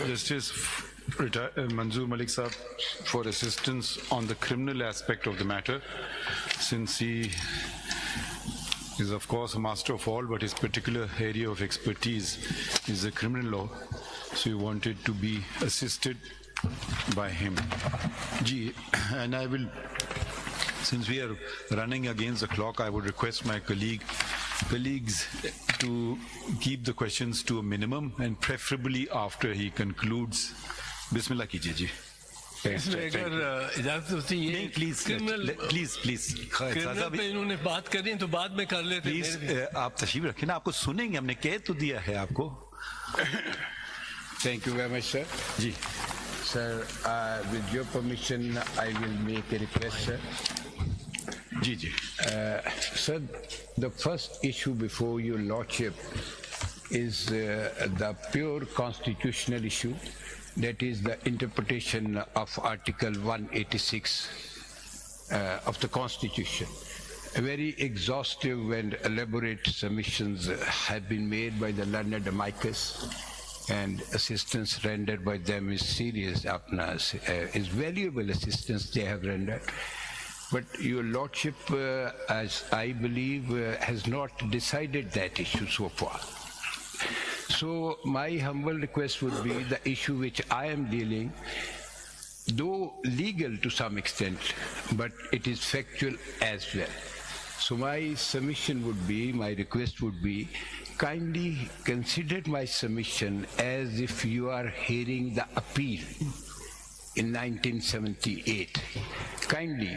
Justice Manzoor Malik Saab for assistance on the criminal aspect of the matter, since he is of course a master of all, but his particular area of expertise is the criminal law, so we wanted to be assisted by him. Ji, and I will, since we are running against the clock, I would request my colleagues to keep the questions to a minimum, and preferably after he concludes. Bismillah kijiye ji. اگر اجازت ہوتی ہے please colonel پہ انہوں نے بات کرنی تو بعد میں کر لیتے. پلیز آپ تشریف رکھیں نا, آپ کو سنیں گے, ہم نے کہہ تو دیا ہے آپ کو. Thank you very much, sir. G Sir, with your permission, I will make a request, sir. G G. Sir, the first issue before your lordship is the pure constitutional issue. That is the interpretation of Article 186 of the Constitution. Very exhaustive and elaborate submissions have been made by the learned amicus, and assistance rendered by them is serious, is valuable assistance they have rendered. But your lordship, as I believe, has not decided that issue so far. So my humble request would be the issue which I am dealing, though legal to some extent, but it is factual as well. So my submission would be, my request would be, kindly consider my submission as if you are hearing the appeal in 1978. Kindly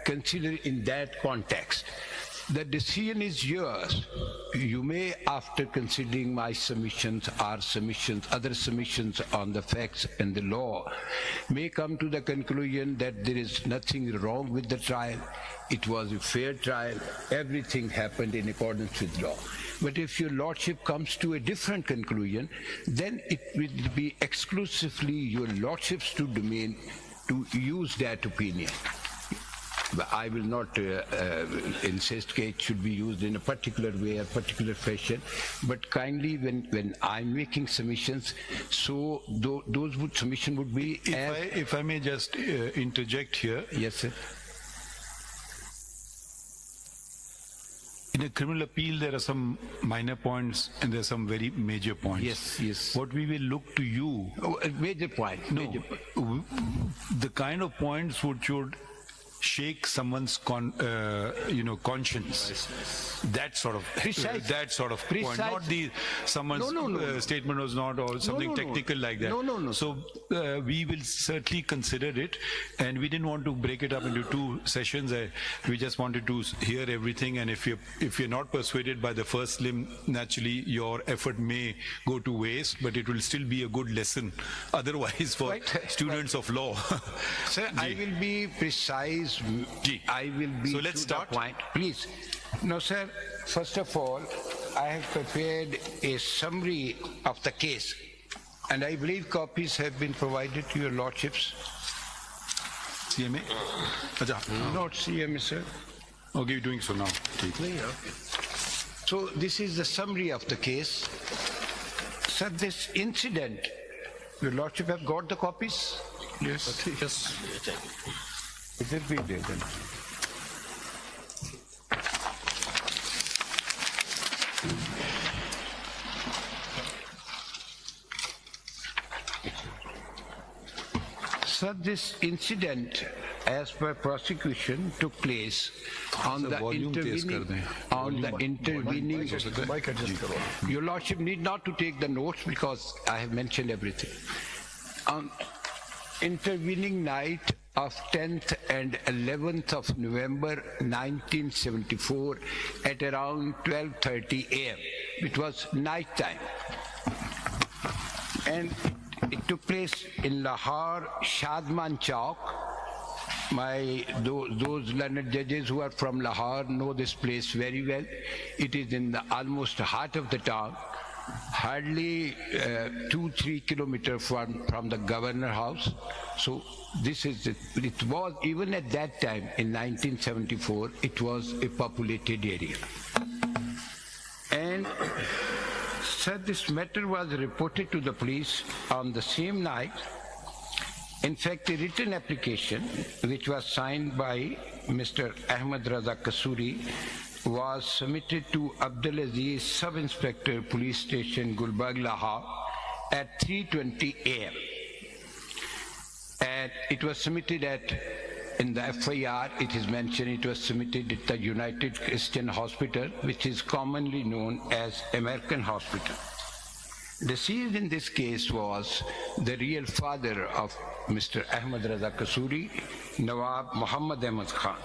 consider in that context. The decision is yours. You may, after considering my submissions or other submissions on the facts and the law, may come to the conclusion that there is nothing wrong with the trial. It was a fair trial. Everything happened in accordance with law. But if your lordship comes to a different conclusion, then it will be exclusively your lordship's domain to use that opinion. But I will not insist that it should be used in a particular way or particular fashion, but kindly when I'm making submissions, so those submission would be... If I may just interject here. Yes, sir. In a criminal appeal, there are some minor points and there are some very major points. Yes, yes. What we will look to you... a major point. No, the kind of points which should shake someone's conscience. That sort of point. Not someone's statement was not, or something technical like that. No. So we will certainly consider it, and we didn't want to break it up into two sessions. We just wanted to hear everything, and if you're not persuaded by the first limb, naturally your effort may go to waste, but it will still be a good lesson otherwise for students of law. Sir, I will be precise. I will be... So let's start. Point. Please. No, sir. First of all, I have prepared a summary of the case, and I believe copies have been provided to your lordships. CMA? Not CMA, sir. Okay, you're doing so now. So this is the summary of the case. Sir, this incident, your lordship have got the copies? Yes. Yes. It will be there then. Sir, this incident, as per prosecution, took place on the intervening. Your lordship need not to take the notes because I have mentioned everything. On intervening night of 10th and 11th of November 1974 at around 12:30 a.m. It was night time, and it took place in Lahore, Shadman Chowk. Those learned judges who are from Lahore know this place very well. It is in the almost heart of the town, hardly 2-3 kilometers from the governor house. So this is it was, even at that time in 1974, it was a populated area. And Sir, this matter was reported to the police on the same night. In fact, a written application, which was signed by Mr. Ahmed Raza Kasuri, was submitted to Abdulaziz Sub-Inspector Police Station, Gulbagh, Lahore, at 3:20 a.m. And it was submitted in the FIR, it is mentioned it was submitted at the United Christian Hospital, which is commonly known as American Hospital. Deceased in this case was the real father of Mr. Ahmed Raza Kasuri, Nawab Muhammad Ahmed Khan.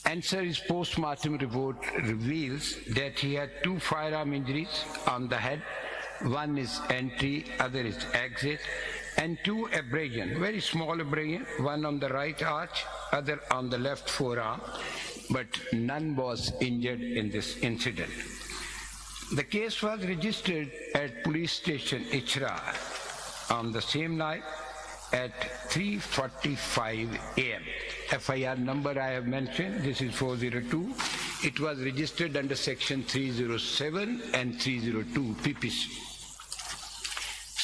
And sir, his post-mortem report reveals that he had 2 firearm injuries on the head. One is entry, other is exit, and 2 abrasions, very small abrasion, one on the right arch, other on the left forearm, but none was injured in this incident. The case was registered at police station Ichra on the same night at 3:45 a.m. FIR number I have mentioned, this is 402. It was registered under section 307 and 302 PPC.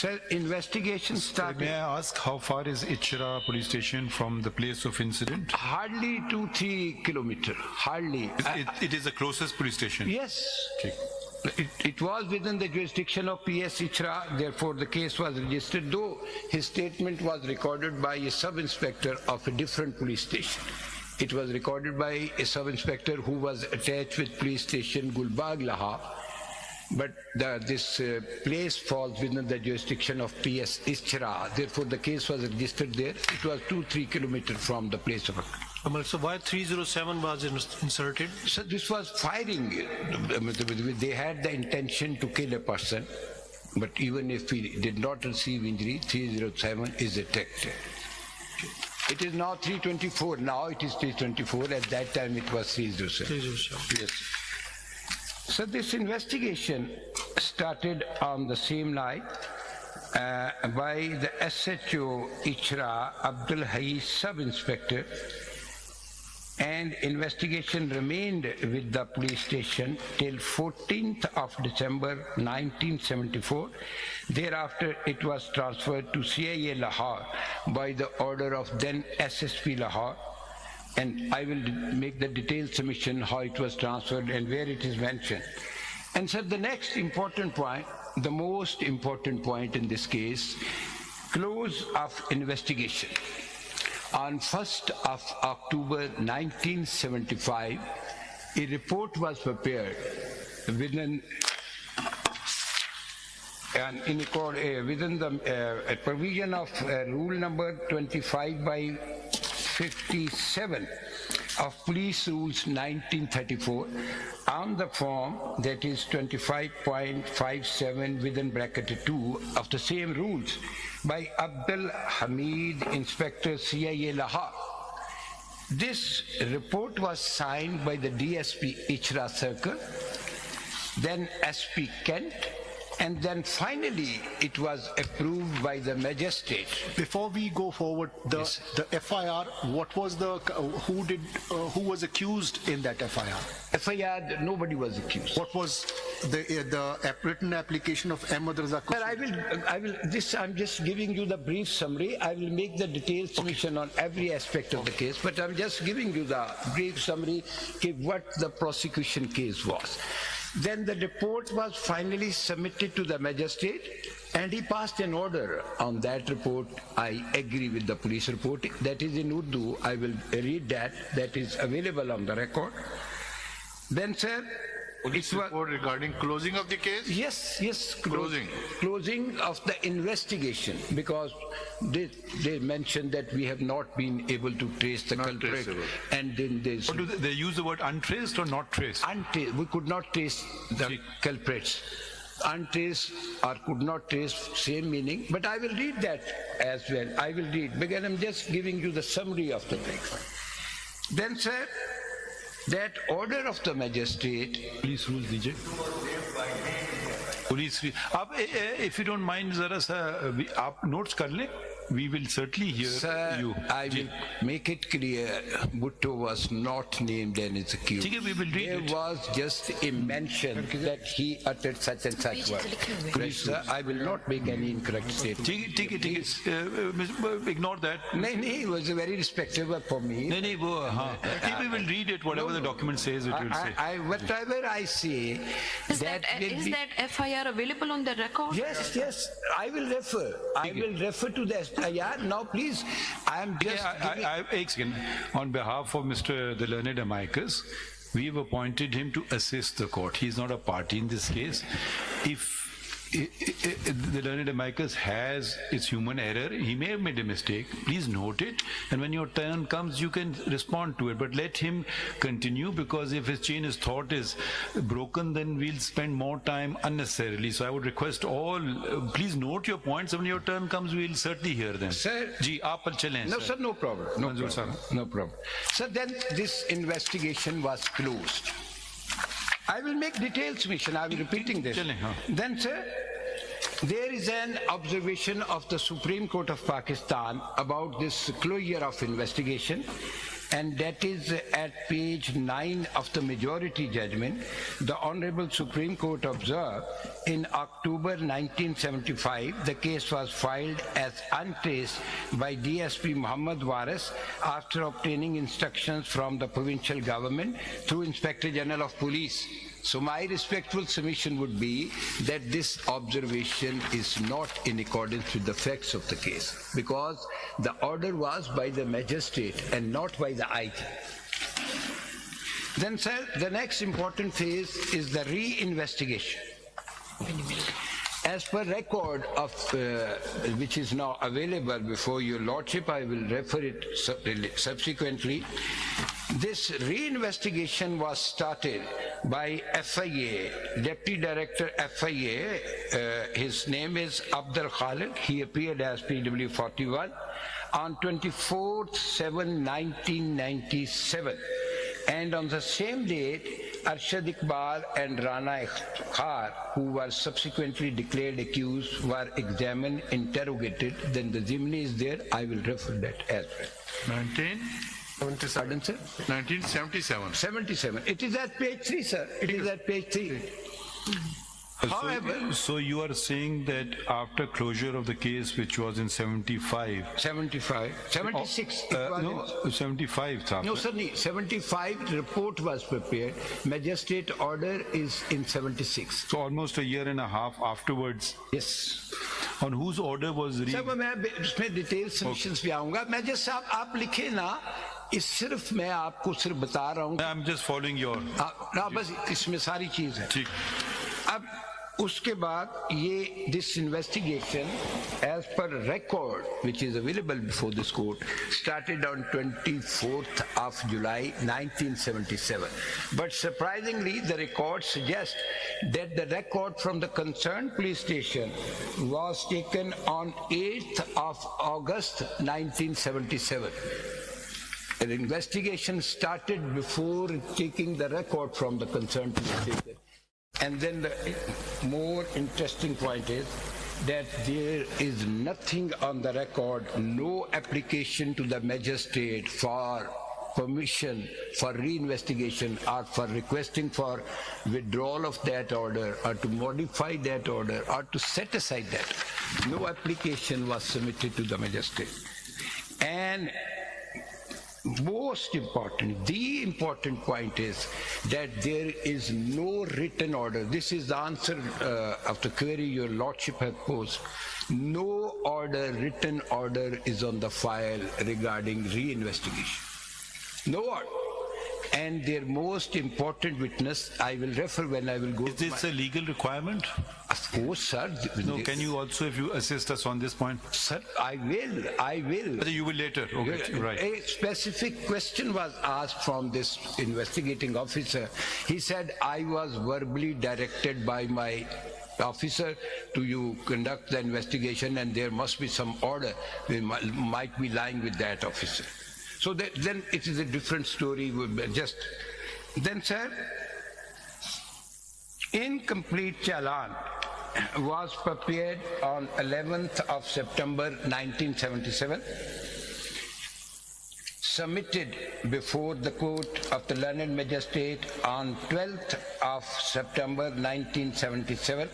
Sir, investigation started. May I ask, how far is Ichra police station from the place of incident? Hardly 2-3 kilometers, hardly. It is the closest police station? Yes. Okay. It was within the jurisdiction of PS Ichra, therefore the case was registered, though his statement was recorded by a sub-inspector of a different police station. It was recorded by a sub-inspector who was attached with police station Gulbagh, Lahore, but this place falls within the jurisdiction of PS Ichra, therefore the case was registered there. It was 2-3 kilometers from the place of occurrence. So why 307 was inserted? So this was firing. They had the intention to kill a person, but even if he did not receive injury, 307 is detected. It is now 324. Now it is 324. At that time it was 307. 307. Yes. So this investigation started on the same night by the SHO Ichra, Abdul Hayy Sub-Inspector, and investigation remained with the police station till 14th of December 1974. Thereafter, it was transferred to CIA Lahore by the order of then SSP Lahore, and I will make the detailed submission how it was transferred and where it is mentioned. And so the next important point, the most important point in this case, close of investigation. On 1st of October 1975, a report was prepared within the provision of rule number 25/57 of Police Rules 1934 on the form that is 25.57 within bracket 2 of the same rules by Abdul Hamid, Inspector CIA Lahore. This report was signed by the DSP Ichra Circle, then SP Kent, and then finally it was approved by the magistrate. Before we go forward, the FIR, what was who was accused in that FIR? FIR, nobody was accused. What was the written application of Ahmed Raza Kasuri? Sir, I'm just giving you the brief summary. I will make the detailed submission on every aspect of the case, but I'm just giving you the brief summary of what the prosecution case was. Then the report was finally submitted to the magistrate, and he passed an order on that report. I agree with the police report. That is in Urdu. I will read that. That is available on the record. Then, sir, police report regarding closing of the case? Yes. Closing of the investigation, because they mentioned that we have not been able to trace the culprit. And then there's... Or do they use the word untraced or not traced? Untraced. We could not trace the culprits. Untraced or could not trace, same meaning. But I will read that as well. I will read, because I'm just giving you the summary of the thing. Then, sir, that order of the magistrate. Police rules दीजिए. Police. आप if you don't mind जरा सा आप notes कर लें. we will certainly hear Sir, you. I will make it clear, Bhutto was not named and is accused. Okay, we will read There it. was just a mention that he uttered such and such words. Please, sir, I will not make any incorrect statement. ठीक है, ignore that. No, he was very respectable for me. नहीं, वो हाँ. We will read it, whatever the document says, it will say. Whatever I say, Is that FIR available on the record? Yes, I will refer. I will refer to the FIR. Now, please, I am just giving... एक second. On behalf of Mr. the learned amicus, we have appointed him to assist the court. He is not a party in this case. If the learned amicus has its human error, he may have made a mistake. Please note it, and when your turn comes, you can respond to it. But let him continue, because if his chain of thought is broken, then we'll spend more time unnecessarily. So I would request all, please note your points, and when your turn comes, we'll certainly hear them. Sir, जी आप पर चलें. no, sir, no problem. No problem. So then this investigation was closed. I will make detailed submission. I will be repeating this. Then, sir, there is an observation of the Supreme Court of Pakistan about this closure of investigation, and that is at page 9 of the majority judgment. The Honorable Supreme Court observed, in October 1975, the case was filed as untraced by DSP Muhammad Waris after obtaining instructions from the provincial government through Inspector General of Police. So my respectful submission would be that this observation is not in accordance with the facts of the case, because the order was by the magistrate and not by the IG. Then, sir, the next important phase is the re-investigation. As per record of which is now available before your lordship, I will refer it subsequently. This re-investigation was started by FIA, Deputy Director FIA, his name is Abdul Khalid, he appeared as PW 41 on 24/7/1997, and on the same date, Arshad Iqbal and Rana Iftikhar, who were subsequently declared accused, were examined, interrogated. Then the Zimni is there, I will refer that as well. 1977. 77. It is at page 3, sir. It is at page 3. However, so you are saying that after closure of the case, which was in 75, 76. no, 75, Saab. No, sir, 75 report was prepared. Magistrate order is in 76. So almost a year and a half afterwards. Yes. On whose order was Sir, मैं इसमें detailed submissions भी आऊँगा. मैं just आप लिखे ना, इस सिर्फ मैं आपको सिर्फ बता रहा हूँ. I'm just following your. ना बस इसमें सारी चीज है. ठीक. अब उसके बाद ये this investigation, as per record which is available before this court, started on 24th of July 1977. But surprisingly, the record suggests that the record from the concerned police station was taken on 8th of August 1977. An investigation started before taking the record from the concerned police station. And then the more interesting point is that there is nothing on the record, no application to the magistrate for permission for re-investigation or for requesting for withdrawal of that order or to modify that order or to set aside that. No application was submitted to the magistrate. And most important, the important point is that there is no written order. This is the answer of the query your lordship has posed. No order, written order is on the file regarding re-investigation. No order. And their most important witness, I will refer when I will go. Is this a legal requirement? Of course, sir. No, can you also, if you assist us on this point? Sir, I will. But you will later. Okay, right. A specific question was asked from this investigating officer. He said, I was verbally directed by my officer to you conduct the investigation, and there must be some order. We might be lying with that officer. So then it is a different story. Then, sir, incomplete challan was prepared on 11th of September 1977, submitted before the court of the learned magistrate on 12th of September 1977,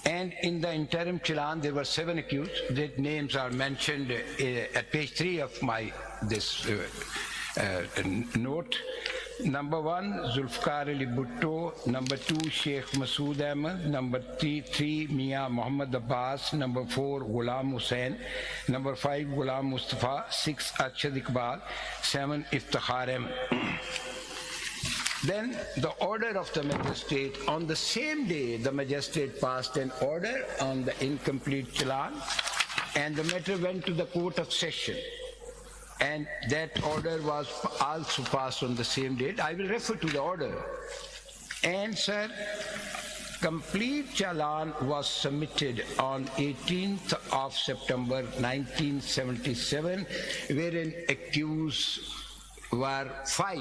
and in the interim challan there were 7 accused. Their names are mentioned at page 3 of my note. Number 1, Zulfikar Ali Bhutto. Number 2, Sheikh Masood Ahmed. Number 3, Mia Muhammad Abbas. Number 4, Ghulam Hussain. Number 5, Ghulam Mustafa. 6, Arshad Iqbal. 7, Iftikhar Ahmed. Then the order of the magistrate, on the same day the magistrate passed an order on the incomplete challan, and the matter went to the court of session. And that order was also passed on the same date. I will refer to the order. And sir, complete challan was submitted on 18th of September 1977, wherein accused were 5.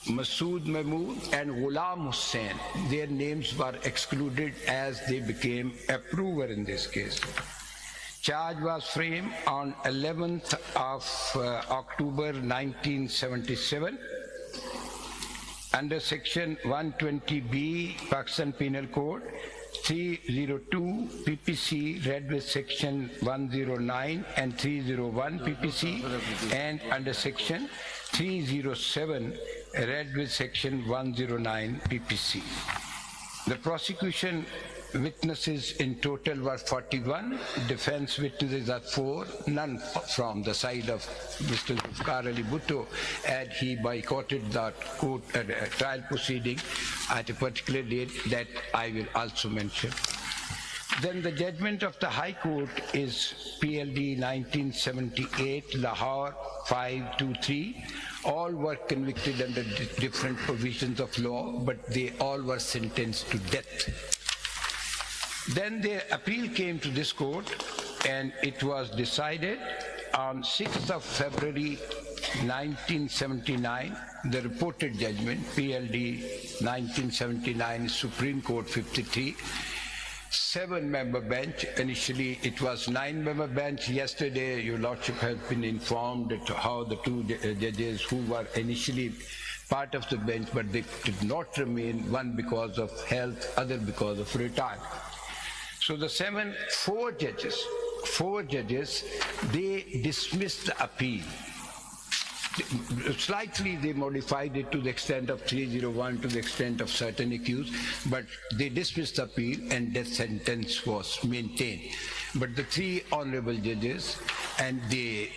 Masood Mahmood and Ghulam Hussain. Their names were excluded as they became approver in this case. Charge was framed on 11th of October 1977 under section 120B Pakistan Penal Code, 302 PPC read with section 109 and 301 PPC, and under section 307 read with section 109 PPC. The prosecution witnesses in total were 41, defense witnesses are 4, none from the side of Mr. Zulfiqar Ali Bhutto, and he boycotted the court trial proceeding at a particular date that I will also mention. Then the judgment of the High Court is PLD 1978, Lahore 523. All were convicted under different provisions of law, but they all were sentenced to death. Then their appeal came to this court, and it was decided on 6th of February 1979, the reported judgment, PLD 1979, Supreme Court 53, 7-member bench. Initially it was 9-member bench. Yesterday your lordship has been informed as to how the 2 judges who were initially part of the bench, but they did not remain, one because of health, other because of retirement. So the 4 judges, they dismissed the appeal. Slightly they modified it to the extent of 301, to the extent of certain accused, but they dismissed the appeal and death sentence was maintained. But the 3 honorable judges, and they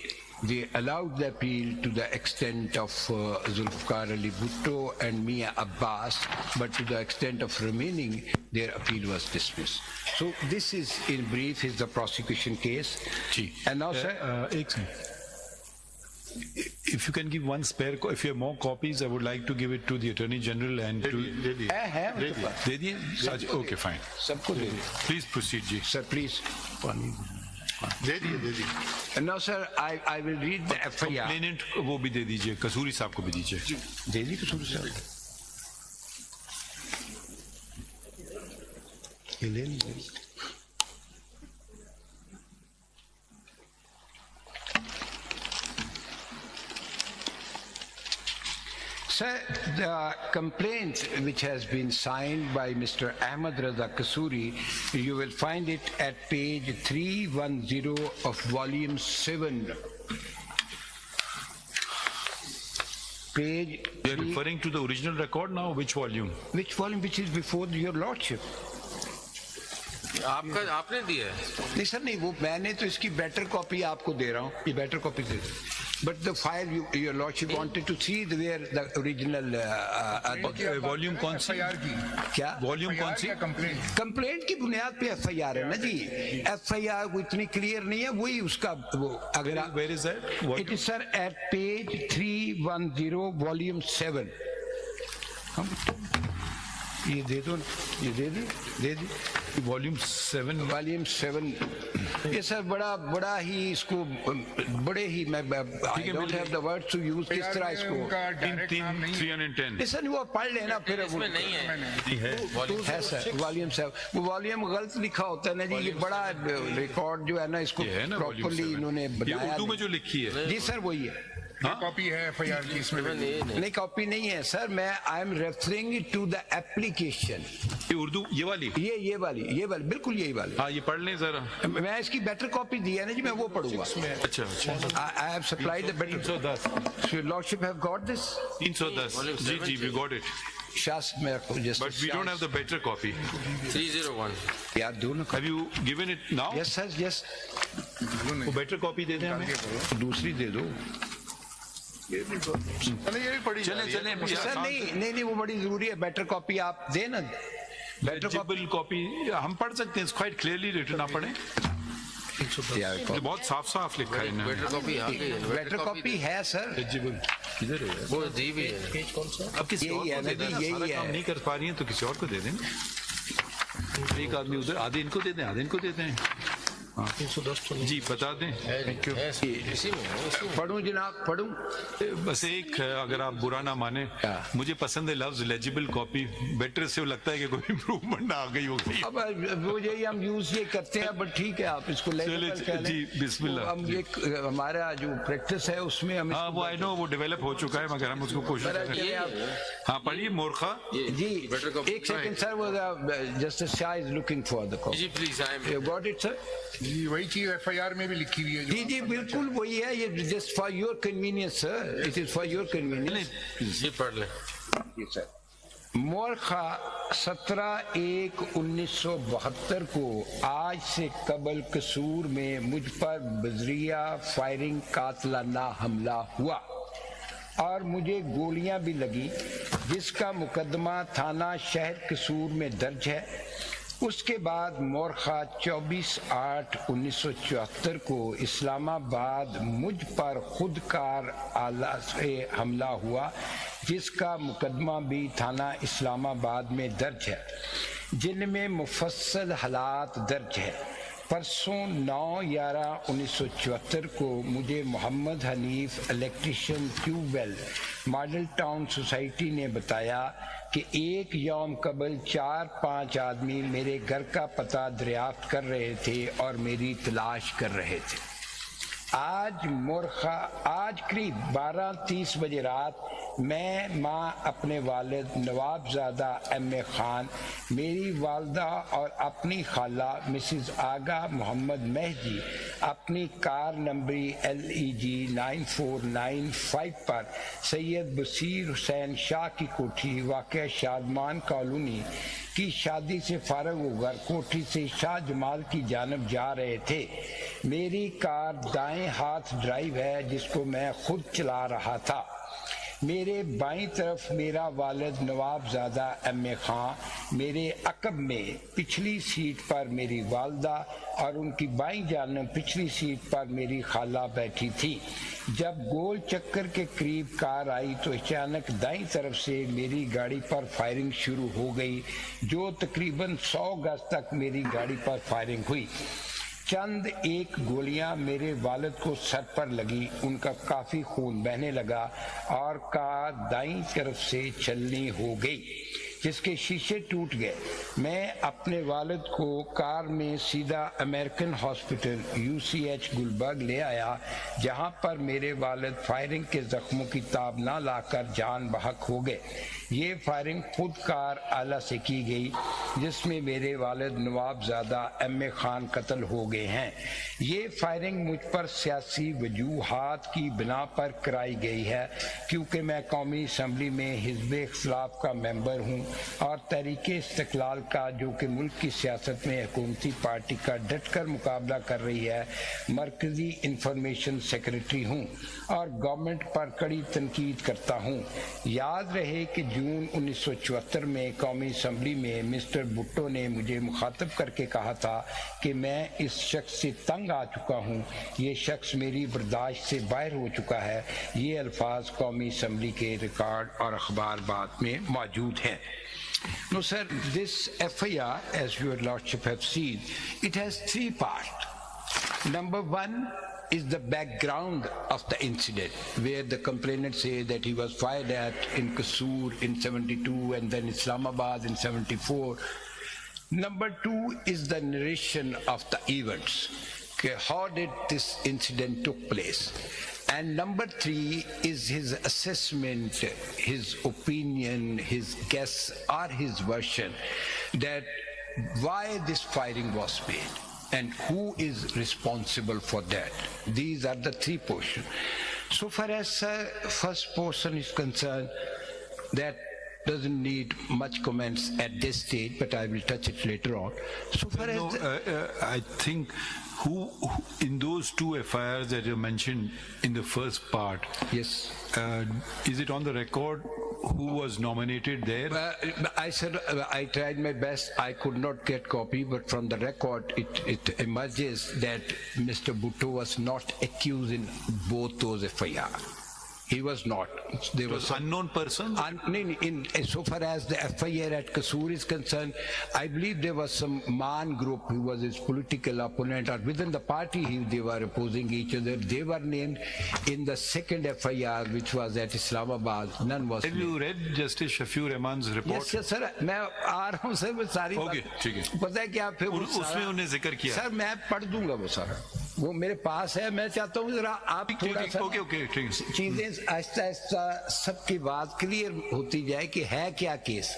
allowed the appeal to the extent of Zulfikar Ali Bhutto and Mia Abbas, but to the extent of remaining, their appeal was dismissed. So this is, in brief, is the prosecution case. And now, sir, if you can give one spare, if you have more copies, I would like to give it to the Attorney General and to... Okay, fine. Please proceed, Ji. Sir, please. And now, sir, I will read the FIR. Complainant वो भी दे दीजिए, कसूरी साहब को भी दीजिए. दे दी कसूरी साहब. ये ले लीजिए. Sir, the complaint which has been signed by Mr. Ahmad Raza Kasuri, you will find it at page 310 of volume 7. Page... You are referring to the original record now? Which volume? Which volume? Which is before your lordship. आपने दिया है? नहीं sir, नहीं, वो मैंने तो इसकी better copy आपको दे रहा हूँ. ये बेटर कॉपी दे रहा हूँ. But the file your lordship wanted to see where the original volume कौन सी? क्या? Volume कौन सी? Complaint की बुनियाद पे FIR है ना जी. FIR को इतनी clear नहीं है, वही उसका वो अगर. Where is that? It is, sir, at page 310 volume 7. ये दे दो ना, ये दे दी. Volume 7. Volume 7 یہ سر بڑا ہی اس کو بڑے ہی میں I don't have the words to use کس طرح اس کو 310. اس نے وہ پڑھ لینا پھر اس میں نہیں ہے ہے سر Volume 7 وہ والیوم غلط لکھا ہوتا ہے نا جی. یہ بڑا ریکارڈ جو ہے نا اس کو پراپرلی انہوں نے یہ بنایا اردو میں جو لکھی ہے. جی سر وہی ہے. کاپی ہے ایف آئی آر کی اس میں نہیں کاپی نہیں ہے سر. میں I am referring to the application. یہ اردو یہ والی یہ والی بالکل یہی والی. ہاں یہ پڑھ لیں ذرا. میں اس کی بیٹر کاپی دی ہے نا جی. میں وہ پڑھوں گا. اچھا I have supplied the better. 310. So your lordship have got this? 310. G we got it. شاست میں رکھو جس. But we don't have the better copy. 301. یار دونوں. Have you given it now? Yes sir yes. وہ better copy دے دیں ہمیں. دوسری دے دو. چلیں سر نہیں وہ بڑی ضروری ہے. بیٹر کاپی آپ دیں نا. لیجیبل کاپی ہم پڑھ سکتے ہیں. quite clearly written آپ پڑھیں. بہت صاف لکھا ہے. بیٹر کاپی آ گئی ہے. بیٹر کاپی ہے سر. کدھر ہے وہ دی بھی ہے. اب کسی اور کو دے دیں. سارا کام نہیں کر پا رہی ہیں تو کسی اور کو دے دیں. ایک آدمی ادھر آدھے ان کو دے دیں آدھے ان کو دے دیں. جی بتا دیں. پڑھوں جناب پڑھوں. بس ایک اگر آپ برا نہ مانیں مجھے پسند ہے لفظ لیجیبل کاپی. بیٹر سے لگتا ہے کہ کوئی امپروومنٹ آ گئی ہو گئی. اب وہ یہی ہم یوز یہ کرتے ہیں. بٹ ٹھیک ہے آپ اس کو جی بسم اللہ. ہم ایک ہمارا جو پریکٹس ہے اس میں ہم ہاں وہ آئی نو وہ ڈیولپ ہو چکا ہے مگر ہم اس کو کوشش کر رہے ہیں. ہاں پڑھیے مورخہ. جی ایک سیکنڈ سر. وہ justice Shah is looking for the copy. جی please I am got it sir. جی وہی چیز ایف آئی آر میں بھی لکھی ہوئی ہے. جی بالکل وہی ہے. یہ just for your convenience sir. It is for your convenience. جی پڑھ لیں. جی سر. مورخہ 17/1/1972 کو آج سے قبل قصور میں مجھ پر بذریعہ فائرنگ قاتلانہ حملہ ہوا اور مجھے گولیاں بھی لگی جس کا مقدمہ تھانہ شہید قصور میں درج ہے. اس کے بعد مورخہ 24/8/1974 کو اسلام آباد مجھ پر خودکار آلہ سے حملہ ہوا جس کا مقدمہ بھی تھانہ اسلام آباد میں درج ہے جن میں مفصل حالات درج ہے. پرسوں 9/11/1974 کو مجھے Muhammad Hanif electrician tube well model town society نے بتایا کہ ایک یوم قبل 4-5 آدمی میرے گھر کا پتہ دریافت کر رہے تھے اور میری تلاش کر رہے تھے. آج قریب 12:30 بجے رات میں ماں اپنے والد نواب زادہ ایم خان، میری والدہ اور اپنی خالہ مسز آغا محمد مہدی اپنی کار نمبری LEG 9495 پر سید بصیر حسین شاہ کی کوٹھی واقع شادمان کالونی کی شادی سے فارغ ہو کر کوٹھی سے شاہ جمال کی جانب جا رہے تھے. میری کار دائیں ہاتھ ڈرائیو ہے جس کو میں خود چلا رہا تھا. میرے بائیں طرف میرا والد نواب زادہ ایم خان، میرے عقب میں پچھلی سیٹ پر میری والدہ اور ان کی بائیں جانب پچھلی سیٹ پر میری خالہ بیٹھی تھی. جب گول چکر کے قریب کار آئی تو اچانک دائیں طرف سے میری گاڑی پر فائرنگ شروع ہو گئی جو تقریباً 100 گز تک میری گاڑی پر فائرنگ ہوئی. چند ایک گولیاں میرے والد کو سر پر لگی، ان کا کافی خون بہنے لگا اور کار دائیں طرف سے چلنی ہو گئی جس کے شیشے ٹوٹ گئے. میں اپنے والد کو کار میں سیدھا امریکن ہاسپٹل UCH گلبرگ لے آیا جہاں پر میرے والد فائرنگ کے زخموں کی تاب نہ لا کر جان بحق ہو گئے. یہ فائرنگ خود کار آلہ سے کی گئی جس میں میرے والد نواب زادہ ایم خان قتل ہو گئے ہیں. یہ فائرنگ مجھ پر سیاسی وجوہات کی بنا پر کرائی گئی ہے کیونکہ میں قومی اسمبلی میں حزب اختلاف کا ممبر ہوں اور تحریک استقلال کا جو کہ ملک کی سیاست میں حکومتی پارٹی کا ڈٹ کر مقابلہ کر رہی ہے مرکزی انفارمیشن سیکرٹری ہوں اور گورنمنٹ پر کڑی تنقید کرتا ہوں. یاد رہے کہ جون 1974 میں قومی اسمبلی میں مسٹر بھٹو نے مجھے مخاطب کر کے کہا تھا کہ میں اس شخص سے تنگ آ چکا ہوں، یہ شخص میری برداشت سے باہر ہو چکا ہے. یہ الفاظ قومی اسمبلی کے ریکارڈ اور اخبار بات میں موجود ہیں. No, sir, this FIR, as your lordship have seen, it has three parts. Number one is the background of the incident, where the complainant says that he was fired at in Kasur in 72 and then Islamabad in 74. Number two is the narration of the events. Okay, how did this incident took place? And number three is his assessment, his opinion, his guess or his version that why this firing was made and who is responsible for that. These are the three portions. So far as first portion is concerned, that doesn't need much comments at this stage, but I will touch it later on. So far as I think who in those two FIRs that you mentioned in the first part, yes, is it on the record who was nominated there? I said I tried my best. I could not get copy, but from the record it emerges that Mr. Bhutto was not accused in both those FIR. He was not. There was some unknown person? So far as the FIR at Kasur is concerned, I believe there was some man group who was his political opponent, or within the party they were opposing each other. They were named in the second FIR, which was at Islamabad. None was Have named. you read Justice Shafiur Rahman's report? Yes, sir. मैं आ रहा हूँ sir, मैं सारी Okay, ठीक है। पता है क्या फिर उसमें उन्हें जिक्र किया। सर मैं पढ़ दूंगा वो सारा, वो मेरे पास है। मैं चाहता हूँ जरा आप थोड़ा सा Okay, चीजें आहिस्ता आहिस्ता सबकी बात क्लियर होती जाए कि है क्या केस।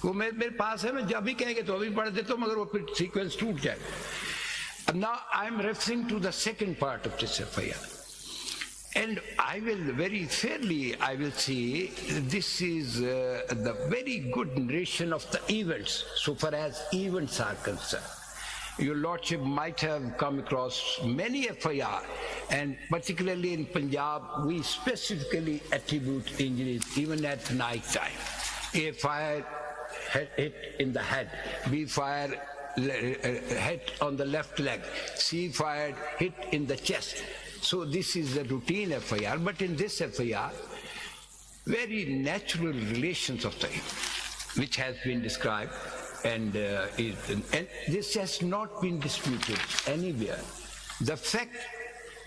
वो मेरे पास है, मैं जब भी कहेंगे तो अभी पढ़ देता हूँ, मगर वो फिर सीक्वेंस टूट जाएगा। Now I am referring to the second part of this FIR. And I will very fairly, I will say, this is the very good narration of the events, so far as events are concerned. Your Lordship might have come across many FIR, and particularly in Punjab, we specifically attribute injuries even at night time. A fire hit in the head, B fire hit on the left leg, C fired hit in the chest. So this is the routine FIR, but in this FIR, very natural relations of the which has been described, and this has not been disputed anywhere. The fact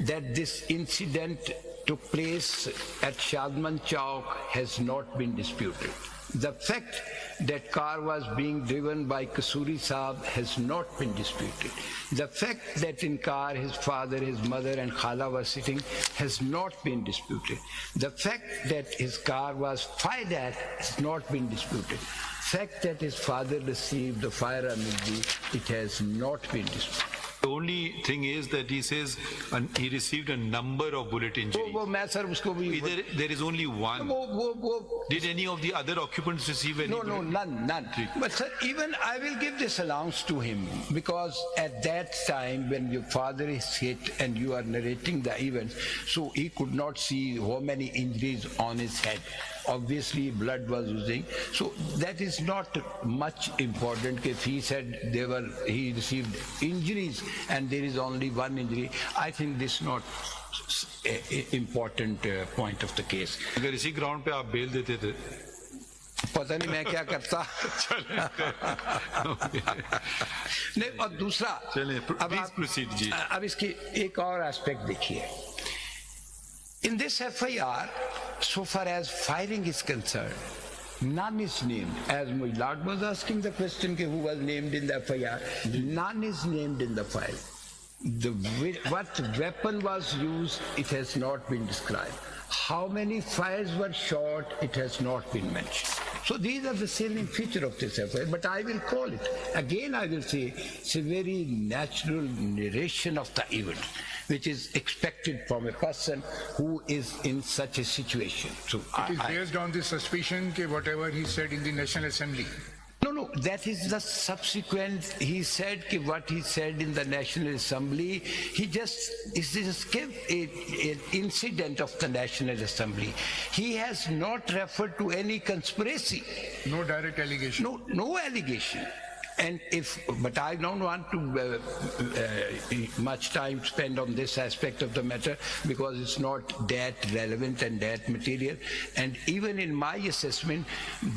that this incident took place at Shadman Chowk has not been disputed. The fact that car was being driven by Kasuri Saab has not been disputed. The fact that in car his father, his mother and Khala were sitting has not been disputed. The fact that his car was fired at has not been disputed. Fact that his father received the firearm injury, it has not been disputed. The only thing is that he says he received a number of bullet injuries. Either there is only one. Did any of the other occupants receive any? No, none. But sir, even I will give this allowance to him, because at that time when your father is hit and you are narrating the events, so he could not see how many injuries on his head. Obviously blood was oozing, so that is not much important. If he said he received injuries and there is only one injury, I think this is not important point of the case. अगर इसी ground पे आप bail देते थे, पता नहीं मैं क्या करता। नहीं, और दूसरा, please proceed जी। अब इसकी एक और aspect देखिए। In this FIR, so far as firing is concerned, none is named. As Mujlad was asking the question who was named in the FIR, none is named in the file. What weapon was used, it has not been described. How many fires were shot, it has not been mentioned. So these are the salient feature of this FIR, but I will call it, again I will say, it's a very natural narration of the event, which is expected from a person who is in such a situation. So it is based on the suspicion that whatever he said in the National Assembly. No, that is the subsequent. He said what he said in the National Assembly. He just gave an incident of the National Assembly. He has not referred to any conspiracy. No direct allegation. No allegation. But I don't want to much time spend on this aspect of the matter because it's not that relevant and that material. And even in my assessment,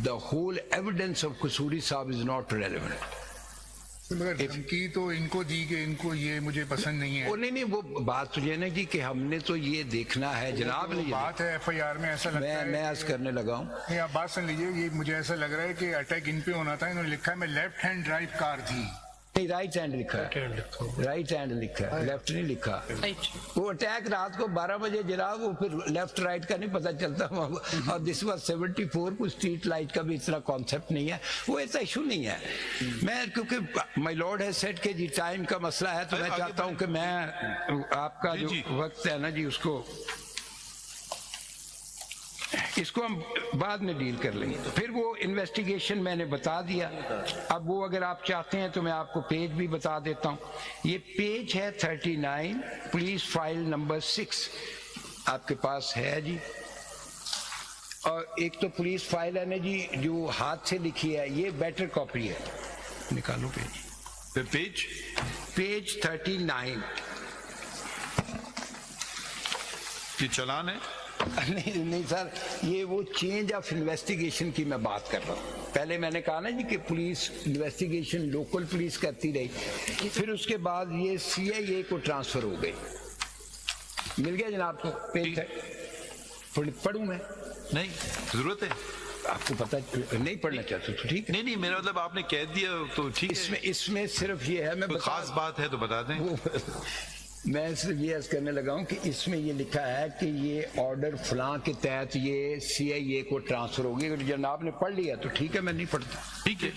the whole evidence of Qusuri Saab is not relevant. मगर धमकी तो इनको दी कि इनको ये मुझे पसंद नहीं है। नहीं वो बात तो ये ना कि हमने तो ये देखना है जनाब ने बात है FIR में ऐसा लगता है मैं आज करने लगा हूँ। नहीं आप बात सुन लीजिए, ये मुझे ऐसा लग रहा है कि अटैक इन पे होना था, इन्होंने लिखा है मैं लेफ्ट हैंड ड्राइव कार थी। नहीं राइट हैंड लिखा है, राइट हैंड लिखा है, लेफ्ट नहीं लिखा। वो अटैक रात को 12 बजे जनाब, वो फिर लेफ्ट राइट का नहीं पता चलता। और दिस वाज 74, कुछ स्ट्रीट लाइट का भी इतना कॉन्सेप्ट नहीं है, वो ऐसा इशू नहीं है। मैं क्योंकि माय लॉर्ड हैज सेड कि जी टाइम का मसला है, तो मैं चाहता हूँ कि मैं आपका जो वक्त है ना जी इसको हम बाद में डील कर लेंगे। फिर वो इन्वेस्टिगेशन मैंने बता दिया। अब वो अगर आप चाहते हैं तो मैं आपको पेज भी बता देता हूँ। ये पेज है 39, पुलिस फाइल नंबर 6 आपके पास है जी। और एक तो पुलिस फाइल है ना जी जो हाथ से लिखी है, ये बेटर कॉपी है, निकालो पेज। पेज 39 ये चालान है? नहीं सर, ये वो चेंज ऑफ इन्वेस्टिगेशन की मैं बात कर रहा हूँ। पहले मैंने कहा ना जी कि पुलिस इन्वेस्टिगेशन लोकल पुलिस करती रही, फिर उसके बाद ये CIA को ट्रांसफर हो गई। मिल गया जनाब को पेज? पढ़ूं मैं? नहीं जरूरत है आपको पता नहीं पढ़ना चाहते तो ठीक है। नहीं मेरा मतलब आपने कह दिया तो ठीक है। इसमें सिर्फ ये है, मैं खास बात है तो बता दें। मैं सिर्फ ये अर्ज करने लगा हूँ कि इसमें ये लिखा है कि ये ऑर्डर फलां के तहत ये CIA को ट्रांसफर होगी। अगर जनाब ने पढ़ लिया तो ठीक है, मैं नहीं पढ़ता। ठीक है।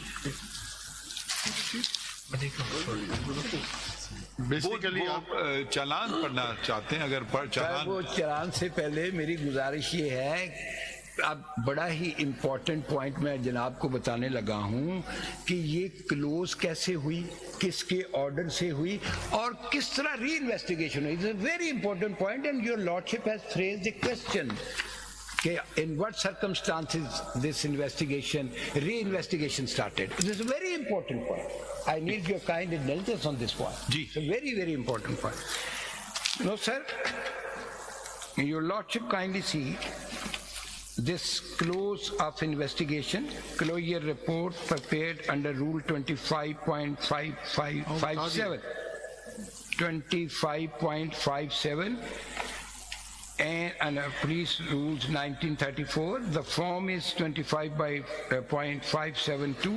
बेसिकली आप चालान पढ़ना चाहते हैं? अगर चालान, वो चालान से पहले मेरी गुजारिश ये है, अब बड़ा ही इम्पोर्टेंट पॉइंट मैं जनाब को बताने लगा हूं कि ये क्लोज कैसे हुई, किसके ऑर्डर से हुई और किस तरह री इन्वेस्टिगेशन हुई। It's a very important point and your lordship has phrased the question कि in what circumstances this investigation re investigation started. This is a very important point. I need your kind intelligence on this point. जी, very very important point. No sir, your lordship kindly see this close of investigation, closure report prepared under Rule 25.57, 25.57 and Police Rules 1934. The form is 25.572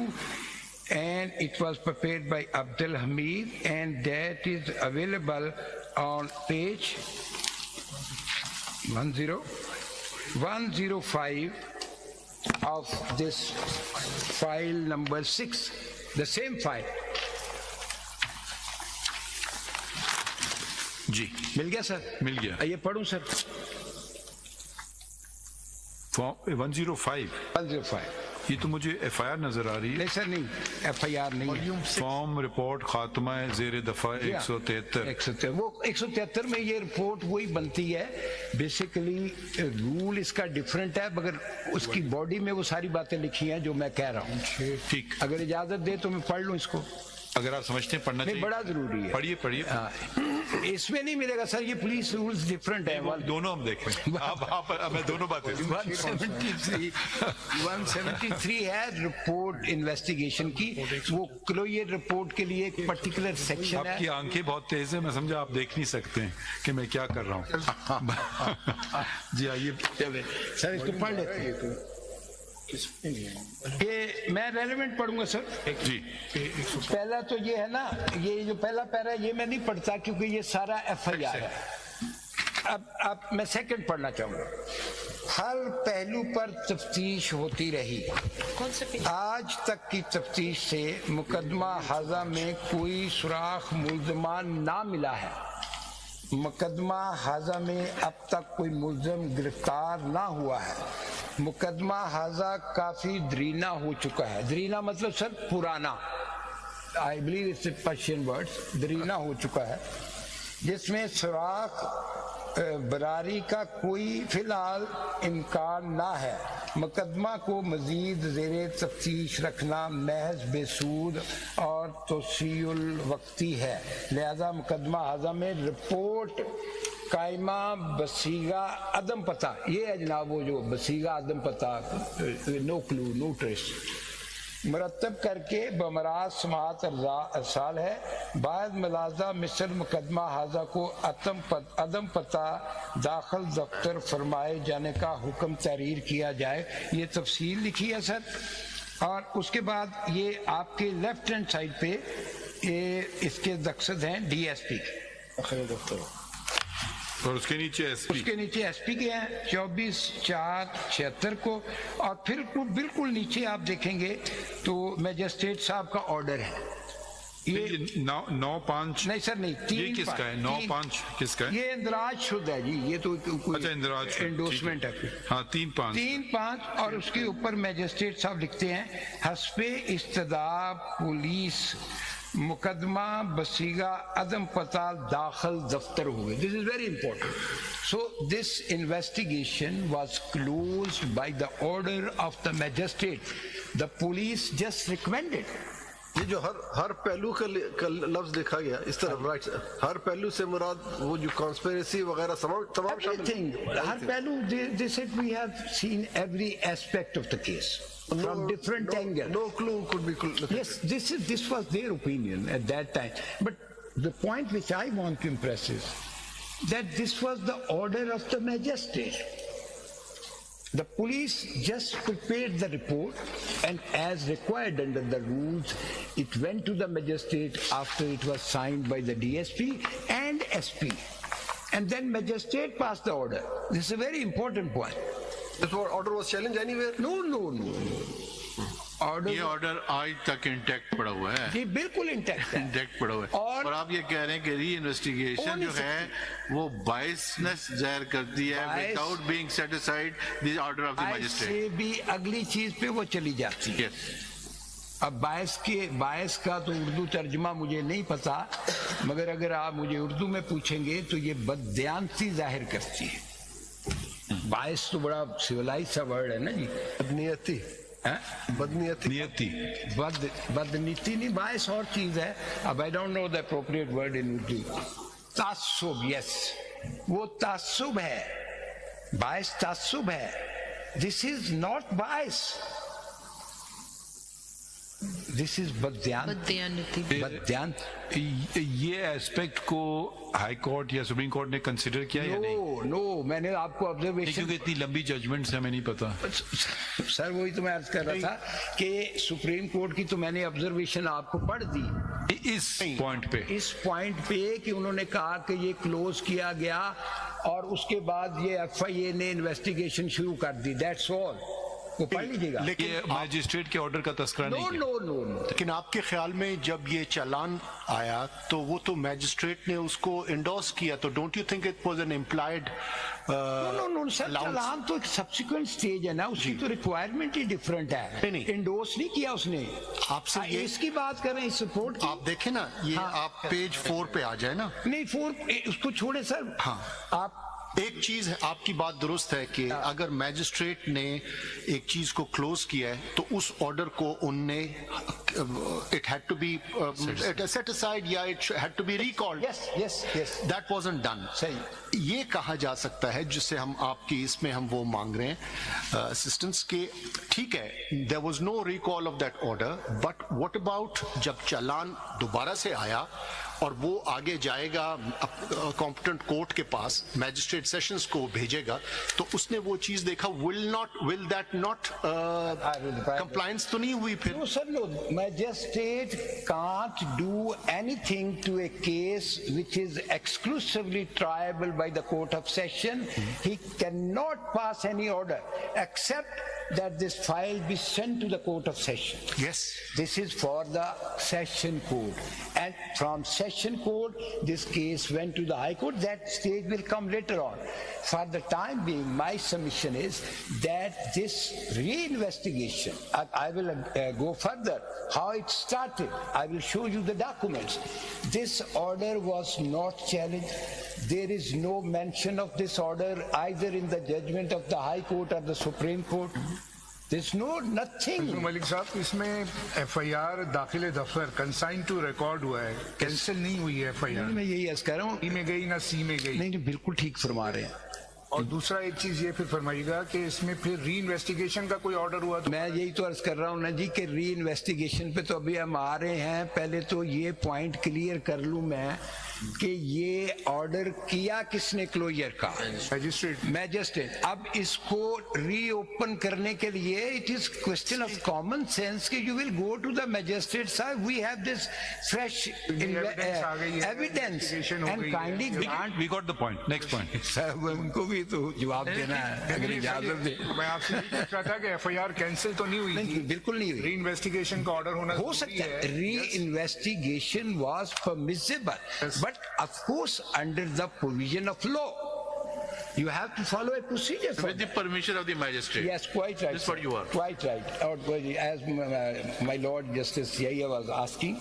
and it was prepared by Abdul Hamid and that is available on page 105 of this file number 6, the same file. जी मिल गया sir? मिल गया। ये पढ़ूं sir? 105 ये तो मुझे FIR नजर आ रही है। नहीं सर, नहीं FIR नहीं है। फॉर्म रिपोर्ट खात्मा ज़ेर दफा 173। वो 173 में ये रिपोर्ट वही बनती है। बेसिकली रूल इसका डिफरेंट है मगर उसकी बॉडी में वो सारी बातें लिखी हैं जो मैं कह रहा हूँ। ठीक, अगर इजाजत दे तो मैं पढ़ लूँ इसको। अगर आप समझते हैं पढ़ना चाहिए, बड़ा जरूरी है। पढ़िए। इसमें नहीं मिलेगा सर, ये पुलिस रूल्स डिफरेंट है। दोनों हम देखें। मैं दोनों बातें 173 है रिपोर्ट इन्वेस्टिगेशन की। वो क्लोजर रिपोर्ट के लिए एक पर्टिकुलर सेक्शन है। आपकी आंखें बहुत तेज है, मैं समझा आप देख नहीं सकते हैं कि मैं क्या कर रहा हूँ। जी आइए सर, इसको पढ़ लेते हैं। ये मैं रेलेवेंट पढ़ूंगा सर जी। पहला तो ये है ना, ये जो पहला पैरा ये मैं नहीं पढ़ता क्योंकि ये सारा FIR है। अब मैं सेकंड पढ़ना चाहूंगा। हर पहलू पर तफ्तीश होती रही। आज तक की तफ्तीश से मुकदमा हाजा में कोई सुराख मुल्ज़मान ना मिला है। मुकदमा हाजा में अब तक कोई मुल्ज़म गिरफ्तार ना हुआ है। मुकदमा हाजा काफी दरीना हो चुका है। दरीना मतलब सर पुराना, I believe it's Persian words. दरीना हो चुका है जिसमें सुराख براری کا کوئی فی الحال امکان نہ ہے. مقدمہ کو مزید زیر تفتیش رکھنا محض بے سود اور توسیع الوقتی ہے. لہذا مقدمہ ہاضہ میں رپورٹ قائمہ بصیغہ عدم پتہ، یہ ہے جناب وہ جو بصیغہ عدم پتہ، نو کلو نو ٹریس، مرتب کر کے بمراز سماعت ارسال ہے. بعد ملازہ مثل مقدمہ ہاضہ کو عدم پتہ داخل دفتر فرمائے جانے کا حکم تحریر کیا جائے. یہ تفصیل لکھی ہے سر. اور اس کے بعد یہ آپ کے لیفٹ ہینڈ سائڈ پہ اس کے مقصد ہیں ڈی ایس پی دفتر، اور اس کے نیچے ایس پی کے ہیں 24/4/76 کو. اور پھر بالکل نیچے آپ دیکھیں گے تو میجسٹریٹ صاحب کا آرڈر ہے. یہ 9/5 نہیں سر نہیں، 3 یہ کس کا ہے؟ 9/5 کس کا ہے؟ یہ اندراج شدہ ہے جی، یہ تو اچھا اندراج انڈورسمنٹ ہے. ہاں 3/5 3/5. اور اس کے اوپر میجسٹریٹ صاحب لکھتے ہیں حسب استدعا پولیس مقدمہ بصیغہ عدم پتہ داخل دفتر ہوئے. This is very important. So this investigation was closed by the order of the magistrate. The police just recommended. یہ جو ہر پہلو کا لفظ دیکھا گیا اس طرح رائٹ، ہر پہلو سے مراد وہ جو کانسپیریسی وغیرہ تمام شامل ہر پہلو. they said we have seen every aspect of the case from different angles. No clue could be. Yes, this was their opinion at that time. But the point which I want to impress is that this was the order of the magistrate. The police just prepared the report, and as required under the rules, it went to the magistrate after it was signed by the DSP and SP. And then magistrate passed the order. This is a very important point. This order was challenged anywhere? No. یہ order آج تک intact پڑا ہوا ہے. جی بالکل intact پڑا ہوا ہے. اور آپ یہ کہہ رہے ہیں کہ ری انویسٹیگیشن جو ہے وہ بائسنس ظاہر کرتی ہے without being satisfied the order of the magistrate. سے بھی اگلی چیز پہ وہ چلی جاتی ہے. اب باعث کا تو اردو ترجمہ مجھے نہیں پتا، مگر اگر آپ مجھے اردو میں پوچھیں گے تو یہ بددیانتی ظاہر کرتی ہے. باعث تو بڑا سیولائز سا ورڈ ہے نا جی. بدنیتی نہیں، باعث اور چیز ہے. اب I don't know the appropriate word in Urdu. تعصب، yes، وہ تعصب ہے. باعث تعصب ہے. This is not باعث. This is بددیانتی. یہ ایسپیکٹ کو ہائی کورٹ یا سپریم کورٹ نے کنسیڈر کیا یا نہیں؟ نو میں نے آپ کو آبزرویشن، کیونکہ اتنی لمبی ججمنٹس ہمیں نہیں پتا سر. وہی تو میں عرض کر رہا تھا کہ سپریم کورٹ کی تو میں نے آبزرویشن آپ کو پڑھ دی اس پوائنٹ پہ کہ انہوں نے کہا کہ یہ کلوز کیا گیا اور اس کے بعد یہ ایف آئی اے نے انویسٹیگیشن شروع کر دی. That's all. وہ پڑھ لیجیے گا. لیکن میجسٹریٹ کے آرڈر کا تذکرہ نہیں کیا. نو. لیکن آپ کے خیال میں جب یہ چالان آیا تو وہ تو میجسٹریٹ نے اس کو انڈورس کیا، تو don't you think it was an implied? No sir, challan تو ایک سبسیکوینٹ سٹیج ہے نا، اس کی تو ریکوائرمنٹ ہی ڈفرینٹ ہے. انڈورس نہیں کیا اس نے. آپ سے اس کی بات کر رہے ہیں سپورٹ کی. آپ دیکھیں نا، یہ آپ پیج 4 پہ آ جائیں نا. نہیں 4 اس کو چھوڑے سر. ہاں آپ ایک چیز ہے، آپ کی بات درست ہے کہ اگر میجسٹریٹ نے ایک چیز کو کلوز کیا ہے تو اس آرڈر کو ان نے it had to be set aside یا it had to be recalled. Yes. That wasn't done. یہ کہا جا سکتا ہے جس سے ہم آپ کی اس میں ہم وہ مانگ رہے ہیں اسسٹنس کے. ٹھیک ہے، there was no recall of that order, but what about جب چالان دوبارہ سے آیا اور وہ آگے جائے گا کمپٹنٹ کورٹ کے پاس، میجسٹریٹ سیشنز کو بھیجے گا، تو اس نے وہ چیز دیکھا will that not compliance تو نہیں ہوئی پھر؟ No sir, no. Magistrate can't do anything to a case which is exclusively triable by the court of session. He cannot pass any order except that this file be sent to the court of session. Yes. This is for the session court, and from session session court. This case went to the High Court. That stage will come later on. For the time being, my submission is that this reinvestigation, I will go further, how it started. I will show you the documents. This order was not challenged. There is no mention of this order either in the judgment of the High Court or the Supreme Court. There's nothing. Malik साहब, इसमें FIR दाखिल दफ्तर consign to record हुआ है, cancel नहीं हुई है FIR. मैं यही अर्ज कर रहा हूँ, ई में गई ना सी में गई. नहीं बिल्कुल ठीक फरमा रहे हैं. और दूसरा एक चीज ये फिर फरमाइएगा कि इसमें फिर री इन्वेस्टिगेशन का कोई ऑर्डर हुआ तो मैं यही तो अर्ज कर रहा हूँ ना जी कि री इन्वेस्टिगेशन पे तो अभी हम आ रहे हैं. पहले तो ये पॉइंट क्लियर कर लूँ मैं कि ये ऑर्डर किया किसने क्लोजर का, मैजिस्ट्रेट. अब इसको रीओपन करने के लिए it is question of common sense कि you will go to the magistrate sahab, we have this fresh evidence and kindly grant. We got the point. Next point. साहब उनको भी तो जवाब देना है अगर इजाजत दे. मैं आपसे पूछ रहा था कि FIR कैंसिल तो नहीं हुई. नहीं बिल्कुल नहीं हुई. री इन्वेस्टिगेशन का ऑर्डर होना हो सकता है. री investigation was permissible but of course under the provision of law you have to follow a procedure with the permission of the magistrate. Yes, quite right. This is what you are. Quite right. As my Lord Justice was asking,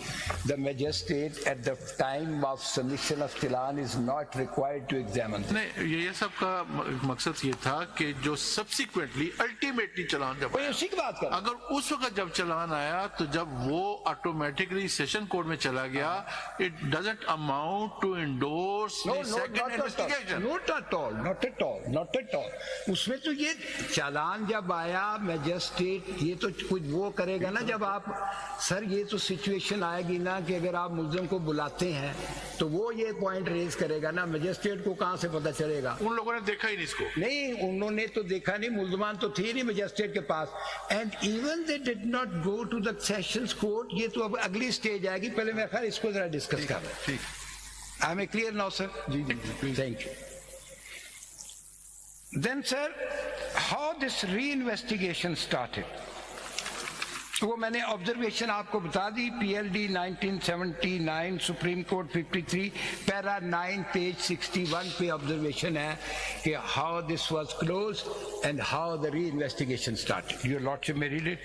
the magistrate at the time of submission of challan is not required to examine. नहीं, ये सब का मकसद ये था कि जो subsequently ultimately चलान जब आया, उसी की बात कर, अगर उस वक्त जब चलान आया तो जब वो ऑटोमेटिकली सेशन कोर्ट में चला गया, it doesn't amount to endorse the second investigation. Not at all. Not at all. उसमें तो ये चालान जब आया मैजिस्ट्रेट ये तो कुछ वो करेगा ना, जब आप सर ये तो सिचुएशन आएगी ना कि अगर आप मुल्जिम को बुलाते हैं तो वो ये पॉइंट रेज करेगा ना, मैजिस्ट्रेट को कहाँ से पता चलेगा. उन लोगों ने देखा ही नहीं इसको. नहीं उन्होंने तो देखा नहीं, मुल्जमान तो थे नहीं मैजिस्ट्रेट के पास. And even they did not go to the sessions court. ये तो अब अगली स्टेज आएगी, पहले मैं खैर इसको जरा डिस्कस कर रहा हूँ. I am clear now sir. जी thank you. Then sir, how this re-investigation started? वो मैंने ऑब्जर्वेशन आपको बता दी. PLD 1979 supreme court 53 para 9 page 61 पे ऑब्जर्वेशन है कि how this was closed and how the re-investigation started. Your lordship may read it.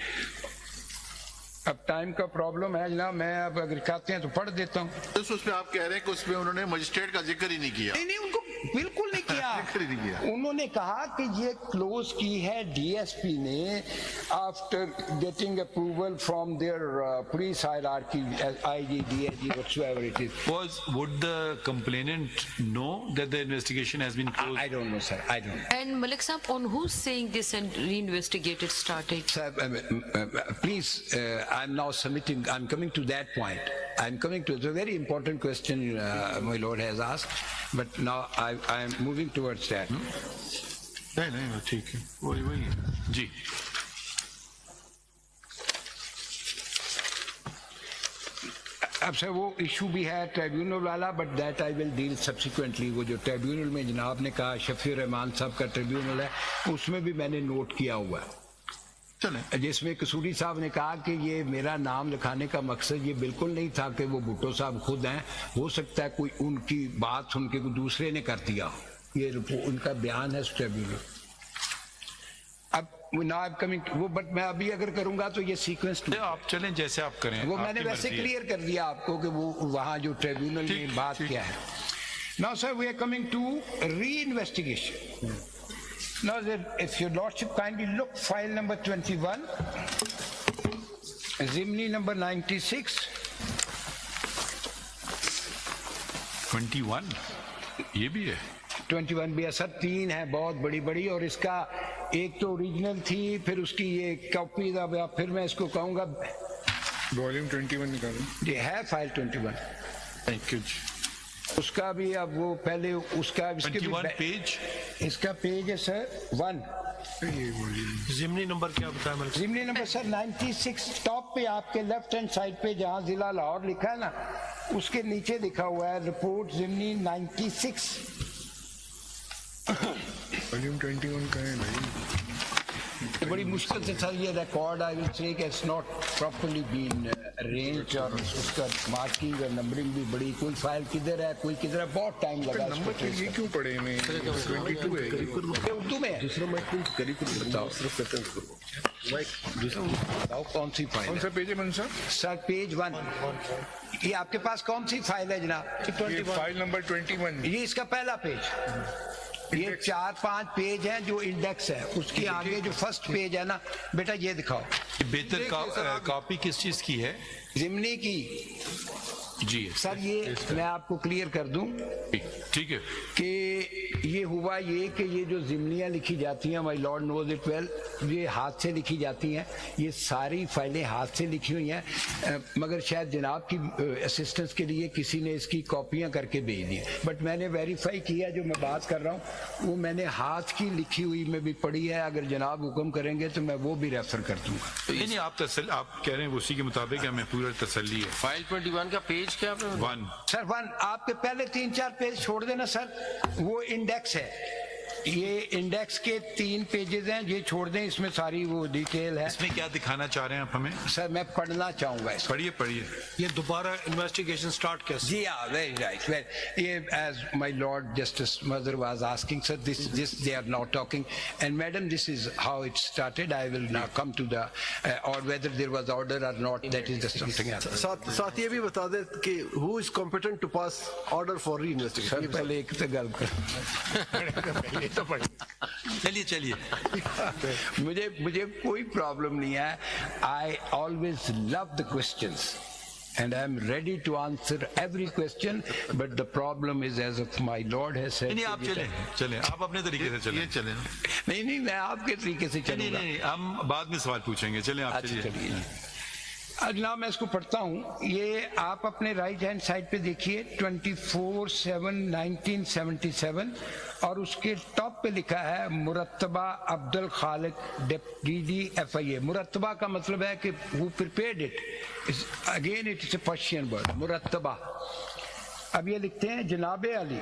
अब time का प्रॉब्लम है ना, मैं अब अगर कहते हैं तो पढ़ देता हूँ. तो उसमें आप कह रहे हैं कि उसमें उन्होंने मजिस्ट्रेट का जिक्र ही नहीं किया. नहीं उनको बिल्कुल नहीं किया. उन्होंने कहा कि ये क्लोज की है DSP ने after getting approval from their police hierarchy, IG, DIG, whatsoever it is. Would the complainant know that the investigation has been closed? I don't know, sir. I don't know. And Malik Saab, on who's saying this and reinvestigated started? Sir, please, I'm now submitting, I'm coming to that point. I'm coming to, it's a very important question my Lord has asked, but now I am moving towards that. नहीं ठीक है, वही जी. अब sir वो issue भी है tribunal वाला, but that I will deal subsequently. वो जो ट्रिब्यूनल में जनाब ने कहा शफी रहमान साहब का ट्रिब्यूनल है, उसमें भी मैंने नोट किया हुआ है जिसमें कसूरी साहब ने कहा कि ये मेरा नाम लिखाने का मकसद ये बिल्कुल नहीं था कि वो भुट्टो साहब खुद हैं, हो सकता है कोई उनकी बात सुन के कोई दूसरे ने कर दिया. ये उनका बयान है ट्रिब्यूनल. अब ना कमिंग वो, बट मैं अभी अगर करूंगा तो ये सीक्वेंस आप चलें जैसे आप करें. वो मैंने वैसे क्लियर कर दिया आपको कि वो वहाँ जो ट्रिब्यूनल में बात क्या है. Now sir we are coming to reinvestigation. Now, if your lordship kindly look, file number 21, Zimni number 96. 21 ये भी है. 21 भी है सर. 3 है बहुत बड़ी बड़ी, और इसका एक तो ओरिजिनल थी, फिर उसकी ये कॉपी, फिर मैं इसको कहूँगा वॉल्यूम 21 निकालो. ये है फाइल 21. Thank you. उसका भी अब वो पहले उसका 21 पेज, इसका पेज है सर 1. जिमनी नंबर क्या बताया मलिक? जिमनी नंबर सर 96. टॉप पे आपके लेफ्ट हैंड साइड पे जहाँ जिला लाहौर लिखा है ना, उसके नीचे लिखा हुआ है रिपोर्ट जिमनी 96. वॉल्यूम 21 का है भाई. بڑی مشکل سے سر یہ ریکارڈ آئی ول سے کہ it's not properly been arrange اور اس کا مارکنگ اور نمبرنگ بھی بڑی، کوئی فائل کدھر ہے کوئی کدھر ہے، بہت ٹائم لگا. نمبر یہ کیوں پڑے میں 22 ہے یہ اردو میں ہے. دوسرا مائک قریب بتاؤ صرف بتاؤ کون سی فائل کون سا پیج ہے منصور؟ سر پیج 1. یہ آپ کے پاس کون سی فائل ہے جناب؟ یہ فائل نمبر 21. یہ اس کا پہلا پیج. یہ 4-5 پیج ہیں جو انڈیکس ہے، اس کے آگے جو فرسٹ پیج ہے نا بیٹا یہ دکھاؤ. بہتر کاپی کس چیز کی ہے؟ ضمنی کی. جی سر یہ میں آپ کو کلیئر کر دوں ٹھیک ہے کہ یہ ہوا یہ کہ یہ جو ضمنیاں لکھی جاتی ہیں مائی لارڈ نوز اٹ ویل، یہ ہاتھ سے لکھی جاتی ہیں. یہ ساری فائلیں ہاتھ سے لکھی ہوئی ہیں، مگر شاید جناب کی اسسٹنس کے لیے کسی نے اس کی کاپیاں کر کے بھیج دی. بٹ میں نے ویریفائی کیا جو میں بات کر رہا ہوں وہ میں نے ہاتھ کی لکھی ہوئی میں بھی پڑھی ہے. اگر جناب حکم کریں گے تو میں وہ بھی ریفر کر دوں گا. نہیں آپ کہہ رہے ہیں اسی کے مطابق ہمیں پورا تسلی ہے. فائل 21 کا پیج کیا؟ 1 سر 1 آپ کے پہلے 3-4 پیج چھوڑ دینا سر، وہ انڈیکس ہے. یہ انڈیکس کے 3 پیجز ہیں، یہ چھوڑ دیں، اس میں ساری وہ ڈیٹیل ہے. اس میں کیا دکھانا چاہ رہے ہیں آپ ہمیں؟ سر میں پڑھنا چاہوں گا اس کو. پڑھیے. یہ دوبارہ انویسٹیگیشن سٹارٹ کیسے؟ جی ہاں ویری رائٹ. یہ as my lord justice Manzoor was asking sir this they are now talking and madam this is how it started. I will now come to the or whether there was order or not, that is just something else. ساتھ یہ بھی بتا دیں کہ who is competent to pass order for re-investigation. سر پہلے ایک تو گل کر چلیے مجھے کوئی پرابلم نہیں ہے. I always love the questions and I am ready to answer every question, but the problem is as of my lord has said. نہیں آپ چلیں آپ اپنے طریقے سے چلیں. نہیں میں آپ کے طریقے سے چلوں گا. نہیں ہم بعد میں سوال پوچھیں گے. چلیں آپ چلیے. جناب میں اس کو پڑھتا ہوں. یہ آپ اپنے رائٹ ہینڈ سائڈ پہ دیکھیے 24/7/1977 اور اس کے ٹاپ پہ لکھا ہے مرتبہ عبد الخالق ڈی FIA. مرتبہ کا مطلب ہے کہ who prepared it. Again it is a Persian word, مرتبہ. اب یہ لکھتے ہیں جناب علی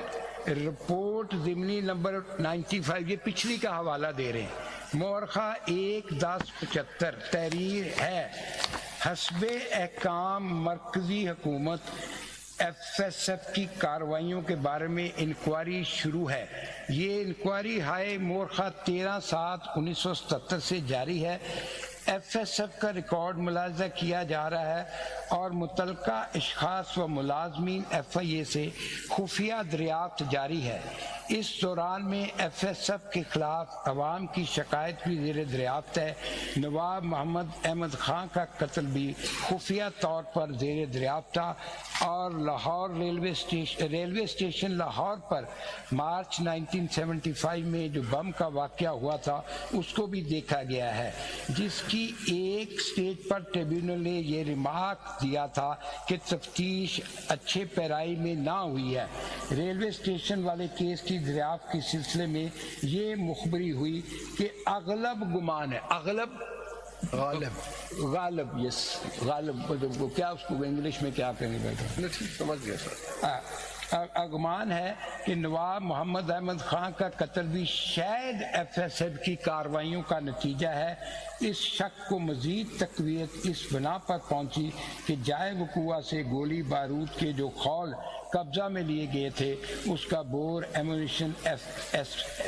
رپورٹ ضمنی نمبر 95، یہ پچھلی کا حوالہ دے رہے ہیں. مورخہ 1/10/75 تحریر ہے حسب احکام مرکزی حکومت FSF کی کارروائیوں کے بارے میں انکوائری شروع ہے. یہ انکوائری ہائے مورخہ 13/7/1977 سے جاری ہے. FSF کا ریکارڈ ملاحظہ کیا جا رہا ہے اور متعلقہ اشخاص و ملازمین FIA سے خفیہ دریافت جاری ہے. اس دوران میں FSF کے خلاف عوام کی شکایت بھی زیر دریافت ہے. نواب محمد احمد خان کا قتل بھی خفیہ طور پر زیر دریافت تھا اور لاہور ریلوے اسٹیشن لاہور پر مارچ 1975 میں جو بم کا واقعہ ہوا تھا اس کو بھی دیکھا گیا ہے، جس کی ایک سٹیج پر ٹریبیونل نے یہ ریمارک دیا تھا کہ تفتیش اچھے پیرائی میں نہ ہوئی ہے. ریلوے اسٹیشن والے کیس کی دریافت کے سلسلے میں یہ مخبری ہوئی کہ اغلب گمان ہے، غالب یس غالب کیا اس کو انگلش میں کیا کہیں بیٹا سمجھ گیا سر. اگمان ہے کہ نواب محمد احمد خان کا قتل بھی شاید FSF کی کارروائیوں کا نتیجہ ہے. اس شک کو مزید تقویت اس بنا پر پہنچی کہ جائے وقوع سے گولی بارود کے جو خول قبضہ میں لیے گئے تھے اس کا بور ایمونیشن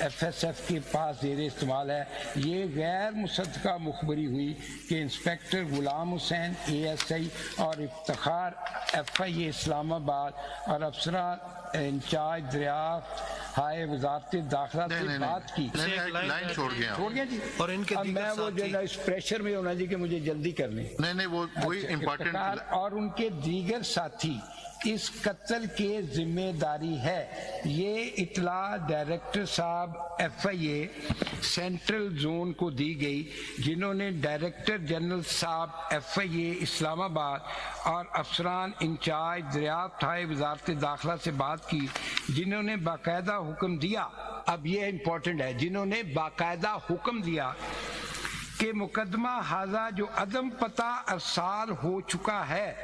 FSF کے پاس زیر استعمال ہے. یہ غیر مصدقہ مخبری ہوئی کہ انسپیکٹر غلام حسین ASI اور افتخار FIA اسلام آباد اور افسران انچارج دریافت ہائے وزارت داخلہ سے بات کی. لائن چھوڑ گیا جی. اور ان کے اب میں وہ جو ہے اس پریشر میں ہونا جی کہ مجھے جلدی کرنی. نہیں وہ کوئی امپورٹنٹ اور ان کے دیگر ساتھی اس قتل کے ذمہ داری ہے. یہ اطلاع ڈائریکٹر صاحب FIA سینٹرل زون کو دی گئی جنہوں نے ڈائریکٹر جنرل صاحب FIA اسلام آباد اور افسران انچارج دریافت ہائے وزارت داخلہ سے بات کی جنہوں نے باقاعدہ حکم دیا. اب یہ امپورٹنٹ ہے، جنہوں نے باقاعدہ حکم دیا کہ مقدمہ ہذا جو عدم پتہ ارسال ہو چکا ہے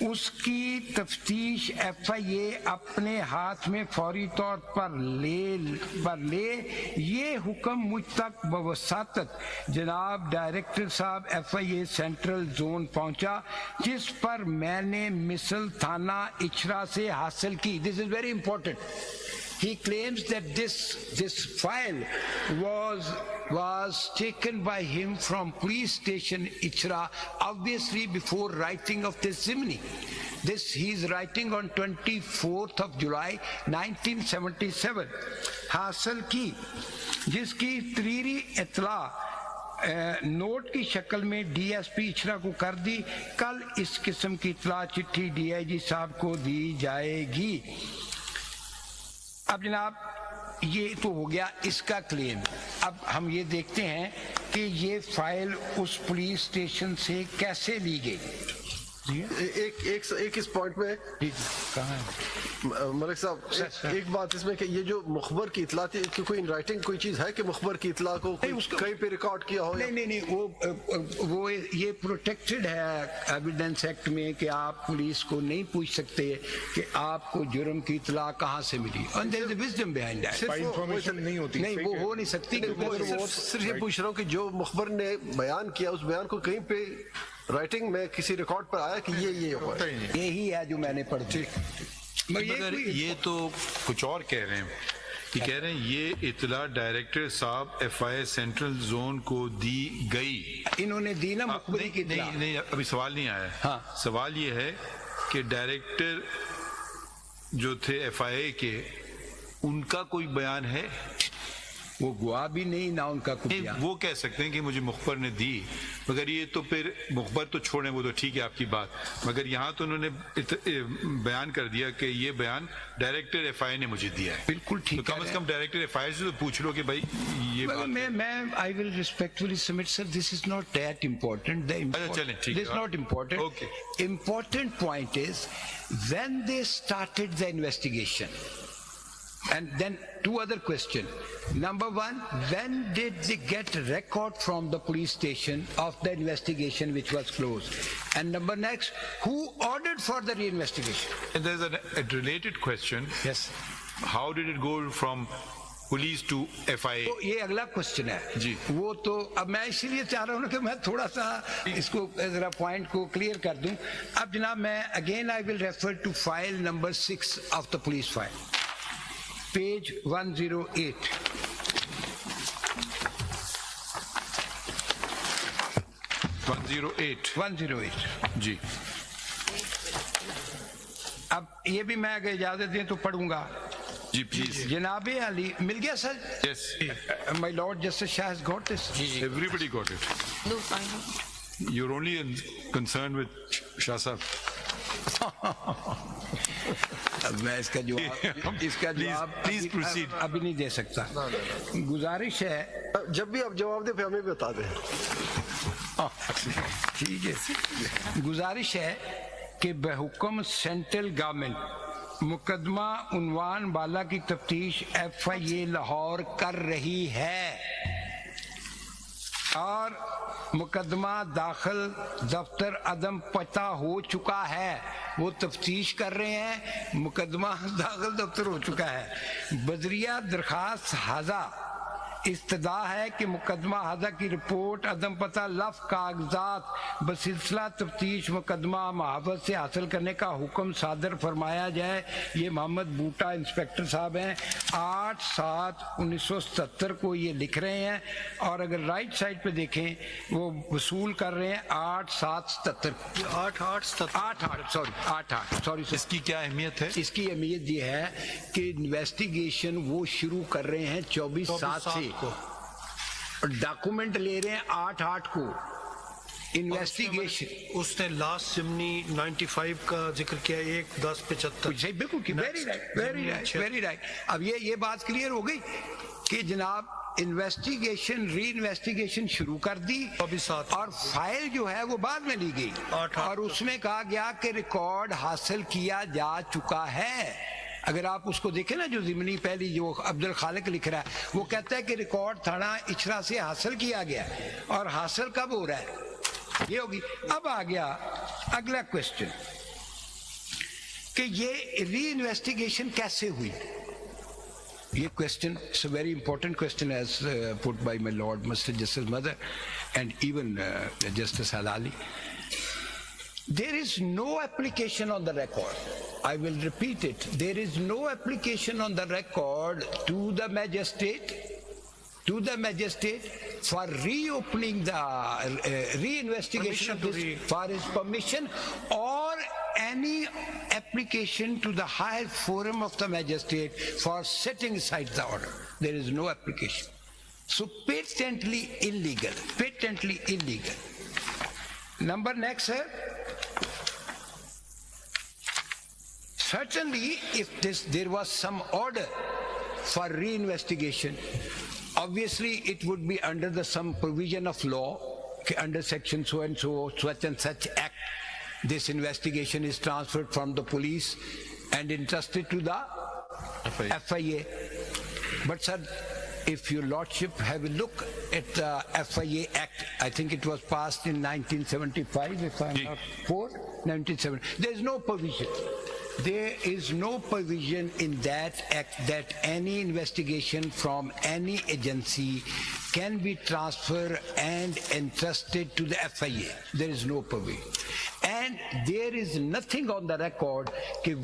اس کی تفتیش ایف آئی اے اپنے ہاتھ میں فوری طور پر لے یہ حکم مجھ تک بوساطت جناب ڈائریکٹر صاحب F I A central zone پہنچا جس پر میں نے مثل تھانہ اچھرا سے حاصل کی. This is very important. He claims that this file was taken by him from police station Ichra, obviously before writing of this Zimni. This he is writing on 24th of July 1977. حاصل کی جس کی تریری اطلاع note کی شکل میں D S P Ichhra کو کر دی. کل اس قسم کی اطلاع چٹھی ڈی آئی جی صاحب کو دی جائے گی. اب جناب یہ تو ہو گیا اس کا کلیم. اب ہم یہ دیکھتے ہیں کہ یہ فائل اس پولیس اسٹیشن سے کیسے لی گئی. ایک اس پوائنٹ میں ملک صاحب ایک بات اس میں کہ یہ جو مخبر کی اطلاع تھی کوئی ان رائٹنگ کوئی چیز ہے کہ مخبر کی اطلاع کو کہیں پہ ریکارڈ کیا ہو؟ نہیں وہ یہ پروٹیکٹڈ ہے ایویڈنس ایکٹ میں کہ آپ پولیس کو نہیں پوچھ سکتے کہ آپ کو جرم کی اطلاع کہاں سے ملی. نہیں وہ ہو نہیں سکتی. صرف یہ پوچھ رہا ہوں کہ جو مخبر نے بیان کیا اس بیان کو کہیں پہ رائٹنگ میں کسی ریکارڈ پر آیا کہ یہ ہوا؟ یہی ہے جو میں نے پڑھی. مگر یہ تو کچھ اور کہہ رہے ہیں کہ کہہ رہے ہیں یہ اطلاع ڈائریکٹر صاحب F I A central zone کو دی گئی. انہوں نے دی نا مخبری کی اطلاع. نہیں ابھی سوال نہیں آیا. سوال یہ ہے کہ ڈائریکٹر جو تھے ایف آئی اے کے ان کا کوئی بیان ہے؟ وہ گواہ بھی نہیں نہ ان کا کوئی بیان. وہ کہہ سکتے ہیں کہ مجھے مخبر نے دی. مگر یہ تو پھر مخبر تو چھوڑیں وہ تو ٹھیک ہے آپ کی بات. مگر یہاں تو انہوں نے بیان کر دیا کہ یہ بیان ڈائریکٹر ایف آئی اے نے مجھے دیا ہے. بالکل ٹھیک ہے. کم از کم ڈائریکٹر ایف آئی اے سے تو پوچھ لو کہ بھائی یہ بات. میں I will respectfully submit sir this is not that important. This is not important. Important point is when they started the investigation. And then two other questions. Number one, when did they get a record from the police station of the investigation which was closed? And number next, who ordered for the reinvestigation? And there's a related question. Yes. How did it go from police to FIA? تو یہ اگلا question ہے جی. وہ تو اب میں اسی لیے چاہ رہا ہوں کہ میں تھوڑا سا اس کو ذرا پوائنٹ کو کلیئر کر دوں. اب جناب میں again I will refer to file number 6 of the police file, page 108. جی. اب یہ بھی میں اگر اجازت دیں تو پڑھوں گا. جی پلیز. جناب علی مل گیا سر؟ Yes. My Lord Justice Shah has got this. Everybody got it. No, I haven't. You're only concerned with Shah Sahab. میں اس کا جواب پلیز پروسیڈ ابھی نہیں دے سکتا. گزارش ہے جب بھی آپ جواب دیں پھر ہمیں بھی بتا دیں. ٹھیک ہے. گزارش ہے کہ بحکم سینٹرل گورنمنٹ مقدمہ عنوان بالا کی تفتیش ایف آئی اے لاہور کر رہی ہے اور مقدمہ داخل دفتر عدم پتہ ہو چکا ہے. وہ تفتیش کر رہے ہیں, مقدمہ داخل دفتر ہو چکا ہے. بذریعہ درخواست حاضہ استدعا ہے کہ مقدمہ حاضہ کی رپورٹ عدم پتہ لفظ کاغذات بسلسلہ تفتیش مقدمہ محافظ سے حاصل کرنے کا حکم صادر فرمایا جائے. یہ محمد بوٹا انسپیکٹر صاحب ہیں, 8/7/1977 کو یہ لکھ رہے ہیں اور اگر رائٹ سائڈ پہ دیکھیں وہ وصول کر رہے ہیں 8/7/77. اس کی کیا اہمیت ہے؟ اس کی اہمیت یہ ہے کہ انویسٹیگیشن وہ شروع کر رہے ہیں 24/7 سے اور ڈاکومنٹ لے رہے ہیں 8/8 کو. انویسٹیگیشن اس نے لاسٹ سمنی 95 کا ذکر کیا 1/10/75. بالکل ویری رائٹ. اب یہ بات کلیئر ہو گئی کہ جناب انویسٹیگیشن ری انویسٹیگیشن شروع کر دی اور فائل جو ہے وہ بعد میں لی گئی اور اس میں کہا گیا کہ ریکارڈ حاصل کیا جا چکا ہے. اگر آپ اس کو دیکھیں نا جو ضمنی پہلی جو عبد الخالق لکھ رہا ہے وہ کہتا ہے کہ ریکارڈ تھانہ اچھرا سے حاصل کیا گیا اور حاصل کب ہو رہا ہے یہ ہوگی. اب آ گیا اگلا کوشچن کہ یہ ری انویسٹیگیشن کیسے ہوئی. یہ question is a very important question as put by my Lord Mr. Justice Mother and even Justice Halali. There is no application on the record. I will repeat it. There is no application on the record to the magistrate for reopening the reinvestigation of this, for his permission, or any application to the higher forum of the magistrate for setting aside the order. There is no application. So patently illegal. Number next, sir. Certainly, if there was some order for reinvestigation, obviously it would be under some provision of law, under section so and so, such and such act, this investigation is transferred from the police and entrusted to the FIA. But sir, if your lordship have a look at the FIA Act, I think it was passed in 1975, if I'm not wrong, 1970. There is no provision. There is no provision in that act that any investigation from any agency can be transferred and entrusted to the FIA. There is no provision. And there is nothing on the record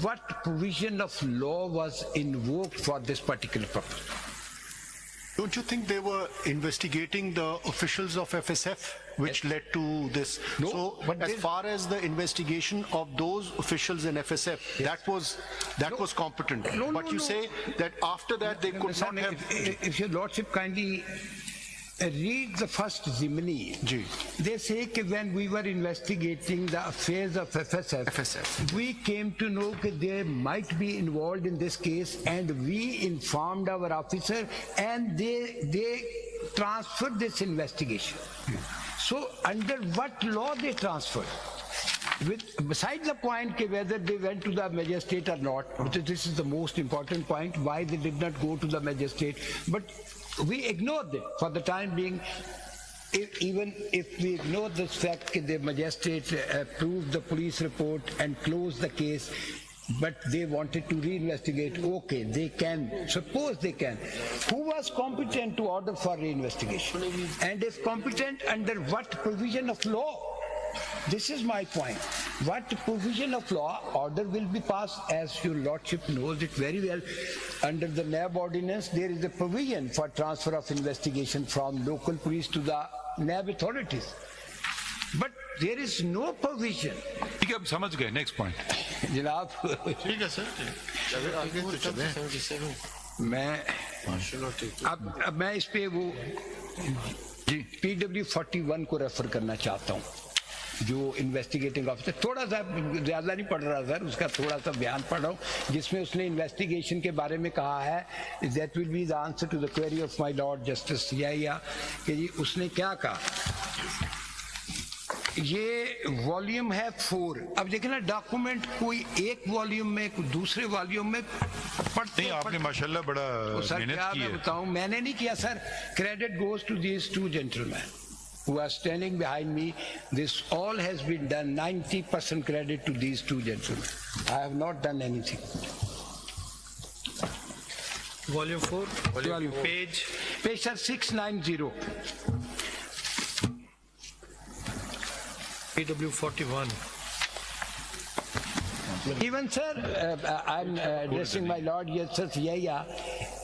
what provision of law was invoked for this particular purpose. Don't you think they were investigating the officials of FSF, which led to this? No, so but as far as the investigation of those officials in FSF, that was competent. But you say that after that they could not have... If your lordship kindly read the first Zimni, they say that when we were investigating the affairs of FSF, we came to know that they might be involved in this case, and we informed our officer, and they transferred this investigation. So under what law they transferred? Besides the point whether they went to the magistrate or not, this is the most important point, why they did not go to the magistrate, but we ignored it for the time being. Even if we ignore this fact that the magistrate approved the police report and closed the case, but they wanted to reinvestigate, okay, they can, suppose they can. Who was competent to order for reinvestigation? And if competent, under what provision of law? This is my point. What provision of law order will be passed? As your lordship knows it very well, under the NAB ordinance, there is a provision for transfer of investigation from local police to the NAB authorities. But there is no provision. ठीक है, अब समझ गए. Next point. जनाब, ठीक है sir, आगे तो चलें. मैं इस पे वो PW 41 को रेफर करना चाहता हूँ, जो इन्वेस्टिगेटिंग ऑफिसर, थोड़ा सा ज्यादा नहीं पढ़ रहा सर, उसका थोड़ा सा बयान पढ़ रहा हूँ, जिसमें उसने इन्वेस्टिगेशन के बारे में कहा है, that will be the answer to the query of my lord justice Siyaya, कि जी उसने क्या कहा. ये वॉल्यूम है 4. अब देखिए ना, डॉक्यूमेंट कोई एक वॉल्यूम में, कोई दूसरे वॉल्यूम में नहीं, आपने माशाल्लाह बड़ा मेहनत की है. बताऊं, मैंने नहीं किया sir. Credit goes to these two gentleman who are standing behind me. This all has been done, 90% credit to these two gentlemen. I have not done anything. Volume 4, page 690. PW 41. Even sir, I'm addressing my Lord Justice Yaya,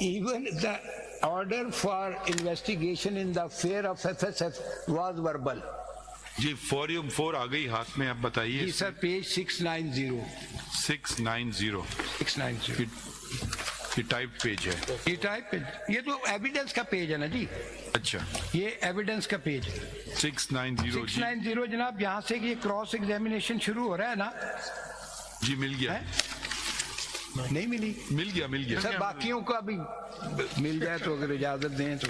even the order for investigation in the affair of FSF was verbal. जी, volume 4 आ गई हाथ में, आप बताइए. जी sir, page 690. 690. ये type page है. ये टाइप पेज, ये तो एविडेंस का पेज है ना जी. अच्छा, ये एविडेंस का पेज है. 690 जनाब. यहाँ से ये क्रॉस एग्जामिनेशन शुरू हो रहा है ना जी. मिल गया है? नहीं मिली? मिल गया सर. बाकियों का भी मिल जाए तो अगर इजाजत दें तो.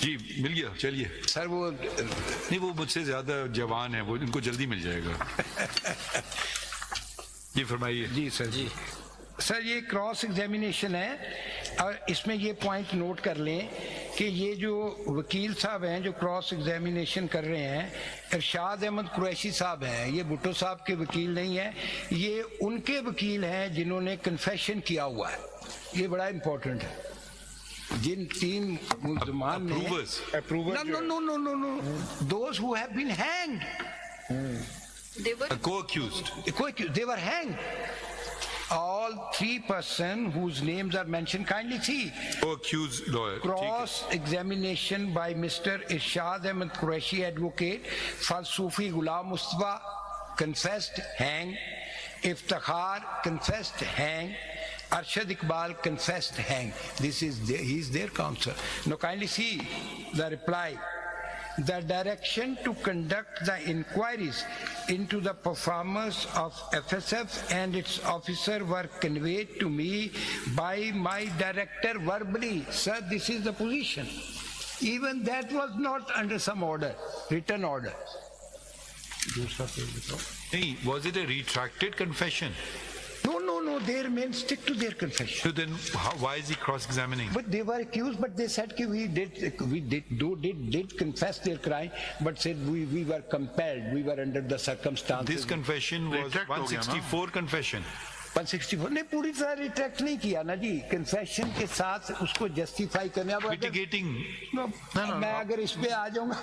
जी मिल गया. चलिए सर, वो नहीं, वो मुझसे ज्यादा जवान है, वो इनको जल्दी मिल जाएगा. जी फरमाइए. जी सर. जी सर, ये क्रॉस एग्जामिनेशन है और इसमें ये पॉइंट नोट कर लें کہ یہ جو وکیل صاحب ہیں جو کراس ایگزامینیشن کر رہے ہیں، ارشاد احمد قریشی صاحب ہیں، یہ بھٹو صاحب کے وکیل نہیں ہیں، یہ ان کے وکیل ہیں جنہوں نے کنفیشن کیا ہوا ہے. یہ بڑا امپورٹنٹ ہے. جن 3 ملزمان نے those who have been hanged, They were Co-accused. they were hanged. All 3 persons whose names are mentioned, kindly see. Co-accused lawyer. Cross examination by Mr. Irshad Ahmed Qureshi, advocate, for Sufi Ghulam Mustafa, confessed, hang. Iftikhar, confessed, hang. Arshad Iqbal, confessed, hang. He's their counsel. Now kindly see the reply. The direction to conduct the inquiries into the performance of FSF and its officer were conveyed to me by my director verbally. Sir, this is the position. Even that was not under some order, written order. Was it a retracted confession? No, they remain stick to their confession. So then why is he cross-examining? But they were accused, but they said that we did confess their crime, but said we were compelled, we were under the circumstances. This confession was 164 confession. 164 نے پوری طرح retract نہیں کیا نا جی، confession کے ساتھ اس کو justify کرنے. Mitigating. میں اگر اس پہ آ جاؤں گا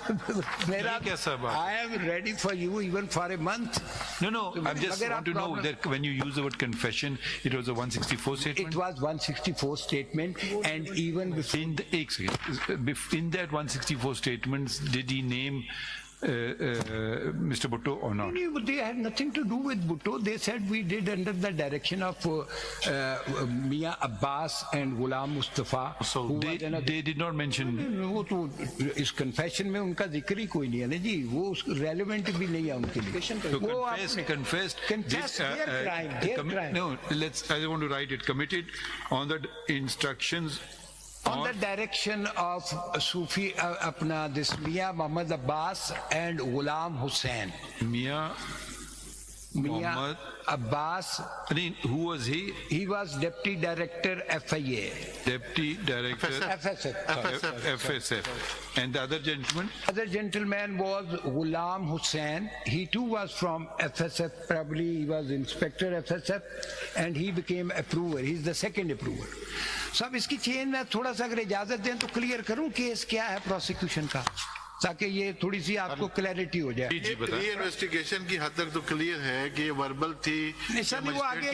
میرا I am ready for you even for a month. No, I just want to know that when you use the word confession, it was a 164 statement? It was 164 statement, and even in that 164 statements, did he name Mr. Bhutto or not? No, they had nothing to do with Bhutto. They said we did under the direction of Mia Abbas and Ghulam Mustafa. So they did not mention. وہ تو اس confession میں ان کا ذکر ہی کوئی نہیں ہے نا جی، وہ ریلیونٹ بھی نہیں ہے ان کے لیے. Confessed their crime. No, I want to write it. Committed on the instructions. On the direction of Sufi, this Mia Muhammad Abbas and Ghulam Hussain. Mia Muhammad Abbas. Who was he? He was Deputy Director FIA. Deputy Director FSF. And the other gentleman? Other gentleman was Ghulam Hussain. He too was from FSF. Probably he was Inspector FSF, and he became approver. He's the second approver. سب اس کی چین میں تھوڑا سا اگر اجازت دیں تو clear کروں case کیا ہے پروسیکیوشن کا، تاکہ یہ تھوڑی سی آپ کو کلیئرٹی ہو جائے. ری انویسٹیگیشن کی حد تک تو کلیئر ہے کہ یہ وربل تھی. سر وہ آگے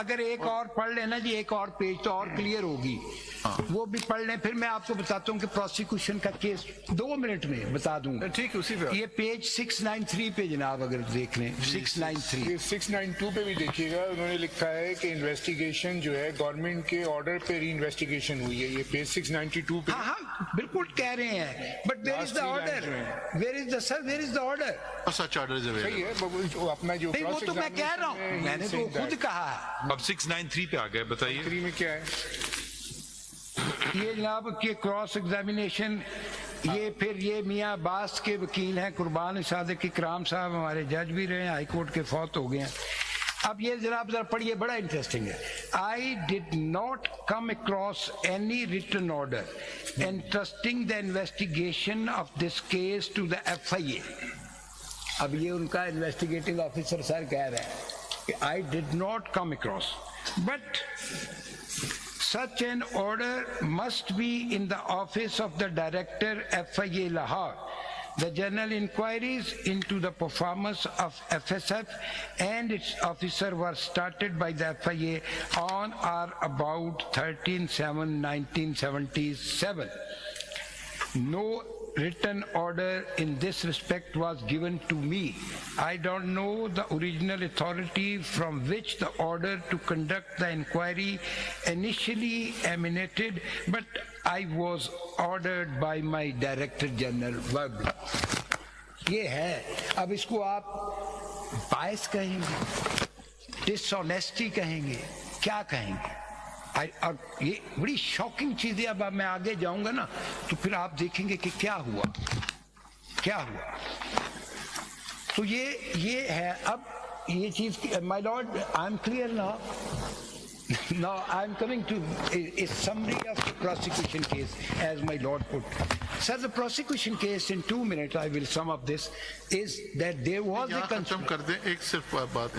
اگر ایک اور پڑھ لینا جی، ایک اور پیج تو اور کلیئر ہوگی، وہ بھی پڑھ لیں. پھر میں آپ کو بتاتا ہوں کہ پروسیکیوشن کا کیس 2 منٹ میں بتا دوں گا. ٹھیک ہے، اسی پہ یہ پیج 693 پہ جناب اگر دیکھ لیں 693. 692 پہ بھی دیکھیے گا، انہوں نے لکھا ہے کہ انویسٹیگیشن جو ہے گورنمنٹ کے آرڈر پہ ری انویسٹیگیشن ہوئی ہے. یہ پیج 692 پہ. ہاں بالکل کہہ رہے ہیں، but where is the order? Where is the order? Such order is صحیح ہے، اپنا جو وہ تو میں کہہ رہا ہوں، میں نے تو خود کہا ہے. اب 693 پہ آ گئے، بتائیے میں کیا ہے. یہ جناب کہ کراس ایگزامینیشن، یہ پھر یہ میاں عباس کے وکیل ہیں قربان صادق اکرام صاحب، ہمارے جج بھی رہے ہیں، ہائی کورٹ کے فوت ہو گئے ہیں. اب یہ جناب ذرا پڑھیے، بڑا انٹرسٹنگ ہے. I did not come across any written order entrusting the investigation of this case to the FIA. اب یہ ان کا انویسٹیگیٹنگ آفیسر سر کہہ رہے ہیں کہ I did not come across, but such an order must be in the office of the director FIA Lahore. The general inquiries into the performance of FSF and its officer were started by the FIA on or about 13/7/1977. No written order in this respect was given to me. I don't know the original authority from which the order to conduct the inquiry initially emanated, but I was ordered by my Director General verbally. یہ ہے. اب اس کو آپ باعث کہیں گے، ڈسآنیسٹی کہیں گے، کیا کہیں گے؟ اور یہ بڑی شاکنگ چیز ہے. اب میں آگے جاؤں گا نا تو پھر آپ دیکھیں گے کہ کیا ہوا. تو یہ ہے. اب یہ چیز مائی لارڈ آئی ایم کلیئر نا. Now I'm coming to a summary of the prosecution case, as my lord put. Sir, the prosecution case, in 2 minutes I will sum up this, is that there was a ختم کر دیں ایک صرف بات.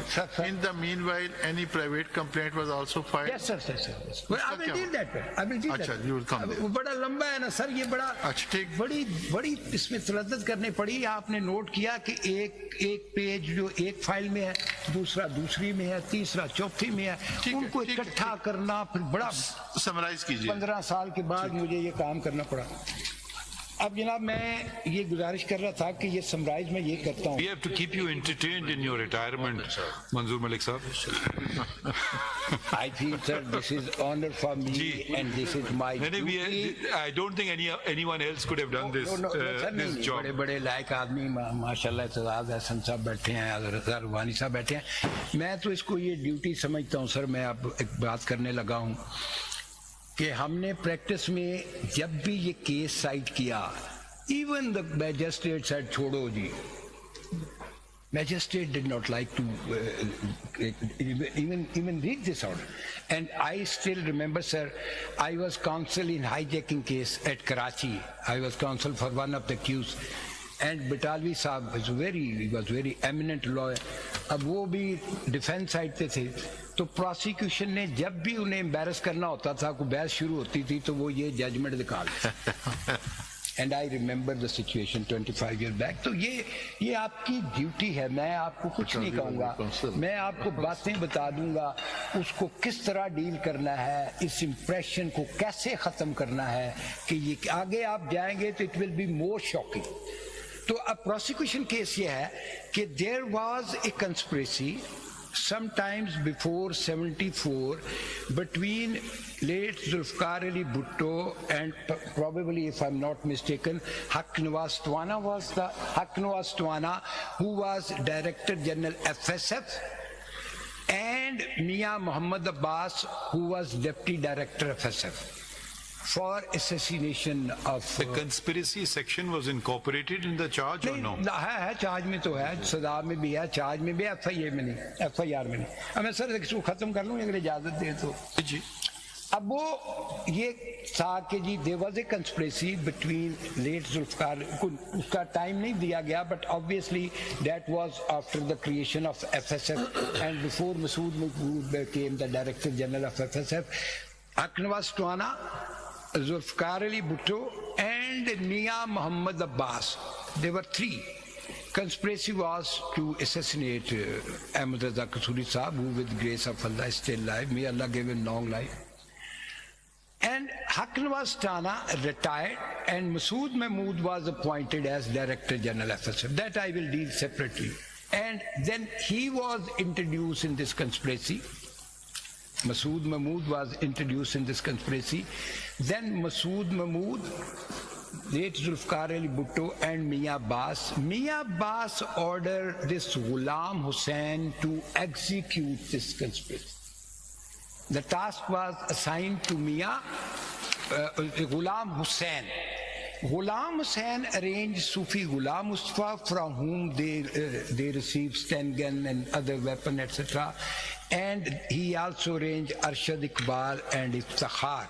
In the meanwhile, any private complaint was also filed? Yes, sir. Well, I will deal that. اچھا, you will come there. وہ بڑا لمبا ہے نا سر, یہ بڑی اس میں تردد کرنی پڑی. آپ نے نوٹ کیا کہ ایک پیج جو ایک فائل میں ہے, دوسرا دوسری میں ہے, تیسرا چوتھی میں ہے, ان کو اکٹھا کرنا پھر بڑا سمرائز کیجیے. 15 سال کے بعد مجھے یہ کام کرنا پڑا. اب جناب میں یہ گزارش کر رہا تھا کہ یہ سمرائز میں یہ کرتا ہوں. We have to keep you entertained in your retirement, منظور ملک صاحب. I feel, sir, this is honor for me and this is my duty. I don't think anyone else could have done this job. بڑے بڑے لائق آدمی ماشاءاللہ اعتزاز حسن صاحب بیٹھے ہیں, رضا روانی صاحب بیٹھے ہیں. میں تو اس کو یہ ڈیوٹی سمجھتا ہوں سر. میں اب ایک بات کرنے لگا ہوں کہ ہم نے پریکٹس میں جب بھی یہ کیس سائٹ کیا, ایون دا میجسٹریٹ سائٹ چھوڑو جی, Magistrate did not like to even read this order. And I still remember, sir, I was counsel in hijacking case at Karachi. I was counsel for one of the accused. And Batalvi Saab was very eminent lawyer. اب وہ بھی defence side پہ تھے, تو prosecution نے جب بھی انہیں امبیرس کرنا ہوتا تھا, کوئی بحث شروع ہوتی تھی, تو وہ یہ ججمنٹ دکھاتے. And I remember the situation 25 years back. تو یہ آپ کی ڈیوٹی ہے. میں آپ کو کچھ نہیں کہوں گا, میں آپ کو باتیں بتا دوں گا اس کو کس طرح ڈیل کرنا ہے, اس امپریشن کو کیسے ختم کرنا ہے کہ یہ آگے آپ جائیں گے تو it will be more shocking. تو اب پروسیکیوشن کیس یہ ہے کہ there was a conspiracy sometimes before 74 between late Zulfikar Ali Bhutto and probably, if I'm not mistaken, Haq Nawaz Twana, who was Director General FSF, and Mia Muhammad Abbas, who was Deputy Director FSF, for assassination of... The conspiracy section was incorporated in the charge or no? ہے charge میں تو ہے, سزا میں بھی ہے, charge میں بھی ہے, FIA میں نہیں, FIR میں نہیں. اب میں سر اس کو ختم کر لوں اگر اجازت دے تو. جی. اب وہ یہ تھا کہ جی there was a conspiracy between late Zulfiqar, اس کا ٹائم نہیں دیا گیا, but obviously that was after the creation of FSF and before Masood became the Director General of FSF. Haq Nawaz Twana, Zulfiqar Ali Bhutto and Mia Muhammad Abbas, there were three. Conspiracy was to assassinate Ahmed Raza Kasuri Saab, who with grace of Allah is still alive. May Allah give him long life. And Haq Nawaz Twana retired and Masood Mahmood was appointed as Director General FSF. That I will deal separately. And then he was introduced in this conspiracy. Masood Mahmood was introduced in this conspiracy. Then Masood Mahmood, late Zulfikar Ali Bhutto and Mia Abbas ordered this Ghulam Hussain to execute this conspiracy. The task was assigned to Mia, Ghulam Hussain. Ghulam Hussain arranged Sufi Ghulam Mustafa, from whom they received Sten gun and other weapon, etc. And he also arranged Arshad Iqbal and Iftikhar.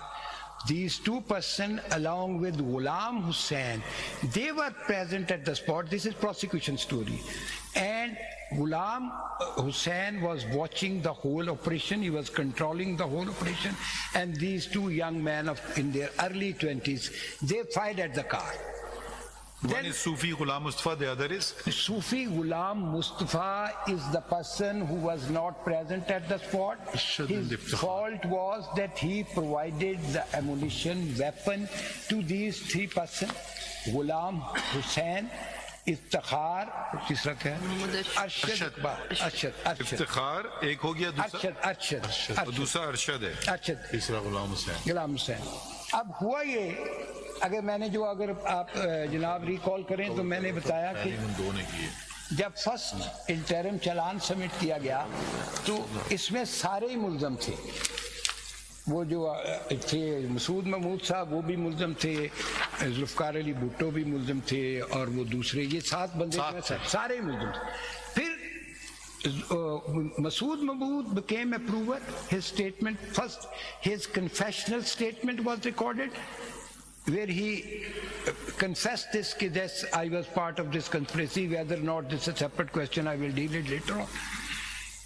These two persons, along with Ghulam Hussain, they were present at the spot. This is prosecution story. And Ghulam Hussain was watching the whole operation. He was controlling the whole operation. And these two young men in their early 20s, they fired at the car. One is Sufi Ghulam Mustafa, the other is? Sufi Ghulam Mustafa is the person who was not present at the spot. His fault was that he provided the ammunition, weapon to these three persons. Ghulam Hussain, Iftikhar, तीसरा क्या है? Arshad. Iftikhar एक हो गया, दूसरा और दूसरा अरशद है, तीसरा गुलाम हुसैन. अब हुआ ये, अगर आप जनाब रिकॉल करें तो मैंने बताया कि जब फर्स्ट इंटरम चालान सबमिट किया गया तो इसमें सारे ही मुल्ज़म थे. वो जो थे मसूद महमूद साहब वो भी मुल्ज़म थे, ज़ुल्फ़िकार अली भुट्टो भी मुल्ज़म थे, और वो दूसरे ये 7 बंदे सारे ही मुल्ज़म थे. फिर Masood Mahmood became approver. His statement, first his confessional statement was recorded, where he confessed this, that I was part of this conspiracy. Whether or not this is a separate question, I will deal it later on.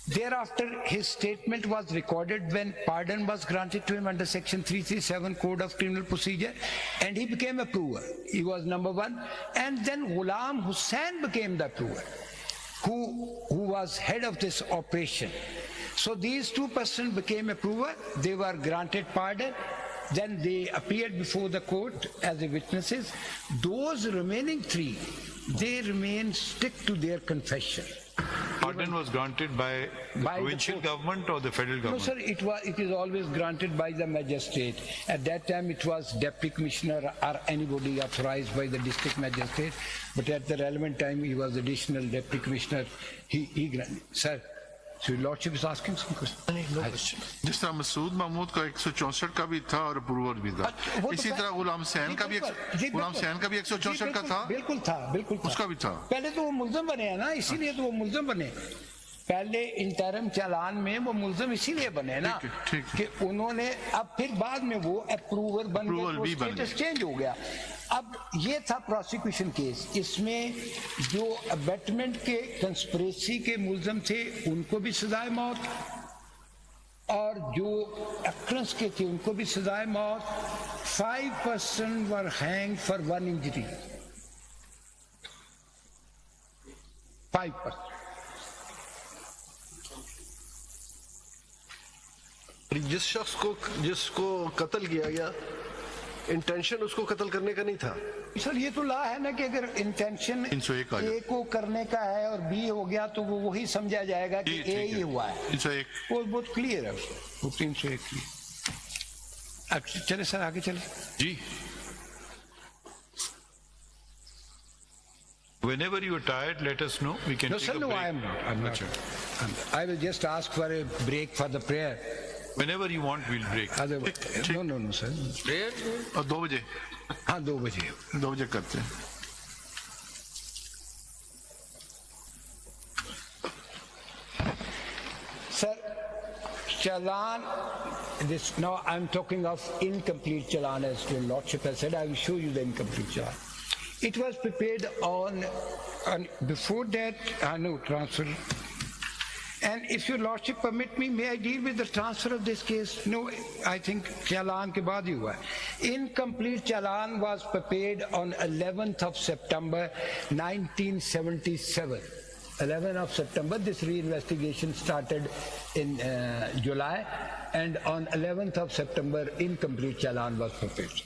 Thereafter, his statement was recorded when pardon was granted to him under Section 337 Code of Criminal Procedure, and he became approver. He was number one. And then Ghulam Hussain became the approver, who was head of this operation. So these two persons became approver. They were granted pardon. Then they appeared before the court as witnesses. Those remaining three, they remain stick to their confession. Pardon was granted by the provincial government or the federal government? No, sir, it is always granted by the magistrate. At that time, it was deputy commissioner or anybody authorized by the district magistrate. But at the relevant time, he was additional deputy commissioner. He granted. Sir, so your lordship is asking some question? No question. जिस तरह मसूद महमूद का 164 का भी था और approval भी था, इसी तरह गुलाम हुसैन का भी 164 का था। बिल्कुल था, बिल्कुल था। उसका भी था। पहले तो वो मुल्ज़म बने हैं ना, इसीलिए तो वो मुल्ज़म बने। पहले इंटरम चालान में वो मुल्ज़म इसीलिए बने ना कि उन्होंने, अब फिर बाद में वो अप्रूवर बन गए, स्टेटस चेंज हो गया। अब ये था प्रोसिक्यूशन केस, इसमें जो अबेटमेंट के कंस्पिरेसी के मुल्ज़म थे उनको भी सजाए मौत, और जो एक्ट्रेस के थे उनको भी सजाए मौत। 5% वर हैंग फॉर 1 इंजरी, 5%। जिस शख्स को जिसको कत्ल किया गया, इंटेंशन उसको कत्ल करने का नहीं था। सर ये तो ला है ना कि अगर इंटेंशन ए को करने का है और बी हो गया तो वो वही समझा जाएगा कि ए ही हुआ है। 301 वो बहुत क्लियर है, वो 301 क्लियर। अब चले सर, आगे चले जी। Whenever you are tired, let us know. We can take a break. No, I am not. I'm not. I will just ask for a break for the prayer. Whenever you want, we'll break. No, sir. Prayer? और 2 बजे? हाँ, 2 बजे। 2 बजे करते हैं। Sir, challan, now I'm talking of incomplete challan, as your lordship has said. I will show you the incomplete challan. It was prepared on before that, no transfer. And if your lordship permit me, may I deal with the transfer of this case? No, I think challan ke baad hi hua. Incomplete challan was prepared on 11th of September 1977. 11th of September, this reinvestigation started in July, and on 11th of September, incomplete challan was prepared.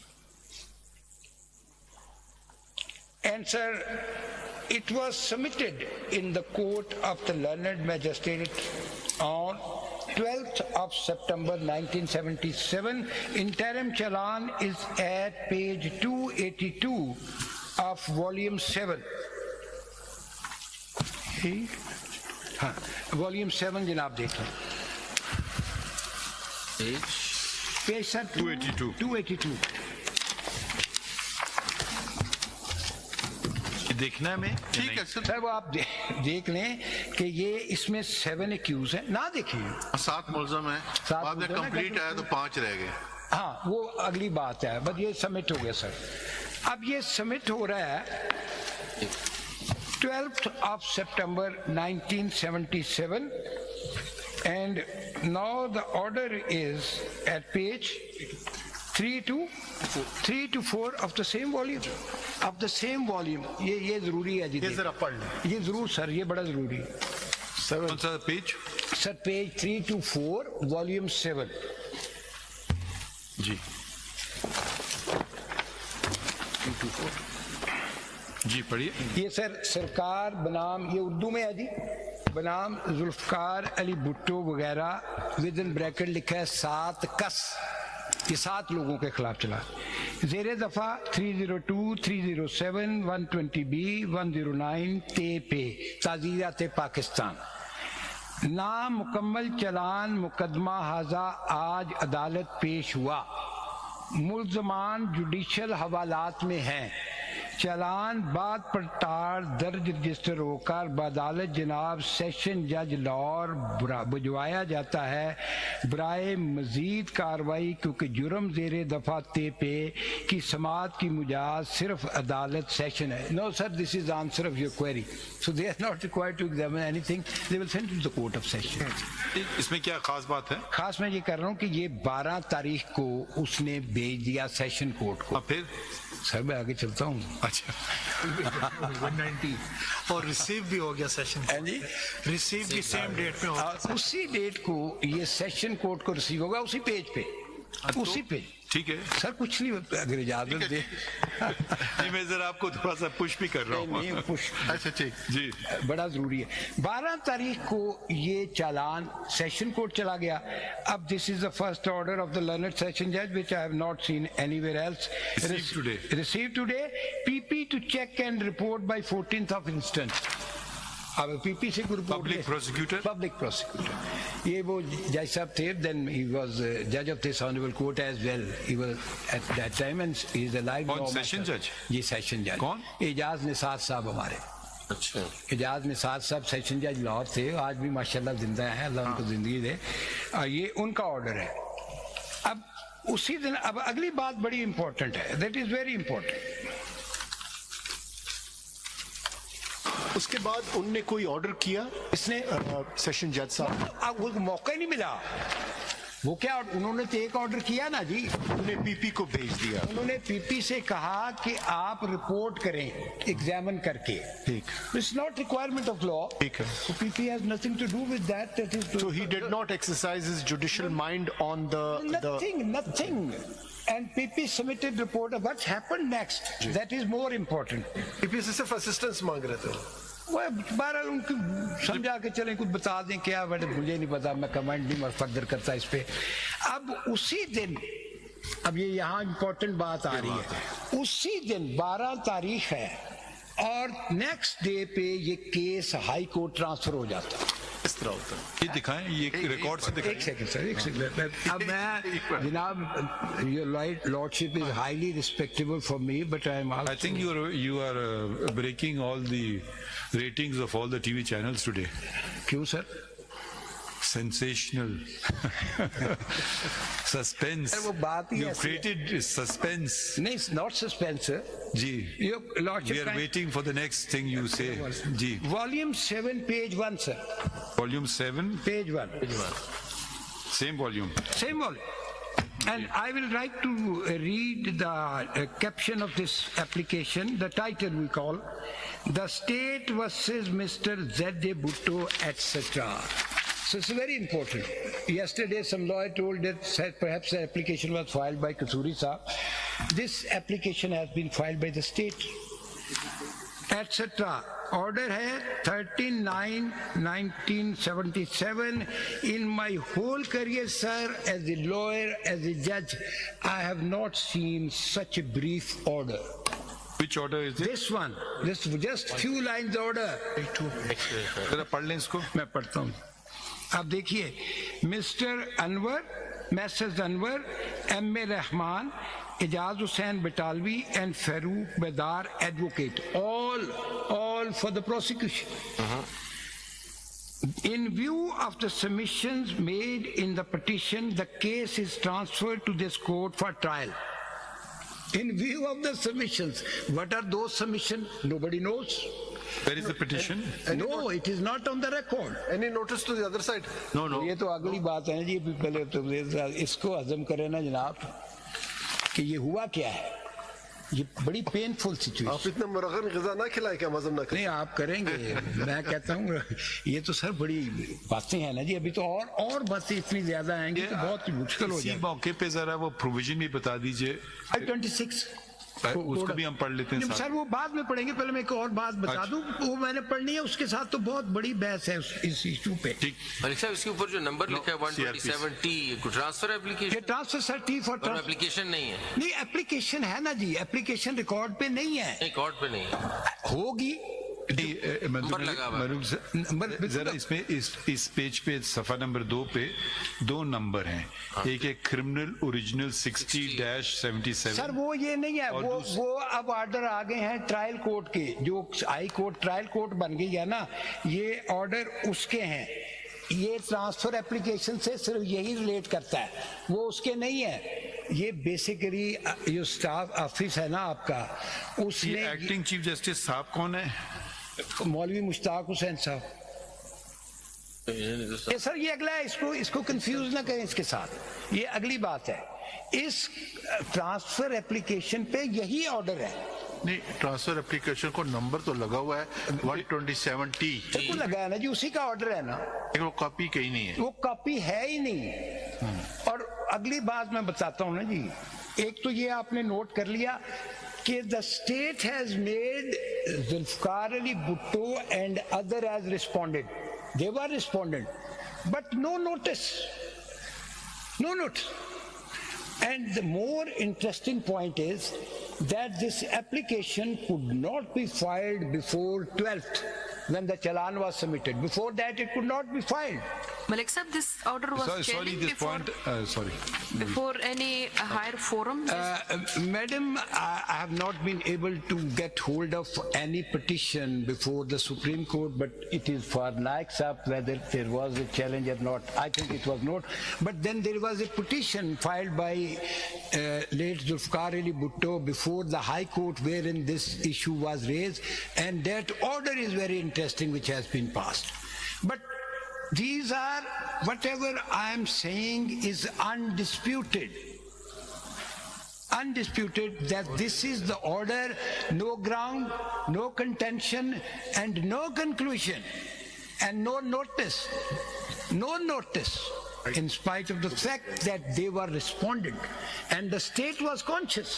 And sir, it was submitted in the court of the learned magistrate on 12th of September 1977. Interim challan is at page 282 of volume 7. हाँ, volume 7 जनाब देखें। Page sir 282. देखना में ठीक है sir, वो आप देख लें कि ये इसमें 7 एक्यूज है ना, देखिए 7 मुल्ज़म है, बाद में कंप्लीट आया तो 5 रह गए। हाँ, वो अगली बात है, बस ये सबमिट हो गया सर। अब ये सबमिट हो रहा है 12th of September 1977, and now the order is at page 3 to 4 of the same volume. Of the same volume. ये जरूरी है जी, ये जरा पढ़ लें। ये जरूर सर, ये बड़ा जरूरी है। कौन सा पेज? सर पेज 3 to 4 volume 7 जी। 3 to 4 जी पढ़िए। ये सर सरकार बनाम, ये उर्दू में है जी, बनाम ज़ुल्फ़कार अली भट्टो वगैरह, विद इन ब्रैकेट लिखा है 7 कस, ये 7 लोगों के खिलाफ चला। ज़ेरे दफ़ा 302, 307, 120B, 109 ते पे ताज़ीरात पाकिस्तान। ना मुकम्मल चलान मुकदमा हाजा आज अदालत पेश हुआ, मुल्ज़मान जुडिशल हवालात में हैं। چالان بعد پڑتال درج رجسٹر ہو کر بعدالت جناب سیشن جج لاہور بھجوایا جاتا ہے برائے مزید کارروائی کیونکہ جرم زیر دفعہ پہ کی سماعت کی مجاز صرف عدالت سیشن ہے. No sir, this is the answer of your query. So they are not required to examine anything. They will send it to the court of session. اس میں کیا خاص بات ہے؟ خاص میں یہ کر رہا ہوں کہ یہ 12 تاریخ کو اس نے بھیج دیا سیشن کورٹ کو. پھر سر میں آگے چلتا ہوں. اچھا 190 اور ریسیو بھی ہو گیا سیشن جی ریسیو بھی سیم ڈیٹ پہ ہوگا. اسی ڈیٹ کو یہ سیشن کورٹ کو ریسیو ہوگا اسی پیج پہ اسی پیج. ٹھیک ہے سر کچھ نہیں اگر اجازت دے. جی میں ذرا آپ کو تھوڑا سا پش بھی کر رہا ہوں. اچھا ٹھیک جی بڑا ضروری ہے. 12 تاریخ کو یہ چالان سیشن کورٹ چلا گیا. اب this is the first order of the learned session جج which I have not seen anywhere else. Received today. PP to check and report by 14th of instant. اب پی پی سے پبلک پروسیکیوٹر یہ وہ جج صاحب تھے. دین ہی واز جج of this honourable court as well. He was at that time and he is a life session جج. یہ سیشن جج کون؟ اعجاز نثار صاحب ہمارے. اچھا اعجاز نثار صاحب سیشن جج لاہور تھے. آج بھی ماشاءاللہ زندہ ہیں, اللہ ان کو زندگی دے. یہ ان کا آرڈر ہے. اب اسی دن اب اگلی بات بڑی امپورٹنٹ ہے. That is very important. اس کے بعد ان نے کوئی آرڈر کیا اس نے سیشن جج صاحب وہ موقع ہی نہیں ملا. وہ کیا انہوں نے تو ایک آرڈر کیا نا جی. انہوں نے پی پی کو بھیج دیا. انہوں نے پی پی سے کہا کہ آپ رپورٹ کریں ایگزامن کر کے. ٹھیک. It's not requirement of law. ٹھیک ہے. P P has nothing to do with that. So he did not exercise his judicial mind on the nothing. And PP submitted report of what's happened next. That is more important. پی پی سے صرف assistance مانگ رہے تھے. وہ بہرحال ان کو سمجھا کے چلیں کچھ بتا دیں کیا. بٹ مجھے نہیں پتا, میں کمنٹ نہیں مفکر کرتا اس پہ. اب اسی دن اب یہ یہاں امپورٹنٹ بات آ رہی ہے. اسی دن 12 تاریخ ہے اور نیکسٹ ڈے پہ یہ کیس ہائی کورٹ ٹرانسفر ہو جاتا ہے. اس طرح ہوتا ہے. یہ دکھائیں یہ ریکارڈ سے دکھائیں. ایک سیکنڈ سر ایک سیکنڈ. اب میں جناب your lordship is highly respectable for me but I am also I think you are breaking all the ratings of all the TV channels today. کیوں سر؟ Sensational suspense. وہ بات ہی You've created suspense. نہیں, not suspense sir. G we are waiting for the next thing you say. G Volume 7 page 1 sir. Volume 7 page 1. Same volume. And I will like to read the caption of this application, the title we call The State versus Mr. Z. Bhutto, etc. So it's very important. Yesterday some lawyer told that said perhaps the application was filed by Kasuri Saab. This application has been filed by the state, etc. Order है 13/9/1977. In my whole career, sir, as a lawyer, as a judge, I have not seen such a brief order. Which order is this? This one. This just few lines order. ذرا پڑھ لیں اس کو. میں پڑھتا ہوں. اب دیکھیے, mister Anwar, Messrs Anwar, M A Rahman, Ijaz Hussain Batalvi and Farooq Bedar advocate, all for the prosecution. In view of the submissions made in the petition, the case is transferred to this court for trial. In view of the submissions, what are those submissions? Nobody knows. Where is the petition? No, it is not on the record. Any notice to the other side? No. یہ تو اگلی بات ہے جی. پہلے تو اس کو ہضم کرے نا جناب کہ یہ ہوا کیا ہے. یہ بڑی پینفل سچویشن. آپ اتنا مرغن غذا نہ کھلائیں کہ ہضم نہ کریں. نہیں آپ کریں گے. میں کہتا ہوں یہ تو سر بڑی باتیں ہیں نا جی. ابھی تو اور باتیں اتنی زیادہ آئیں گی تو بہت مشکل ہو جائے. اسی موقع پہ ذرا وہ پروویژن بھی بتا دیجئے. 26 اس کو بھی ہم پڑھ لیتے ہیں سر. وہ بعد میں پڑھیں گے. پہلے میں ایک اور بات بتا دوں, وہ میں نے پڑھنی ہے. اس کے ساتھ تو بہت بڑی بحث ہے اس ایشو پہ. ملک صاحب اس کے اوپر جو نمبر لکھا ہے 127T ٹرانسفر ایپلیکیشن. یہ transfer sir T for application نہیں ہے. نہیں ایپلیکیشن ہے نا جی. ایپلیکیشن ریکارڈ پہ نہیں ہے. ریکارڈ پہ نہیں ہوگی. ذرا اس میں اس پیج پہ صفحہ نمبر 2 پہ 2 نمبر ہیں. ایک ہے کرمنل اوریجنل 60-77. سر وہ یہ نہیں ہے, وہ اب آرڈر آ گئے ہیں ٹرائل کورٹ کے, جو ہائی کورٹ ٹرائل کورٹ بن گئی ہے نا, یہ آرڈر اس کے ہیں. یہ ٹرانسفر اپلیکیشن سے صرف یہی ریلیٹ کرتا ہے, وہ اس کے نہیں ہے. یہ بیسیکلی جو اسٹاف آفس ہے نا آپ کا, اس نے ایکٹنگ چیف جسٹس صاحب کون ہے؟ مولوی مشتاق حسین صاحب. سر یہ اگلا ہے, اس کو کنفیوز نہ کریں اس کے ساتھ, یہ اگلی بات ہے. اس ٹرانسفر اپلیکیشن پہ یہی آرڈر ہے. نہیں, ٹرانسفر اپلیکیشن کو نمبر تو لگا ہوا ہے 127T. بالکل لگا ہے نا جی, اسی کا آرڈر ہے نا. وہ کاپی کہیں نہیں ہے, وہ کاپی ہے ہی نہیں. اور اگلی بات میں بتاتا ہوں نا جی, ایک تو یہ آپ نے نوٹ کر لیا کہ the state has made Zulfikar Ali Bhutto and other as respondent. They were respondent, but no notice. No notice. And the more interesting point is that this application could not be filed before 12th when the challan was submitted. Before that it could not be filed. Malik sir, this order was challenged before any higher forum? Madam, I have not been able to get hold of any petition before the Supreme Court, but it is for Naik Saab whether there was a challenge or not. I think it was not. But then there was a petition filed by late Zulfikar Ali Bhutto before the High Court wherein this issue was raised, and that order is very interesting which has been passed. But these are, whatever I am saying is undisputed. Undisputed that this is the order, no ground, no contention, and no conclusion, and no notice. No notice. In spite of the fact that they were respondent, and the state was conscious,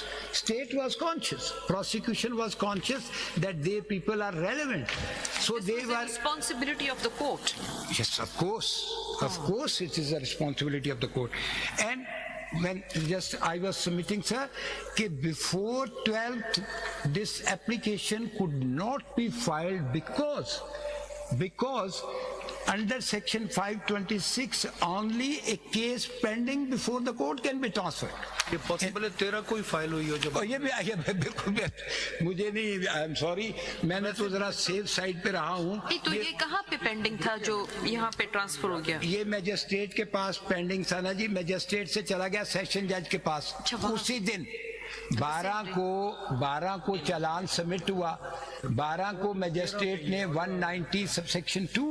prosecution was conscious that they people are relevant, so they were. This was the responsibility of the court. Yes, of course it is a responsibility of the court. And when just I was submitting, sir, that before 12th this application could not be filed because under section 526 only a case pending before the court can be transferred. یہ possible ہے 13 کوئی file ہوئی ہو جب یہ بالکل مجھے نہیں, I am sorry, میں نے تو ذرا سیف سائڈ پہ رہا ہوں. تو یہ کہاں پہ پینڈنگ تھا جو یہاں پہ ٹرانسفر ہو گیا؟ یہ میجسٹریٹ کے پاس پینڈنگ تھا نا جی, میجسٹریٹ سے چلا گیا سیشن جج کے پاس. اسی دن 12 کو چالان سبمٹ ہوا, 12 کو میجسٹریٹ نے 190 سب سیکشن 2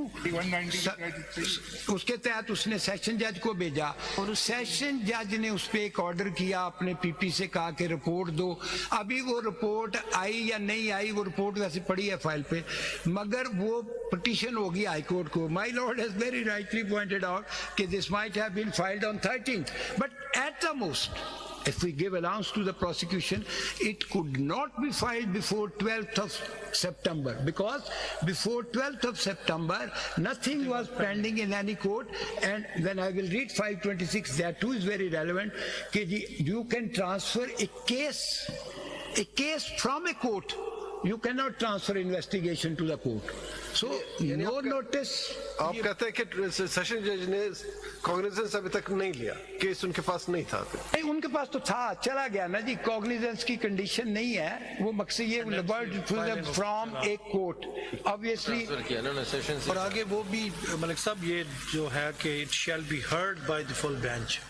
اس کے تحت اس نے سیشن جج کو بھیجا, اور سیشن جج نے اس پہ ایک آرڈر کیا, اپنے پی پی سے کہا کہ رپورٹ دو. ابھی وہ رپورٹ آئی یا نہیں آئی, وہ رپورٹ ویسے پڑی ہے فائل پہ, مگر وہ پٹیشن ہوگی ہائی کورٹ کو. My lord has very rightly pointed out کہ this might have been filed on 13th, but at the most if we give allowance to the prosecution, it could not be filed before 12th of September, because before 12th of September nothing was pending in any court. And when I will read 526, that too is very relevant, you can transfer a case from a court. You cannot transfer investigation to the court. So no notice. آپ کہتے ہیں کہ session جج نے کاگنیزنس ابھی تک نہیں لیا, کیس ان کے پاس نہیں تھا. نہیں, ان کے پاس تو تھا, چلا گیا نا جی. کاگنیزنس کی کنڈیشن نہیں ہے, وہ مقصد یہ فرام اے کورٹ obviously. اور آگے وہ بھی ملک صاحب یہ جو ہے کہ it shall be heard by the full bench.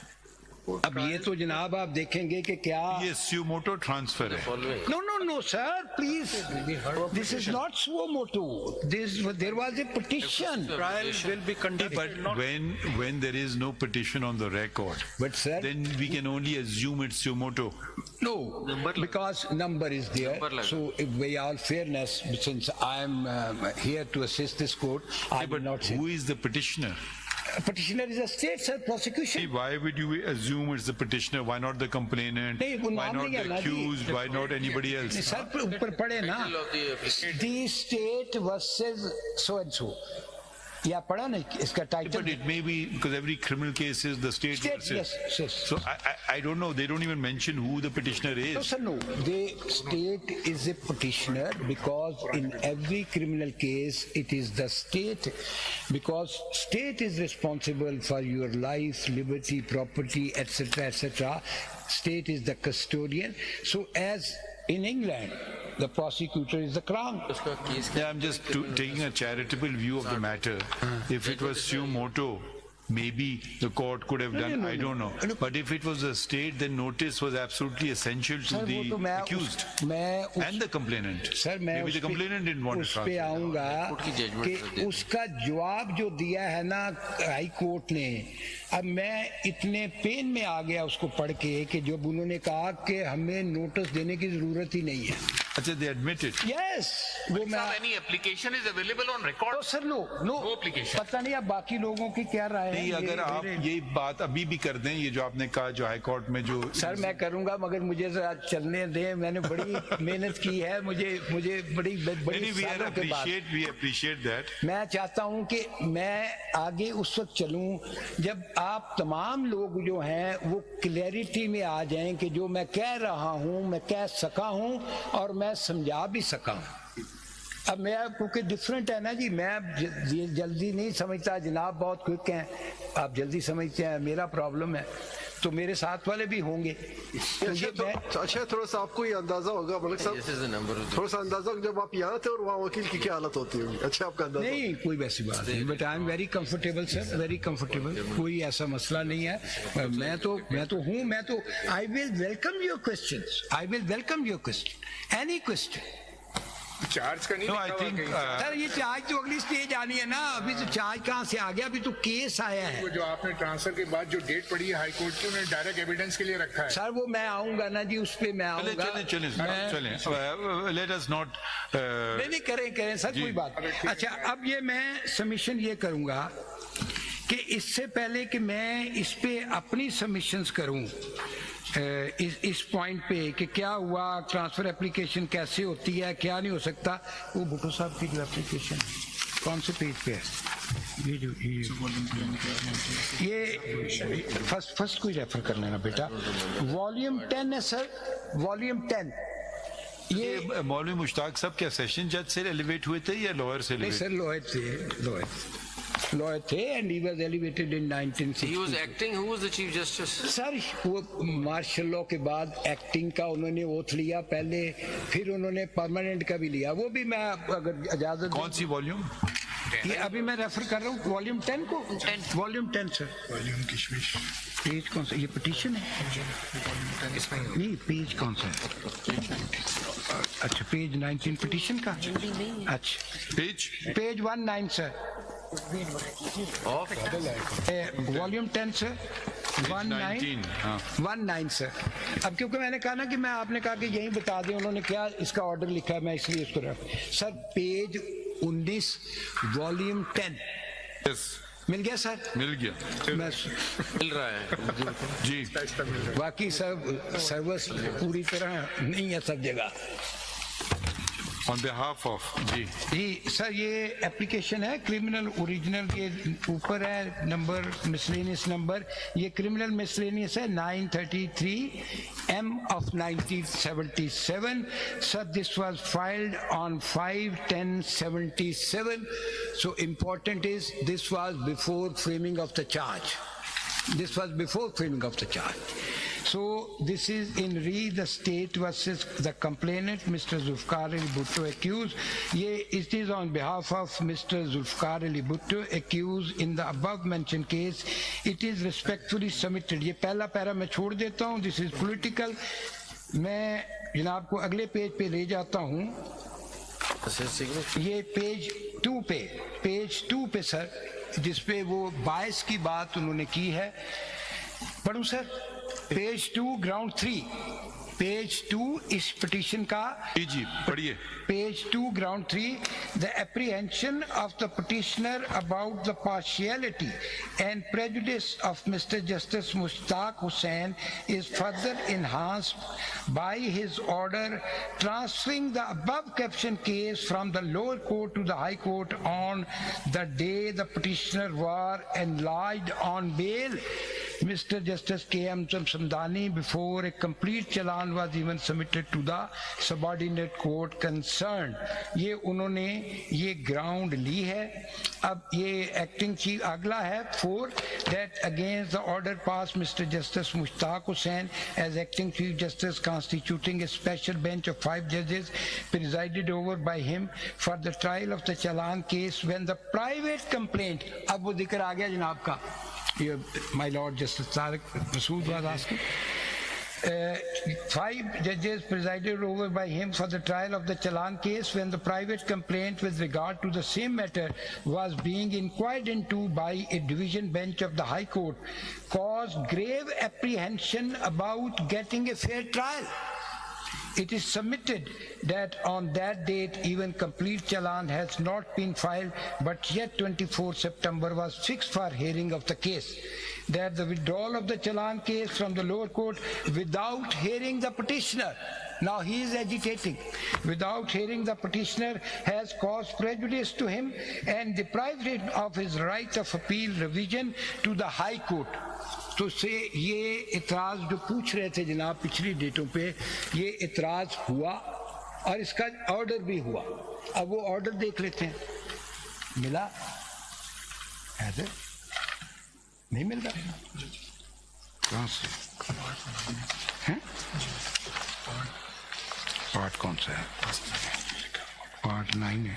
اب یہ تو جناب آپ دیکھیں گے کہ کیا یہ سیو موٹو ٹرانسفر ہے. No, sir, please. This is not suo motu. There was a petition. Trial will be conducted. But when there is no petition on the record, but sir, then we can only assume it's suo motu. No, because number is there. So by all fairness, since I am here to assist this court, I will not say. Who is the petitioner? Petitioner is a state, sir, prosecution. See, why would you assume it's the petitioner? Why not the complainant? Why not the accused? Why not anybody else? Sir, upar pade na. The state versus so and so. یا پڑھا نہیں اس کا title. But it may be because every criminal case is the state versus. Yes. So I don't know. They don't even mention who the petitioner is. No, sir, no. The state is a petitioner because in every criminal case it is the state, because state is responsible for your life, liberty, property, etc., etc. State is the custodian. So as in England, the prosecutor is the crown. Yeah, I'm just taking a charitable view of the matter. If it was suo moto, maybe the court could have done, I don't know. But if it was the state, then notice was absolutely essential to the accused and the complainant. Maybe the complainant didn't want to transfer. اس پہ آؤں گا کہ اس کا جواب جو دیا ہے نا high court نے, اب میں اتنے پین میں آ گیا اس کو پڑھ کے کہ جب انہوں نے کہا کہ ہمیں نوٹس دینے کی ضرورت ہی نہیں ہے. اچھا, they admit it. Yes. Any application is available on record? Oh, sir, no application. پتہ نہیں اب باقی لوگوں کی کیا رائے ہے. اگر آپ یہ بات ابھی بھی کر دیں, یہ جو آپ نے کہا جو ہائی کورٹ میں جو. سر میں کروں گا مگر مجھے ذرا چلنے دیں, میں نے بڑی محنت کی ہے, مجھے بڑی سالوں کے بعد. We appreciate that. میں چاہتا ہوں کہ میں آگے اس وقت چلوں جب آپ تمام لوگ جو ہیں وہ کلیئرٹی میں آ جائیں کہ جو میں کہہ رہا ہوں میں کہہ سکا ہوں اور میں سمجھا بھی سکا ہوں. اب میں کیونکہ ڈفرینٹ ہے نا جی, میں جلدی نہیں سمجھتا, جناب بہت کوئک ہیں, آپ جلدی سمجھتے ہیں, میرا پرابلم ہے, تو میرے ساتھ والے بھی ہوں گے. اچھا تھوڑا سا آپ کو یہ اندازہ ہوگا ملک صاحب, تھوڑا سا اندازہ جب آپ یہاں تھے اور وہاں وکیل کی کیا حالت ہوتی ہوگی, اچھا آپ کا اندازہ؟ نہیں کوئی ویسی بات نہیں, but I am very comfortable sir, very comfortable, کوئی ایسا مسئلہ نہیں ہے. میں تو I will welcome your questions, any question. Charge کا نہیں سر, یہ چارج تو اگلی سٹیج آنی ہے نا, ابھی تو چارج کہاں سے آ گیا, ابھی تو کیس آیا ہے. جو آپ نے ٹرانسفر کے بعد جو ڈیٹ پڑی ہے ہائی کورٹ کی, انہوں نے ڈائریکٹ ایویڈنس کے لیے رکھا ہے. سر وہ میں آؤں گا نا جی, اس پہ میں آؤں گا. چلیں let us not. نہیں کریں سر, کوئی بات. اچھا, اب یہ میں سبمیشن یہ کروں گا کہ اس سے پہلے کہ میں اس پہ اپنی سبمیشنز کروں اس پوائنٹ پہ کہ کیا ہوا, ٹرانسفر اپلیکیشن کیسے ہوتی ہے, کیا نہیں ہو سکتا. وہ بھٹو صاحب کی جو اپلیکیشن کون سے پیج پہ ہے, یہ فرسٹ کوئی ریفر کر لینا بیٹا, والیوم 10 ہے سر, والیوم 10. یہ مولوی مشتاق صاحب کیا سیشن جج سے ایلیویٹ ہوئے تھے یا لوئر سے؟ نہیں سر, lawyer تھے, and he was elevated in 1960. He was acting. Who was the chief justice? سر وہ مارشل لاء کے بعد ایکٹنگ کا انہوں نے اوتھ لیا پہلے, پھر انہوں نے پرماننٹ کا بھی لیا. وہ بھی میں اگر اجازت. کون سی والیوم؟ یہ ابھی میں ریفر کر رہا ہوں والیوم 10 کو. والیوم 10 سر. والیوم کشمش پیج کون سا, یہ پٹیشن ہے نہیں, پیج کون سا ہے؟ اچھا پیج 19 پٹیشن کا. اچھا پیج 19 سر, والیوم 10 سر, 19 سر. اب کیونکہ میں نے کہا نا کہ میں, آپ نے کہا کہ یہیں بتا دیں انہوں نے کیا اس کا آرڈر لکھا ہے, میں اس لیے اس کو سر پیج 19 والیوم 10 مل گیا سر؟ مل گیا, مل رہا ہے جی. باقی سب سروس پوری طرح نہیں ہے سب جگہ. On behalf of جی سر, یہ اپلیکیشن ہے کرمنل اوریجنل, یہ اوپر ہے نمبر, مسلینیس نمبر, یہ کرمنل مسلینیس ہے 933 M of 1977. Sir, this was filed on 5/10/77. So important is this was before framing of the charge. So this is in re the state versus the complainant, Mr. Zulfiqar Ali Bhutto accused. It is on behalf of Mr. Zulfiqar Ali Bhutto accused in the above mentioned case. It is respectfully submitted. یہ پہلا پیرا میں چھوڑ دیتا ہوں, this is political. میں جناب کو اگلے پیج پہ لے جاتا ہوں. یہ پیج 2 پہ سر, جس پہ وہ باعث کی بات انہوں نے کی ہے. پڑھوں sir? Page 2 ground 3. Page 2 is petition ka. जी पढ़िए. Page 2, ground 3, the apprehension of the petitioner about the partiality and prejudice of Mr. Justice Mushtaq Hussain is further enhanced by his order transferring the above captioned case from the lower court to the high court on the day the petitioner was enlarged on bail. Mr. Justice K.M. Samdani, before a complete challan was even submitted to the subordinate court concerned. ये उन्होंने ये ground ली है. अब ये acting chief अगला है 4, that against the order passed Mr. Justice Mushtaq Hussain as acting chief justice constituting a special bench of 5 judges presided over by him for the trial of the challan case when the private complaint. अब वो जिक्र आ गया जनाब का. My Lord Justice Tariq was asking. 5 judges presided over by him for the trial of the challan case when the private complaint with regard to the same matter was being inquired into by a division bench of the High Court caused grave apprehension about getting a fair trial. It is submitted that on that date even complete challan has not been filed, but yet 24 September was fixed for hearing of the case. That the withdrawal of the challan case from the lower court without hearing the petitioner, now he is agitating, without hearing the petitioner has caused prejudice to him and deprived him of his right of appeal revision to the High Court. तो से ये इतराज़ जो पूछ रहे थे जनाब पिछली डेटों पे, ये इतराज़ हुआ और इसका ऑर्डर भी हुआ. अब वो ऑर्डर देख लेते हैं. मिला ऐसे नहीं मिल रहा. कहाँ से हैं? पार्ट कौन सा है? पार्ट 9 है.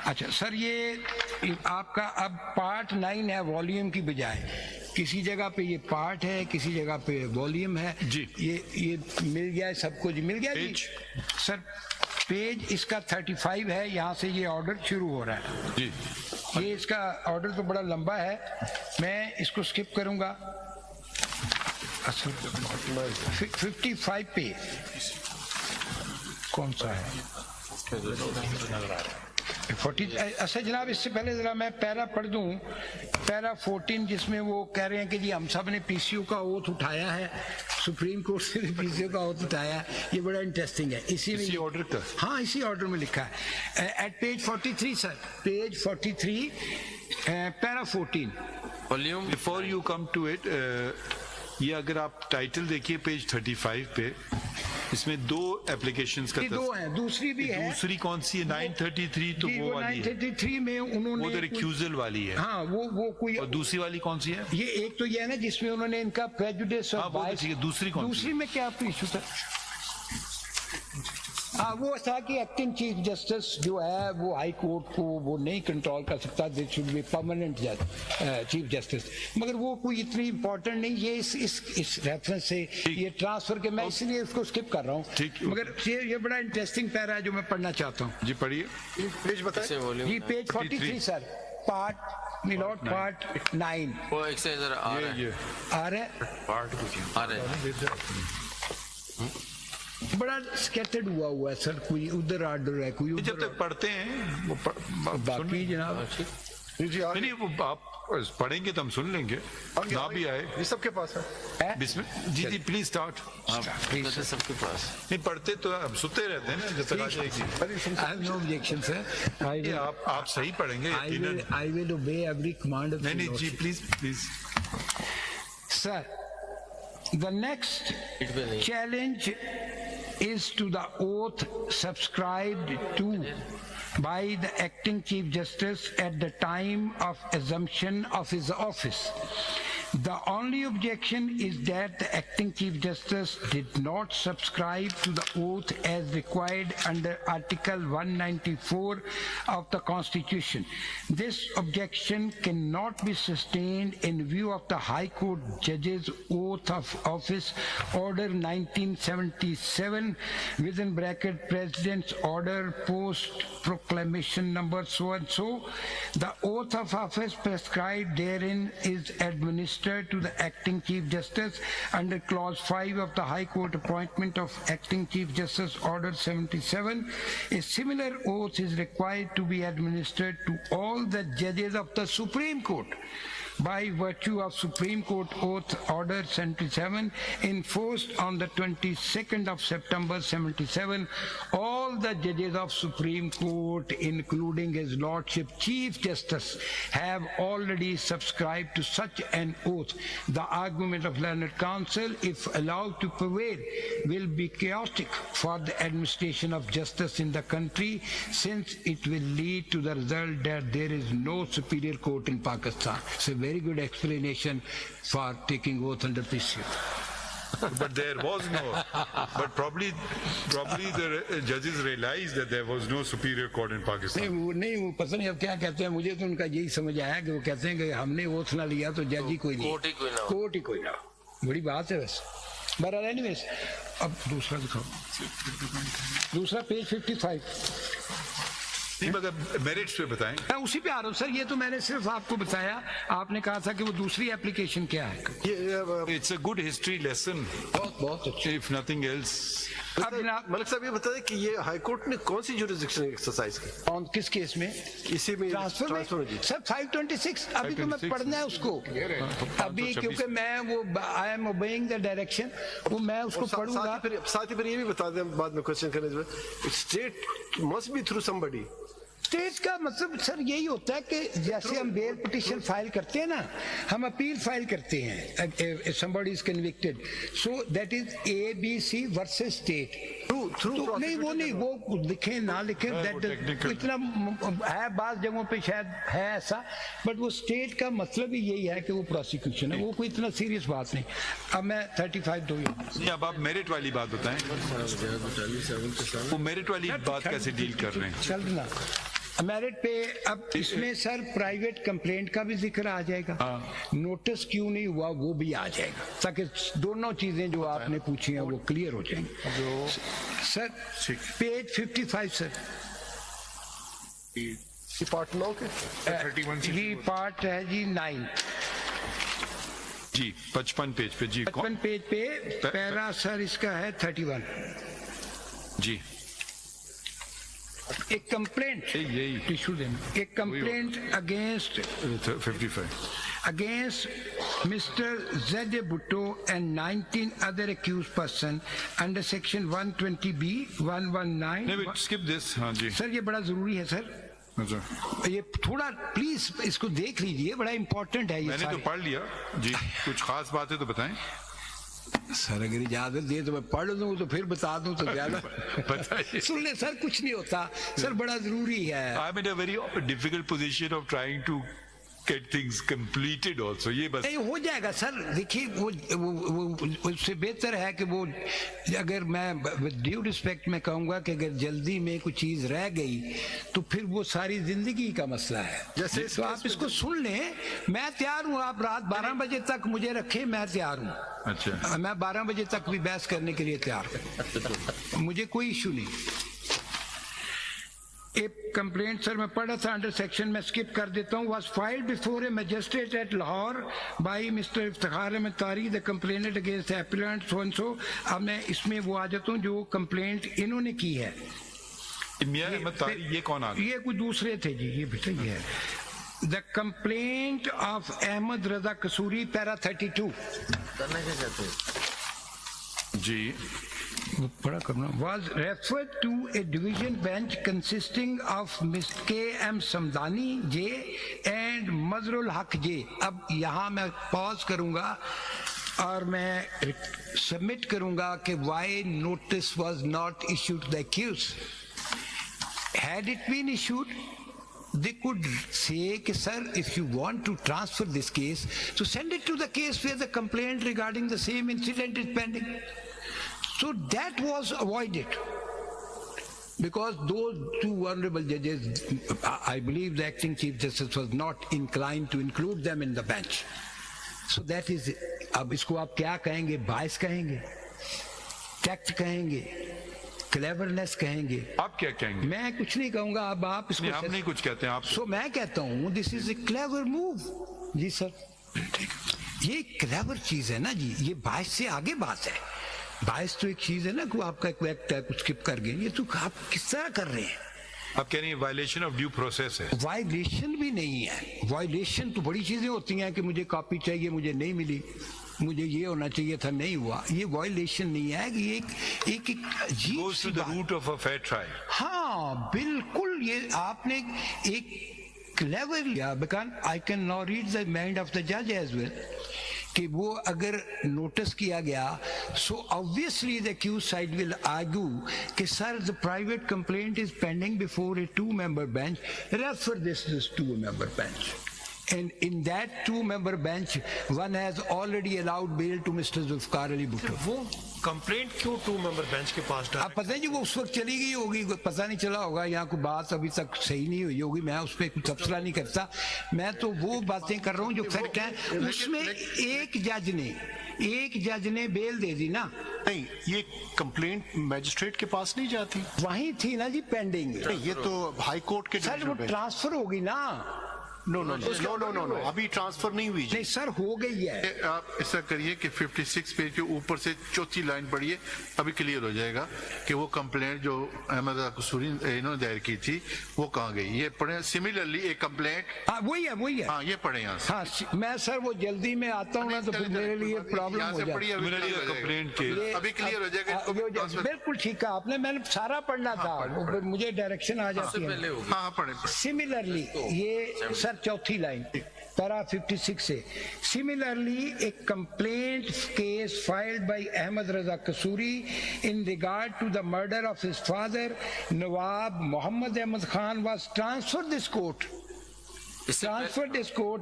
अच्छा सर, ये आपका अब पार्ट 9 है वॉल्यूम की बजाय. किसी जगह पे ये पार्ट है, किसी जगह पे वॉल्यूम है जी. ये मिल गया है सबको जी. मिल गया जी सर. पेज इसका 35 है. यहाँ से ये ऑर्डर शुरू हो रहा है जी. ये इसका ऑर्डर तो बड़ा लंबा है, मैं इसको स्किप करूंगा. 55 पे कौन सा है? 40. अच्छा जनाब, इससे पहले जरा मैं पैरा पढ़ दूं. पैरा 14 जिसमें वो कह रहे हैं कि जी हम सब ने पीसीओ का ओथ उठाया है, सुप्रीम कोर्ट से भी पीसीओ का ओथ उठाया है. ये बड़ा इंटरेस्टिंग है. इसी ऑर्डर का, हाँ इसी ऑर्डर में लिखा है. At page 43 sir, page 43 para 14 volume. Before you come to it, ये अगर आप टाइटल देखिए पेज 35 पे, इसमें 2 एप्लीकेशंस का 2 हैं. दूसरी भी है. दूसरी कौन सी है? 933 तो वो वाली है. 933 में उन्होंने वो तो रिक्यूजल वाली है. हाँ वो कोई. और दूसरी वाली कौन सी है? ये एक तो ये है ना जिसमें उन्होंने इनका प्रेजुडिस और बायस. दूसरी कौन? दूसरी में क्या इशू था? हाँ वो था कि एक्टिंग चीफ जस्टिस जो है वो हाई कोर्ट को वो नहीं कंट्रोल कर सकता. This should be permanent chief justice. मगर वो कोई इतनी इंपॉर्टेंट नहीं. ये इस रेफरेंस से ये ट्रांसफर के, मैं इसलिए इसको स्किप कर रहा हूँ. मगर ये बड़ा इंटरेस्टिंग पैरा है जो मैं पढ़ना चाहता हूँ. जी पढ़िए. पेज बताइए. जी पेज 43 सर, पार्ट मिलॉट पार्ट 9. वो एक से इधर आ रहा है. आ रहा है. बड़ा स्कैटर्ड हुआ है सर. कोई उधर ऑर्डर है, कोई जब तक पढ़ते हैं वो बाकी जनाब. नहीं वो आप पढ़ेंगे तो हम सुन लेंगे. ना भी आए ये सबके पास है. जी जी प्लीज स्टार्ट. सबके पास नहीं पढ़ते तो हम सुनते रहते हैं ना. जैसे I have no objection sir. आप सही पढ़ेंगे. I will obey every command of. नहीं जी please. Sir, the next challenge is to the oath subscribed to by the acting Chief Justice at the time of assumption of his office. The only objection is that the acting Chief Justice did not subscribe to the oath as required under Article 194 of the Constitution. This objection cannot be sustained in view of the High Court Judge's Oath of Office Order 1977 within bracket President's Order Post Proclamation number so and so. The oath of office prescribed therein is administered administered to the acting Chief Justice under Clause 5 of the High Court Appointment of Acting Chief Justice Order 77. A similar oath is required to be administered to all the judges of the Supreme Court by virtue of Supreme Court Oath Order 77 enforced on the 22nd of September 77. All the judges of Supreme Court, including His Lordship Chief Justice, have already subscribed to such an oath. The argument of learned counsel, if allowed to prevail, will be chaotic for the administration of justice in the country, since it will lead to the result that there is no superior court in Pakistan. It's a very good explanation for taking oath under PCO. But there was no. But probably the judges realized that there was no superior court in Pakistan. नहीं वो पता नहीं अब क्या कहते हैं, मुझे तो उनका यही समझ आया कि वो कहते हैं कि हमने ओथ ना लिया तो जज ही कोई नहीं, कोर्ट ही कोई ना। बड़ी बात है वैसे। बहरहाल एनीवेज, अब दूसरा दिखाओ, दूसरा पेज 55। नहीं मगर मेरिट्स पे बताएं। मैं उसी पे आ रहा हूँ सर, ये तो मैंने सिर्फ आपको बताया, आपने कहा था कि वो दूसरी एप्लीकेशन क्या है। It's a good history lesson, बहुत अच्छे, इफ नथिंग एल्स। मलिक साहब ये बताएं कि ये हाई कोर्ट ने कौन सी जुरिस्डिक्शन एक्सरसाइज की, और किस केस में? इसी में ट्रांसफर में सर 526 अभी तो मैं पढ़ना है उसको अभी, क्योंकि मैं वो I am obeying the direction, वो मैं उसको पढ़ूंगा। साथ ही फिर ये भी बता दें बाद में क्वेश्चन करने से, state must be through somebody. State का मतलब सर यही होता है कि जैसे हम बेल पिटीशन फाइल करते हैं ना, हम अपील फाइल करते हैं, somebody is convicted, so that is ABC versus state। तो नहीं वो नहीं, वो लिखें ना लिखें, इतना है बात जगहों पे शायद है ऐसा, बट वो स्टेट का मतलब ही यही है कि वो प्रोसिक्यूशन है, वो कोई इतना सीरियस बात नहीं। अब मैं 35 दो, अब आप मेरिट वाली बात बताएं, वो मेरिट वाली बात कैसे डील कर रहे हैं? चल ना मेरिट पे। अब इसमें सर प्राइवेट कंप्लेंट का भी जिक्र आ जाएगा, नोटिस क्यों नहीं हुआ वो भी आ जाएगा, ताकि दोनों चीजें जो आपने पूछी हैं वो क्लियर हो जाएंगी। सर पेज 55 सर, पार्ट 9 के ये पार्ट है जी 9 जी, 55 पेज पे जी, 55 पेज पे पैरा सर इसका है 31 जी। एक कंप्लेंट टिश्यू देना, एक complaint against 55 against Mr. Z. Bhutto and 19 other accused person under section 120B 119। skip this। हाँ जी सर ये बड़ा जरूरी है सर, ये थोड़ा प्लीज इसको देख लीजिए, बड़ा इंपॉर्टेंट है ये। मैंने तो पढ़ लिया जी, कुछ खास बात है तो बताएं सर। अगर इजाजत दे तो मैं पढ़ लूँ तो फिर बता दूँ तो ज्यादा सुन ले सर, कुछ नहीं होता सर, बड़ा जरूरी है। I am in a very difficult position of trying to get things completed also, ये बस नहीं हो जाएगा सर। देखिए वो उससे बेहतर है कि वो, अगर मैं ड्यू रिस्पेक्ट में कहूँगा कि अगर जल्दी में कुछ चीज़ रह गई तो फिर वो सारी जिंदगी का मसला है। जैसे तो आप इसको सुन लें, मैं तैयार हूँ, आप रात 12 बजे तक मुझे रखें, मैं तैयार हूँ। अच्छा, मैं 12 बजे तक भी बहस करने के लिए तैयार हूँ, मुझे कोई इशू नहीं। एक कंप्लेंट सर मैं पढ़ा था अंडर सेक्शन, में स्किप कर देता हूँ, was filed before a magistrate at Lahore by Mr. Iftikhar Ahmad तारी, the complainant against the appellant so and so। अब मैं इसमें वो आ जाता हूँ जो कंप्लेंट इन्होंने की है। ये कौन आ गया? ये कुछ दूसरे थे जी, ये बेटा ये है the complaint of Ahmad Raza Kasuri, para 32 जी, बड़ा करना, was referred to a division bench consisting of Mr. K.M. Samdani J and Mazrul Haq J। अब यहाँ मैं पॉज करूँगा और मैं सबमिट करूँगा कि why notice was not issued to the accused। Had it been issued, they could say कि sir, if you want to transfer this case, so send it to the case where the complaint regarding the same incident is pending। So that was avoided because those two honorable judges, I believe the acting Chief Justice was not inclined to include them in the bench। So that is it। अब इसको आप क्या कहेंगे? बायस कहेंगे, tact कहेंगे, cleverness कहेंगे? आप क्या कहेंगे? मैं कुछ नहीं कहूँगा, अब आप इसको। हम नहीं कुछ कहते हैं आप। So मैं कहता हूँ this is a clever move. जी सर, ठीक है। یہ کلیور چیز ہے نا جی, یہ باعث سے آگے بات ہے. باعث تو ایک چیز ہے نا کہ آپ کا ایک ویکٹ ہے کچھ اسکپ کر گئے, یہ تو آپ کس طرح کر رہے ہیں؟ آپ کہہ رہے ہیں وائلیشن آف ڈیو پروسیس ہے. وائلیشن بھی نہیں ہے. وائلیشن تو بڑی چیزیں ہوتی ہیں کہ مجھے کاپی چاہیے, مجھے نہیں ملی, مجھے یہ ہونا چاہیے تھا, نہیں ہوا. یہ وائلیشن نہیں ہے کہ یہ ایک عجیب سی rout of a fair trial. ہاں بالکل, یہ آپ نے ایک کلیور لیا. Because I can now read the mind of the جج ایز ویل, کہ وہ اگر نوٹس کیا گیا, سو obviously the accused side will argue کہ sir the private complaint is pending before a 2-member bench, refer this 2-member bench. And in that 2-member bench, one has already allowed bail to Mr. Zulfiqar Ali Bhutto. وہ complaint کیوں 2-member bench کے پاس ڈالا؟ اب پتہ نہیں وہ اس وقت چلی گئی ہوگی, پتہ نہیں چلا ہوگا, یہاں کوئی بات ابھی تک صحیح نہیں ہوئی ہوگی, میں اس پہ کچھ تبصرہ نہیں کرتا. میں تو وہ باتیں کر رہا ہوں جو فیکٹ ہیں. اس میں ایک جج نے بیل دے دی نا. نہیں, یہ کمپلینٹ میجسٹریٹ کے پاس نہیں جاتی, وہیں تھی نا جی پینڈنگ. یہ تو ہائی کورٹ کے سر وہ ٹرانسفر ہوگی نا. نو ابھی ٹرانسفر نہیں ہوئی. نہیں سر ہو گئی ہے. آپ ایسا کریے کہ 56 پیج کے اوپر سے چوتھی لائن پڑھیے, ابھی کلیئر ہو جائے گا کہ وہ کمپلینٹ جو احمد قصوری انہوں نے دائر کی تھی وہ کہاں گئی. یہ پڑھیں سملرلی ایک کمپلینٹ. ہاں وہی ہے. ہاں یہ پڑھیں یہاں سے. ہاں میں سر وہ جلدی میں آتا ہوں نا تو پھر میرے لیے پرابلم ہو جاتی ہے. ابھی کلیئر ہو جائے گا. بالکل ٹھیک ہے آپ نے, میں نے سارا پڑھنا تھا, مجھے ڈائریکشن آ جاتی ہے. ہاں پڑھیں. سملرلی یہ سر چوتھی لائن پیرا 56 سے, similarly a complaint case filed by Ahmed Raza Kasuri in regard to the murder of his father Nawab Muhammad Ahmed Khan was transferred this court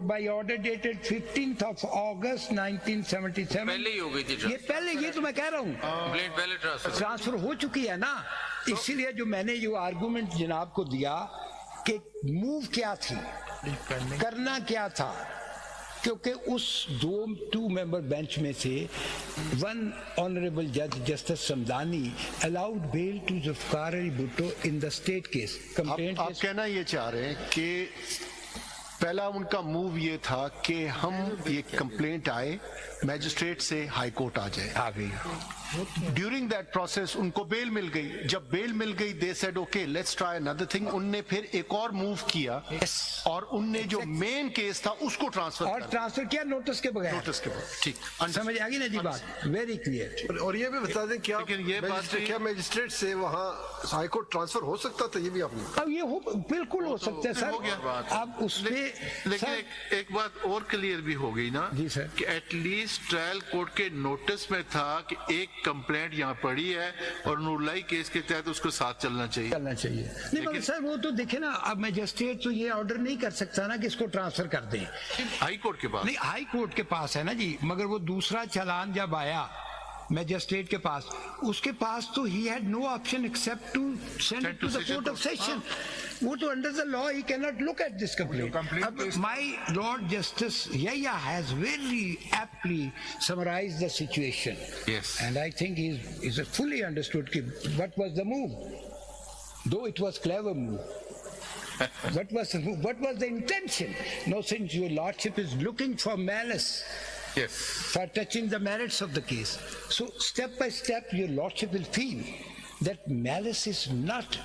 by order dated 15th of August 1977. پہلے ہی ہو گئی تھی یہ پہلے, یہ تو میں کہہ رہا ہوں کمپلینٹ پہلے ٹرانسفر ہو چکی ہے نا. اسی لیے جو میں نے جو آرگومنٹ جناب کو دیا کہ موو کیا تھی, کرنا کیا تھا, کیونکہ اس 2-member bench میں سے one honorable judge justice Samdani allowed bail to Zulfikar Ali Bhutto in the state case. آپ کہنا یہ چاہ رہے ہیں کہ پہلا ان کا موو یہ تھا کہ ہم یہ کمپلینٹ آئے میجسٹریٹ سے ہائی کورٹ آ جائے. آ گئی. ڈیورنگ دیٹ پروسیس ان کو بیل مل گئی. جب بیل مل گئی they said okay let's try another thing. ان نے پھر ایک اور موو کیا اور ان نے جو مین کیس تھا اس کو ٹرانسفر کیا نوٹس کے بغیر. ٹھیک سمجھ آ گئی نا جی بات, ویری کلیئر. اور یہ بھی بتا دیں کیا میجسٹریٹ سے وہاں ہائی کورٹ ٹرانسفر ہو سکتا تھا؟ یہ بھی آپ نے اب یہ بالکل ہو سکتا ہے سر. اب اس میں لیکن ایک بات اور کلیئر بھی ہو گئی نا جی سر, کہ ایٹ لیسٹ ٹرائل کورٹ کے نوٹس میں تھا کہ ایک کمپلینٹ یہاں پڑی ہے اور نورلائی کیس کے تحت اس کو ساتھ چلنا چاہیے. نہیں مگر سر وہ تو دیکھیں نا, اب میجسٹریٹ تو یہ آرڈر نہیں کر سکتا نا کہ اس کو ٹرانسفر کر دیں. ہائی کورٹ کے پاس, نہیں ہائی کورٹ کے پاس ہے نا جی, مگر وہ دوسرا چالان جب آیا میجسٹریٹ کے پاس, اس کے پاس تو he had no option except to send it to the court of session. وہ تو under the law he cannot look at this complaint. My Lord Justice Yahya has very aptly summarized the situation. Yes. And I think he's fully understood what was the move, though it was clever move. What was the intention? No, since your lordship is looking for malice, yes, for touching the merits of the case, so step by step your lordship will feel that malice is not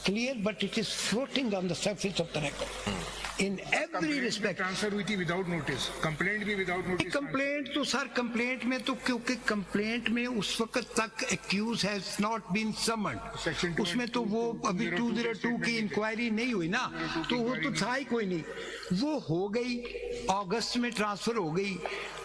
clear, but it is floating on the surface of the record. In every respect. Transfer ہوئی تھی without notice, complaint بھی without notice. Complaint تو سر complaint میں تو کیونکہ complaint میں اس وقت تک accused has not been summoned, اس میں تو وہ ابھی 202 کی انکوائری نہیں ہوئی نا, تو وہ تو تھا ہی کوئی نہیں. وہ ہو گئی اگست میں ٹرانسفر ہو گئی.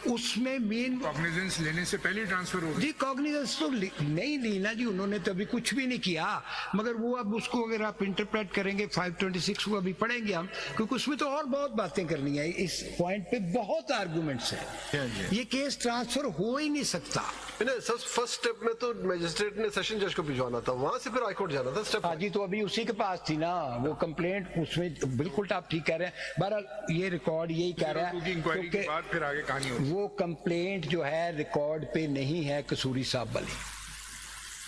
اس میں مین کاگنیزنس لینے سے پہلے ٹرانسفر ہو گئی. جی کاگنیزنس تو نہیں لی نا جی انہوں نے, تو ابھی کچھ بھی نہیں کیا. مگر وہ اب اس کو اگر آپ انٹرپریٹ کریں گے 526 کو ابھی پڑھیں گے ہم, کیونکہ اس میں تو اور بہت باتیں کرنی ہے. اس پوائنٹ پہ بہت آرگومنٹس ہیں. یہ کیس ٹرانسفر ہو ہی نہیں سکتا. فرسٹ اسٹیپ میں تو میجسٹریٹ نے سیشن جج کو بھجوانا تھا, وہاں سے پھر ہائی کورٹ جانا تھا. ہاں جی, تو ابھی اسی کے پاس تھی نا وہ کمپلینٹ, اس میں بالکل آپ ٹھیک کہہ رہے ہیں. بہرحال یہ ریکارڈ یہی کہہ رہا ہے کہ وہ کمپلینٹ جو ہے ریکارڈ پہ نہیں ہے قصوری صاحب والی.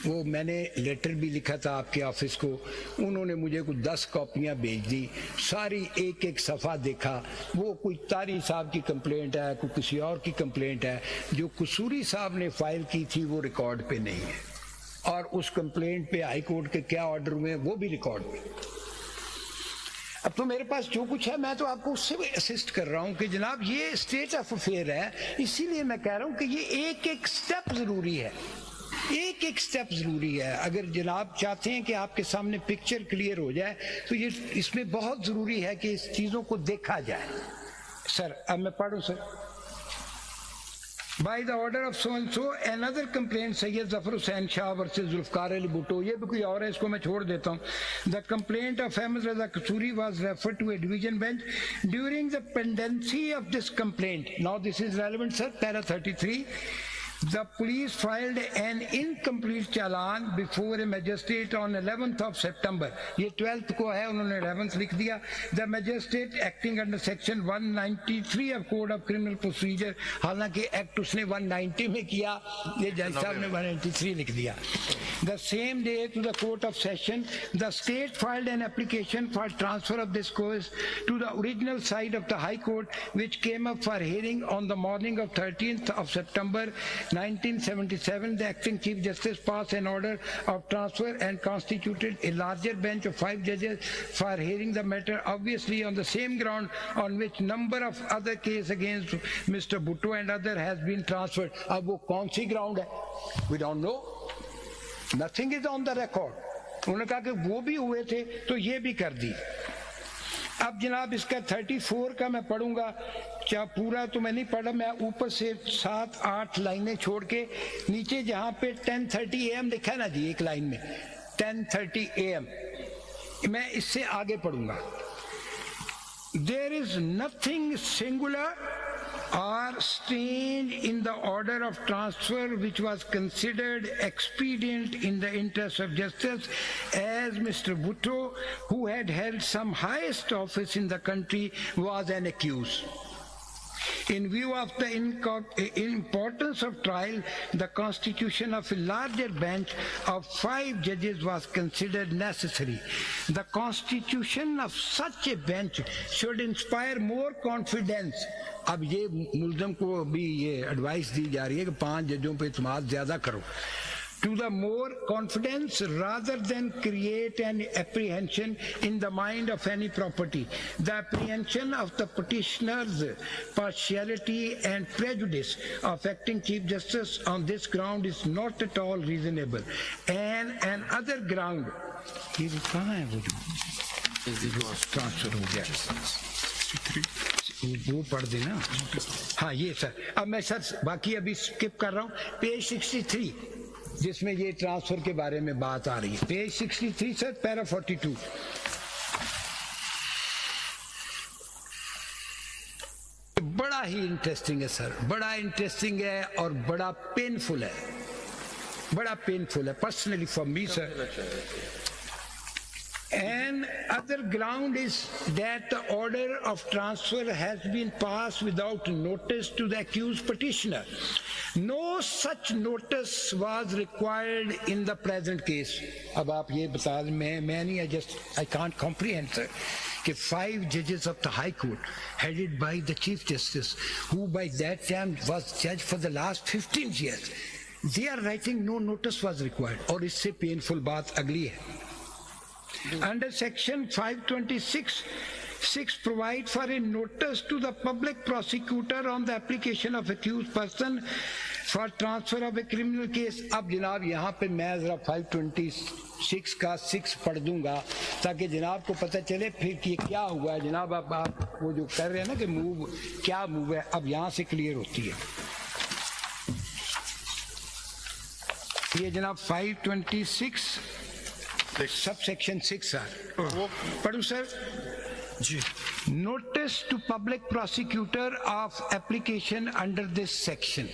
وہ میں نے لیٹر بھی لکھا تھا آپ کے آفس کو, انہوں نے مجھے کچھ 10 کاپیاں بھیج دی, ساری ایک ایک صفحہ دیکھا. وہ کوئی طاری صاحب کی کمپلینٹ ہے, کوئی کسی اور کی کمپلینٹ ہے, جو قصوری صاحب نے فائل کی تھی وہ ریکارڈ پہ نہیں ہے, اور اس کمپلینٹ پہ ہائی کورٹ کے کیا آرڈر ہوئے وہ بھی ریکارڈ پہ. اب تو میرے پاس جو کچھ ہے میں تو آپ کو اس سے بھی اسسٹ کر رہا ہوں کہ جناب یہ اسٹیٹ آف افیئر ہے, اسی لیے میں کہہ رہا ہوں کہ یہ ایک ایک سٹیپ ضروری ہے, ایک ایک سٹیپ ضروری ہے. اگر جناب چاہتے ہیں کہ آپ کے سامنے پکچر کلیئر ہو جائے تو یہ اس میں بہت ضروری ہے کہ اس چیزوں کو دیکھا جائے. سر اب میں پڑھوں سر. By the order of so and so, another complaint, Sayyid Zafar Hussain Shah versus Zulfiqar Ali Bhutto, یہ بھی کوئی اور ہے, اس کو میں چھوڑ دیتا ہوں. The complaint of Ahmed Raza Kasuri was referred to a division bench during the pendency of this complaint. Now this is relevant, sir. Para 33. The police filed an incomplete challan before a magistrate on 11th of September. یہ 12th کو ہے, انہوں نے 11th لکھ دیا. The magistrate acting under section 193 of Code of Criminal Procedure, حالانکہ act اس نے 190 میں کیا, یہ جج صاحب نے 193 لکھ دیا. The same day to the court of session, the state filed an application for transfer of this case to the original site of the High Court, which came up for hearing on the morning of 13th of September 1977. The acting Chief Justice passed an order of transfer and constituted a larger bench of 5 judges for hearing the matter, obviously on the same ground on which number of other cases against Mr. Bhutto and other has been transferred. Ab wo kaun si ground hai? We don't know. Nothing is on the record. انہوں نے کہا کہ وہ بھی ہوئے تھے تو یہ بھی کر دی. اب جناب اس کا 34 کا میں پڑھوں گا, کیا پورا تو میں نہیں پڑھا, میں اوپر سے 7-8 لائنیں چھوڑ کے نیچے جہاں پہ 10:30 AM لکھا ہے نا جی, ایک لائن میں 10:30 AM, میں اس سے آگے پڑھوں گا. There is nothing singular or strange in the order of transfer which was considered expedient in the interest of justice, as Mr. Bhutto, who had held some highest office in the country, was an accused. In view of the importance of trial, the constitution of a larger bench of 5 judges was considered necessary. The constitution of such a bench should inspire more confidence. اب یہ ملزم کو بھی یہ advice دی جا رہی ہے کہ 5 ججوں پہ اعتماد زیادہ کرو. To the more confidence rather than create an apprehension in the mind of any property. The apprehension of the petitioner's partiality and prejudice of acting Chief Justice on this ground is not at all reasonable. And another ground, یہ کہاں ہے وہ جو transfer ہو گیا, وہ پڑھ دینا. ہاں یہ سر, اب میں سر باقی ابھی اسکپ کر رہا ہوں. پیج 63 جس میں یہ ٹرانسفر کے بارے میں بات آ رہی ہے, پیج 63 سر, پیرا 42. بڑا ہی انٹرسٹنگ ہے سر, بڑا انٹرسٹنگ ہے اور بڑا پینفل ہے, بڑا پینفل ہے personally for me sir. And other ground is that the order of transfer has been passed without notice to the accused petitioner. No such notice was required in the present case. اب آپ یہ بتا دیں, میں نہیں, I can't comprehend sir, کہ 5 judges of the High Court headed by the Chief Justice, who by that time was judge for the last 15 years, they are writing no notice was required. اور اس سے painful بات اگلی ہے. Under section 526(6) provide for a notice to the public prosecutor on the application of accused person for transfer of a criminal case. اب جناب یہاں پہ میں ذرا 526 کا 6 پڑھ دوں گا تاکہ جناب کو پتہ چلے پھر کہ کیا ہوا ہے. جناب اب آپ وہ جو کر رہے ہیں نا کہ موو, کیا موو ہے, اب یہاں سے کلیئر ہوتی ہے. یہ جناب 526 سب سیکشن 6 سر پڑھوں سر جی. Notice to public prosecutor of application under this section.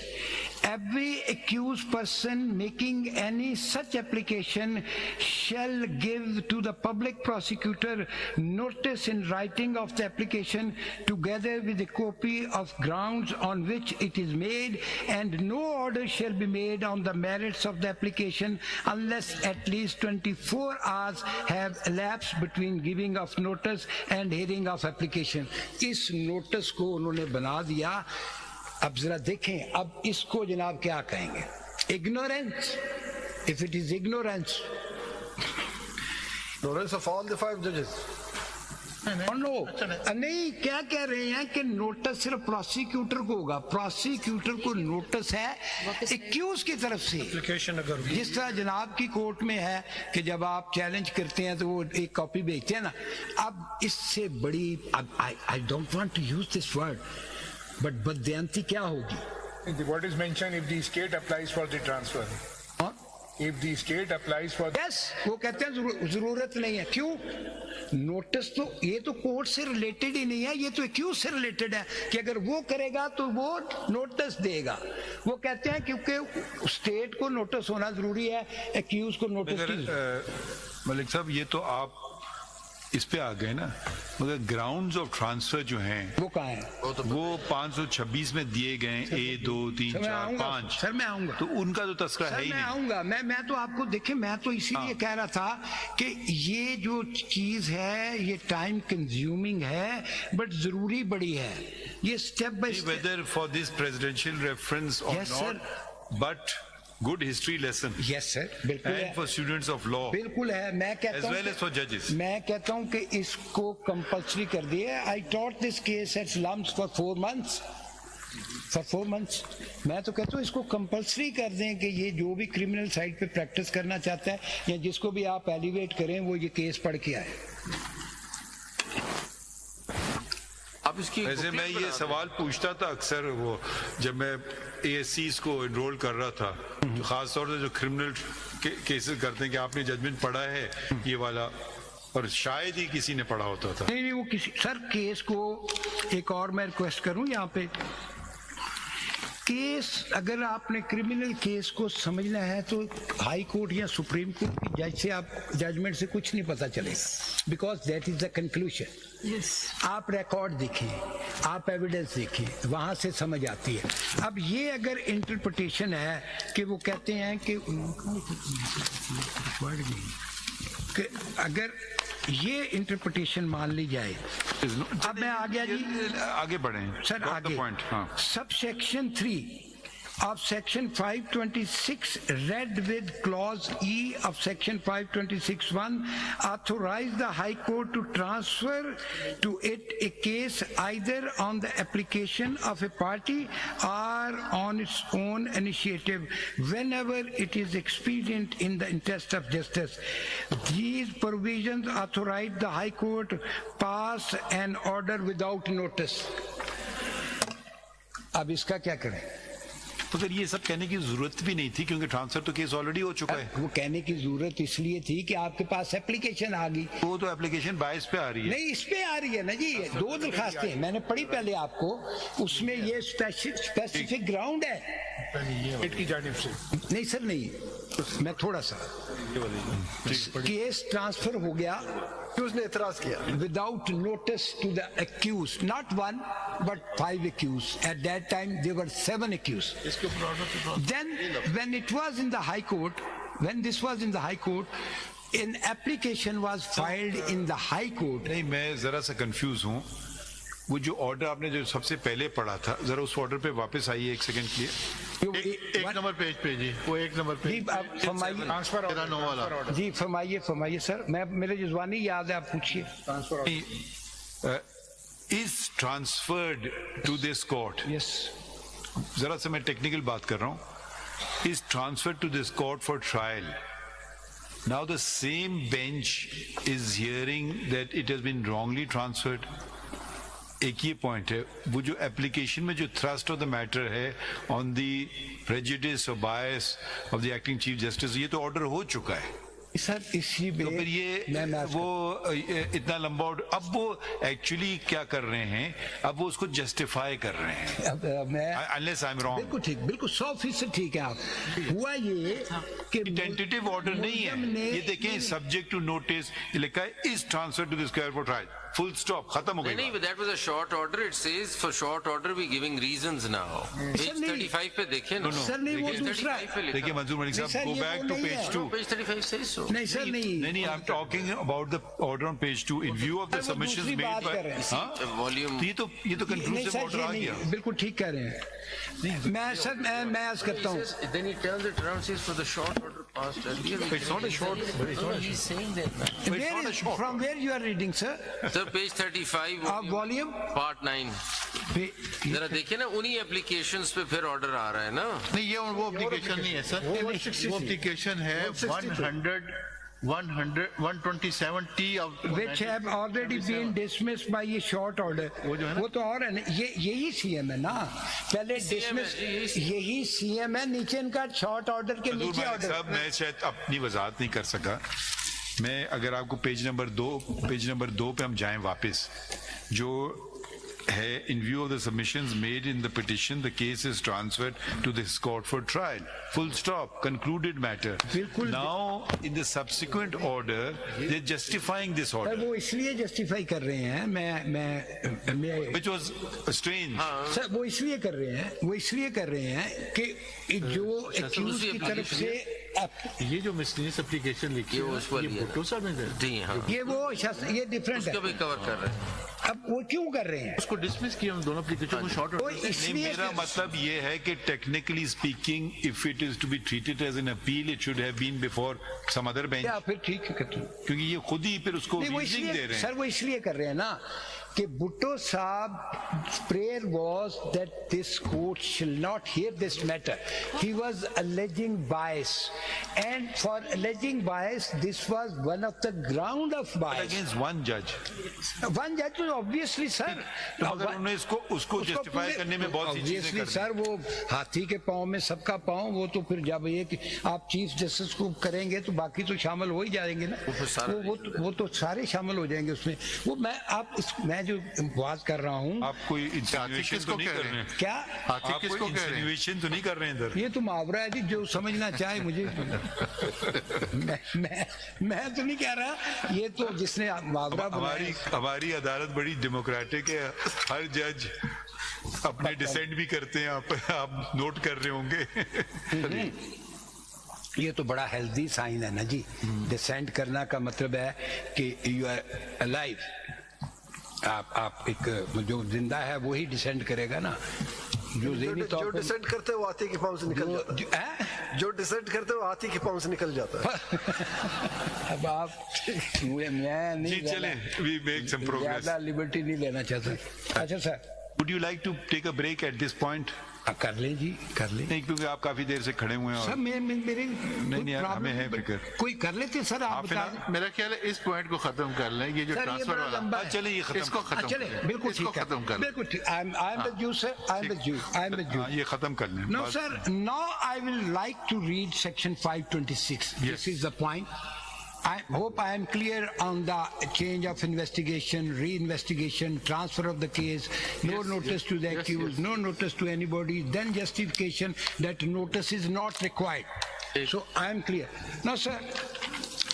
every accused person making any such application shall give to the public prosecutor notice in writing of the application together with a copy of grounds on which it is made, and no order shall be made on the merits of the application unless at least 24 hours have elapsed between giving of notice and hearing of application. इस notice को उन्होंने बना दिया. अब जरा देखें अब इसको जनाब क्या कहेंगे? Ignorance. If it is ignorance. Ignorance of all the 5 judges. नहीं, क्या कह रहे हैं कि नोटिस सिर्फ प्रोसिक्यूटर को होगा. प्रोसिक्यूटर को नोटिस है एक्यूज की तरफ से. जिस तरह जनाब की कोर्ट में है कि जब आप चैलेंज करते हैं तो वो एक कॉपी भेजते हैं ना. अब इससे बड़ी, I don't want to use this word, but बदयांती क्या होगी? What is mentioned if the state applies for the transfer? If the state applies for yes, वो कहते हैं जरूरत नहीं है. क्यों? नोटिस तो ये तो कोर्ट से रिलेटेड ही नहीं है, ये तो एक्यूज से रिलेटेड है कि अगर वो करेगा तो वो नोटिस देगा. वो कहते हैं क्योंकि स्टेट को नोटिस होना जरूरी है, एक्यूज को नोटिस की. मलिक साहब ये तो आप इस पे आ गए ना, मगर ग्राउंड्स ऑफ ट्रांसफर जो हैं वो कहाँ हैं? वो 526 में दिए गए 1 2 3 4 5. सर मैं आऊंगा तो उनका तो तस्करा है ही नहीं. मैं आऊंगा. मैं तो आपको देखे, मैं तो इसीलिए कह रहा था कि ये जो चीज है ये टाइम कंज्यूमिंग है बट जरूरी बड़ी है. ये step by step, whether for this presidential reference और not, but good history lesson. Yes sir, बिल्कुल and है. for students of law. बिल्कुल है. मैं कहता as well as for judges. मैं कहता हूँ कि इसको कंपल्सरी कर दिया. I taught this case at slums for 4 months. For 4 months. मैं तो कहता हूँ इसको कंपल्सरी कर दें कि ये जो भी क्रिमिनल साइड पे प्रैक्टिस करना चाहता है या जिसको भी आप एलिवेट करें वो ये केस पढ़ के आए. वैसे मैं ये सवाल पूछता था अक्सर वो जब मैं ASCs को एनरोल कर रहा था, तो खास तौर से जो क्रिमिनल केसेस करते हैं कि आपने जजमेंट पढ़ा है ये वाला, और शायद ही किसी ने पढ़ा होता था. नहीं वो किसी सर केस को एक और मैं रिक्वेस्ट करूं यहाँ पे, केस अगर आपने क्रिमिनल केस को समझना है तो हाई कोर्ट या सुप्रीम कोर्ट की जज से आप जजमेंट से कुछ नहीं पता चलेगा, because that is the conclusion. आप रिकॉर्ड देखें, आप एविडेंस देखें, वहां से समझ आती है. अब ये अगर इंटरप्रिटेशन है कि वो कहते हैं कि अगर ये इंटरप्रिटेशन मान ली जाए. अब मैं आ गया जी, आगे बढ़े सर. आगे sub section 3 of section 526 read with clause E of section 526(1) authorize the High Court to transfer to it a case either on the application of a party or on its own initiative whenever it is expedient in the interest of justice. These provisions authorize the High Court pass an order without notice. अब इसका क्या करें? तो फिर ये सब कहने की जरूरत भी नहीं थी क्योंकि ट्रांसफर तो केस ऑलरेडी हो चुका है. वो कहने की जरूरत इसलिए थी कि आपके पास एप्लीकेशन आ गई. वो तो एप्लीकेशन 22 पे आ रही है. नहीं इस पे आ रही है ना जी. 2 दरखास्तें हैं, मैंने पढ़ी पहले आपको, उसमें ये स्पेसिफिक ग्राउंड है की जानिब से. नहीं सर नहीं, मैं थोड़ा सा केस ट्रांसफर हो गया, उसने एतराज किया without notice to the accused, not 1 but 5 accused. At that time there were 7 accused. Then when it was in the High Court, when this was in the High Court, an application was filed in the High Court. नहीं मैं जरा सा confuse हूँ. वो जो order आपने जो सबसे पहले पढ़ा था, जरा उस ऑर्डर पे वापस आइए एक सेकंड के लिए. एक नंबर पेज पे जी, वो एक नंबर पे जी फरमाइए सर. मैं मेरे जुबानी याद है, आप पूछिए. Is transferred to this court. Yes. जरा सा मैं टेक्निकल बात कर रहा हूँ. Is transferred to this court for trial. Now the same bench is hearing that it has been wrongly transferred. एक ये पॉइंट है, वो जो एप्लीकेशन में जो थ्रस्ट ऑफ द मैटर है ऑन द प्रेजुडिस और बायस of the acting chief justice, ये तो ऑर्डर हो चुका है. سر اسی تو پھر یہ وہ اتنا لمبا اب وہ ایکچولی کیا کر رہے ہیں, اب وہ اس کو جسٹیفائی کر رہے ہیں. unless I'm wrong. بالکل ٹھیک, بالکل 100% ٹھیک ہے آپ. ہوا یہ کہ ٹینٹیٹیو آرڈر نہیں ہے, یہ دیکھیں سبجیکٹ ٹو نوٹس لکھا ہے is transfer to the square for trial, full stop, ختم ہو گئی. نہیں, that was a short order. It says for short order we giving reasons now. Page 35 پہ دیکھیں نا. سر نہیں, وہ دوسرا دیکھیے منظور ملک صاحب, go back to page 2. Page 35 says so. نہیں سر نہیں, I'm talking about the order on page 2 in view of the submissions made by volume. یہ تو conclusive order آ گیا. بالکل ٹھیک کہہ رہے ہیں. میں سر میں عرض کرتا ہوں. Then he turns it around, says for the short order passed earlier. It's not a short. He's saying that. From where you are reading, sir? Sir, page 35. volume part 9. ذرا دیکھیں نا, انہی اپلیکیشنز پہ پھر آرڈر آ رہا ہے نا. نہیں, یہ وہ اپلیکیشن نہیں ہے سر, وہ اپلیکیشن ہے 127T of which have already been dismissed by یہ short order. وہ تو اور ہے نا, یہی سی ایم ہے نا, پہلے ڈسمس یہی سی ایم ہے, نیچے ان کا شارٹ آرڈر کے نیچے آرڈر. میں شاید اپنی وضاحت نہیں کر سکا. میں اگر آپ کو پیج نمبر 2 پہ ہم جائیں واپس, جو ہے in view of the submissions made in the petition, the case is transferred to this court for trial. Full stop. Concluded matter. Now, in the subsequent order, they're justifying this order. وہ اس لیے justify کر رہے ہیں, میں which was strange. سر وہ اس لیے کر رہے ہیں کہ جو ایکیوز کی طرف سے یہ جو مسلیس اپلیکیشن لکھی ہے یہ بھٹو صاحب نے, یہ وہ یہ ڈفرینٹ ہے, کور کر رہے ہیں. اب وہ کیوں کر رہے ہیں, اس کو ڈسمس کیا دونوں اپلیکیشن کو شارٹ نہیں, میرا مطلب یہ ہے کہ technically speaking if it is to be treated as an appeal it should have been before some other bench. پھر ٹھیک ہے, کیونکہ یہ خود ہی پھر اس کو ریزننگ دے رہے ہیں. سر وہ اس لیے کر رہے ہیں نا کہ بھٹو صاحب prayer was that this court shall not hear this matter. He was alleging bias, and for alleging bias this was one of the ground of bias. But against one judge was obviously, sir. اگر انہوں نے اس کو justify کرنے میں بہت سی چیزیں کر دی. سر وہ ہاتھی کے پاؤں میں سب کا پاؤں, وہ تو پھر جب ایک آپ چیف جسٹس کو کریں گے تو باقی تو شامل ہو ہی جائیں گے نا, وہ تو سارے شامل ہو جائیں گے اس میں. وہ میں جو بات کر رہا ہوں, آپ کوئی انسینویشن تو نہیں کر رہے ہیں کیا, آپ کوئی انسینویشن تو نہیں کر رہے ہیں ادھر. یہ تو محاورہ ہے جی, جو سمجھنا چاہے مجھے. میں تو نہیں کہہ رہا, یہ تو جس نے محاورہ ہماری عدالت بڑی ڈیموکریٹک ہے, ہر جج اپنے ڈسینٹ بھی کرتے ہیں, آپ نوٹ کر رہے ہوں گے. یہ تو بڑا ہیلدی سائن ہے نا جی, ڈسینٹ کرنا کا مطلب ہے کہ یو آر الائیو. آپ ایک جو زندہ ہے وہی ڈسینٹ کرے گا نا, جو ڈسینٹ کرتے وہ ہاتھی کے پاؤں سے نکل جاتا ہے, جو ڈسینٹ کرتے وہ ہاتھی کے پاؤں سے نکل جاتا ہے. اب آپ میں نہیں زیادہ لبرٹی نہیں لینا چاہتا. اچھا سر, would you like to take a break at this point? کر لیں جی, کر لیں. نہیں, کیونکہ آپ کافی دیر سے کھڑے ہوئے ہیں. سر میرے نہیں, ہمیں ہے فکر. کوئی کر لیتے سر, آپ میرا خیال ہے اس پوائنٹ کو ختم کر لیں, یہ جو ٹرانسفر والا. چلیں یہ ختم, چلیں بالکل ختم کر لیں, بالکل ٹھیک. I am with you sir, I am with you. یہ ختم کر لیں. No sir, now I will like to read section 526. This is the point. I hope I am clear on the change of investigation, re-investigation, transfer of the case, no notice to the accused, no notice to anybody, then justification that notice is not required. So I am clear. Now sir,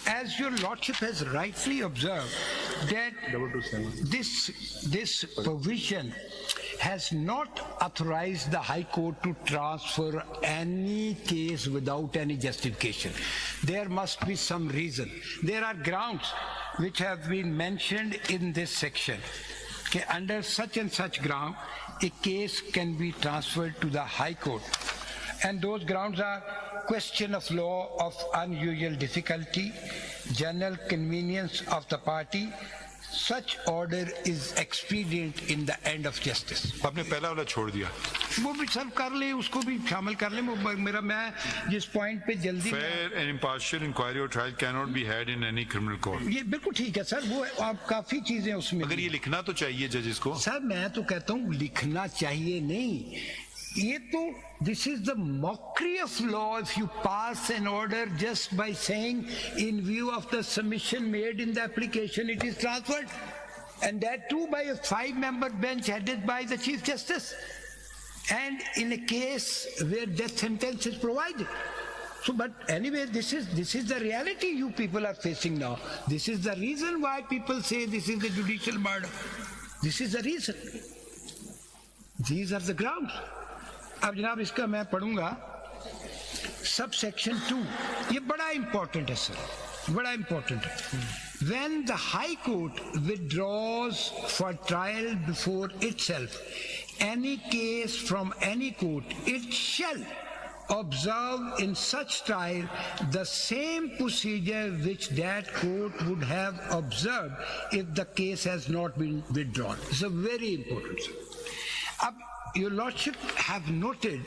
as your lordship has rightly observed that this provision has not authorized the High Court to transfer any case without any justification. There must be some reason. There are grounds which have been mentioned in this section. Okay, under such and such ground, a case can be transferred to the High Court. And those grounds are question of law of unusual difficulty, general convenience of the party, such order is expedient in the end of justice. آپ نے پہلا والا چھوڑ دیا, وہ بھی سب کر لیں, اس کو بھی شامل کر لیں. میں جس پوائنٹ پہ جلدی fair and impartial inquiry or trial cannot be had in any criminal court. یہ بالکل ٹھیک ہے سر, وہ آپ کافی چیزیں اس میں. اگر یہ لکھنا تو چاہیے ججز کو. سر میں تو کہتا ہوں لکھنا چاہیے نہیں, یہ تو this is the mockery of law if you pass an order just by saying in view of the submission made in the application it is transferred, and that too by a 5-member bench headed by the Chief Justice, and in a case where death sentence is provided. So, but anyway, this is the reality you people are facing now. This is the reason why people say this is a judicial murder. This is the reason. These are the grounds. اب جناب اس کا میں پڑھوں گا sub section 2. یہ بڑا important ہے سر, بڑا important ہے. When the High Court withdraws for trial before itself any case from any court, it shall observe in such trial the same procedure which that court would have observed if the case has not been withdrawn. It's a very important, sir. Ab, your lordship have noted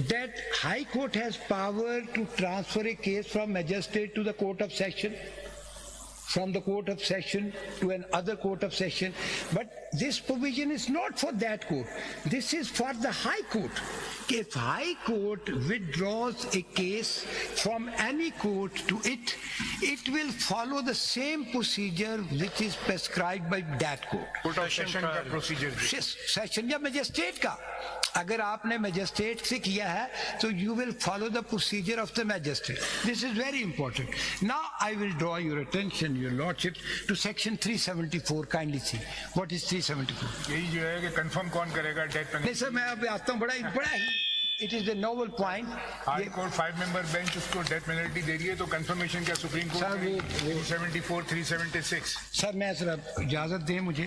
that High Court has power to transfer a case from magistrate to the court of session, from the court of session to another court of session, but this provision is not for that court. This is for the High Court. If High Court withdraws a case from any court to it, it will follow the same procedure which is prescribed by that court. Court of session का procedure. Session या magistrate का. اگر آپ نے magistrate سے کیا ہے تو you will follow the procedure of the magistrate. This is very important. Now I will draw your attention, your lordship, to section 374. Kindly see. What is 374? یہی جو ہے کہ کنفرم کون کرے گا ڈیتھ پینلٹی. نہیں سر, میں اب آتا ہوں, بڑا ہی it is a novel point. High court 5-member bench اس کو ڈیتھ پینلٹی دے رہی ہے, تو کنفرمیشن کیا سپریم کورٹ 374 376. سر میں ذرا اجازت دیں مجھے.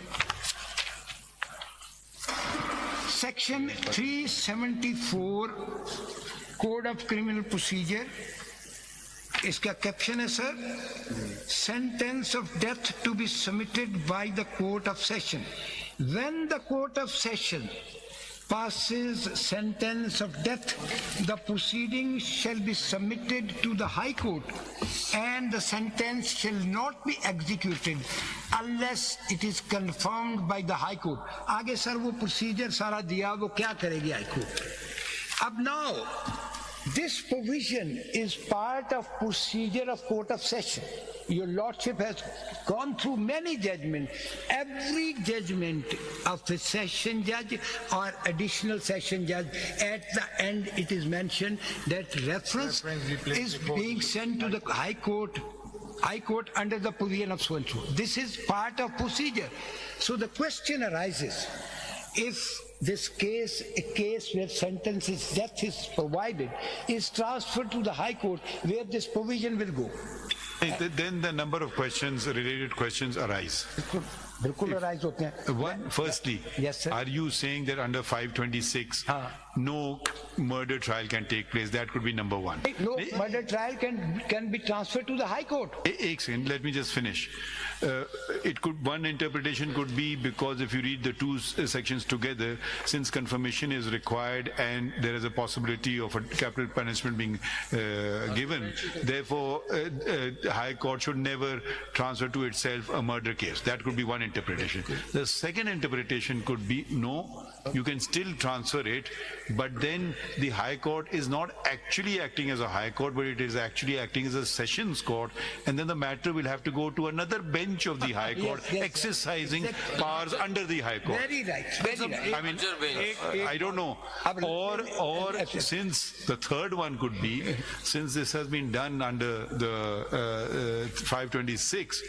Section 374 Code of Criminal Procedure, اس کا کیپشن ہے سر, sentence of death to be submitted by the court of session. When the court of session passes sentence of death, the proceeding shall be submitted to the High Court and the sentence shall not be executed unless it is confirmed by the High Court. آگے سر وہ procedure سارا دیا, وہ کیا کرے گی High Court. اب now this provision is part of procedure of court of session. Your lordship has gone through many judgments. Every judgment of a session judge or additional session judge, at the end it is mentioned that reference is being sent to the High Court under the provision of so and so. This is part of procedure. So the question arises, if this case, a case where sentence is death is provided, is transferred to the High Court, where this provision will go. Then the number of questions, related questions arise. Firstly, yes, sir. Are you saying that under 526 no murder trial can take place? That could be number one. No murder trial can be transferred to the High Court. Ek second, let me just finish. One interpretation could be, because if you read the two sections together, since confirmation is required and there is a possibility of a capital punishment being given, therefore High Court should never transfer to itself a murder case. That could be one interpretation. The second interpretation could be, no, you can still transfer it, but then the High Court is not actually acting as a High Court, but it is actually acting as a Sessions Court, and then the matter will have to go to another bench of the High Court, exercising powers under the High Court. Very right, very right. I mean, I don't know. Or since the third one could be, since this has been done under the 526,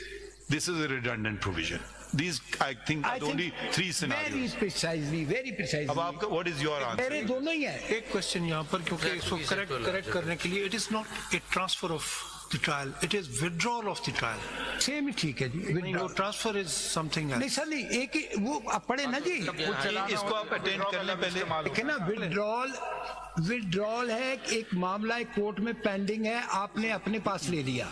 this is a redundant provision. These, I think, are only three scenarios. Very precisely. اب آپ کا, what is your answer? میرے دونوں ہی ہیں. ایک question یہاں پر, کیونکہ اس کو کریکٹ کرنے کے لیے, it is not a transfer of the trial, it is withdrawal of the trial. Same ہی ٹھیک ہے جی. Transfer is something else. نہیں سر, نہیں, ایک وہ پڑھے نا جی, اس کو آپ اٹینڈ کر لیں پہلے. دیکھیں نا, withdrawal ہے, ایک معاملہ کورٹ میں پینڈنگ ہے, آپ نے اپنے پاس لے لیا,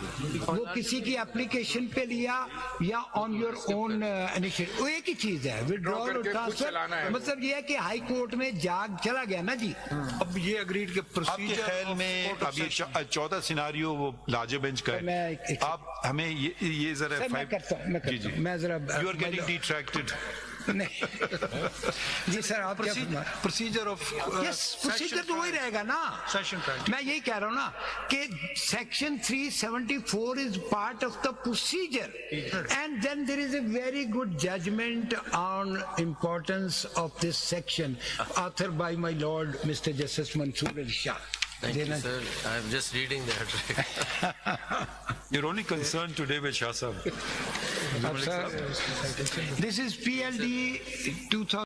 وہ کسی کی اپلیکیشن پہ لیا یا آن یور اون انیشیٹو, وہ ایک ہی چیز ہے. withdrawal اور ٹرانسفر مطلب یہ ہے کہ ہائی کورٹ میں جاگ چلا گیا نا جی. اب یہ اگریڈ کے آپ کے خیال میں اب یہ چوتھا سیناریو وہ لارجر بینچ کا ہے, آپ ہمیں یہ ذرا میں کرتا ہوں, میں ذرا You are getting detracted. جی سر آپ پروسیجر آف یس پروسیجر تو وہی رہے گا نا. میں یہی کہہ رہا ہوں نا کہ section 374 is part of the procedure and then there is a very good judgement on importance of this section author by my lord mister justice Manzoor Malik. Thank you, sir. I'm just reading that. You're only concerned today with Shah Sahab. This is PLD 2000.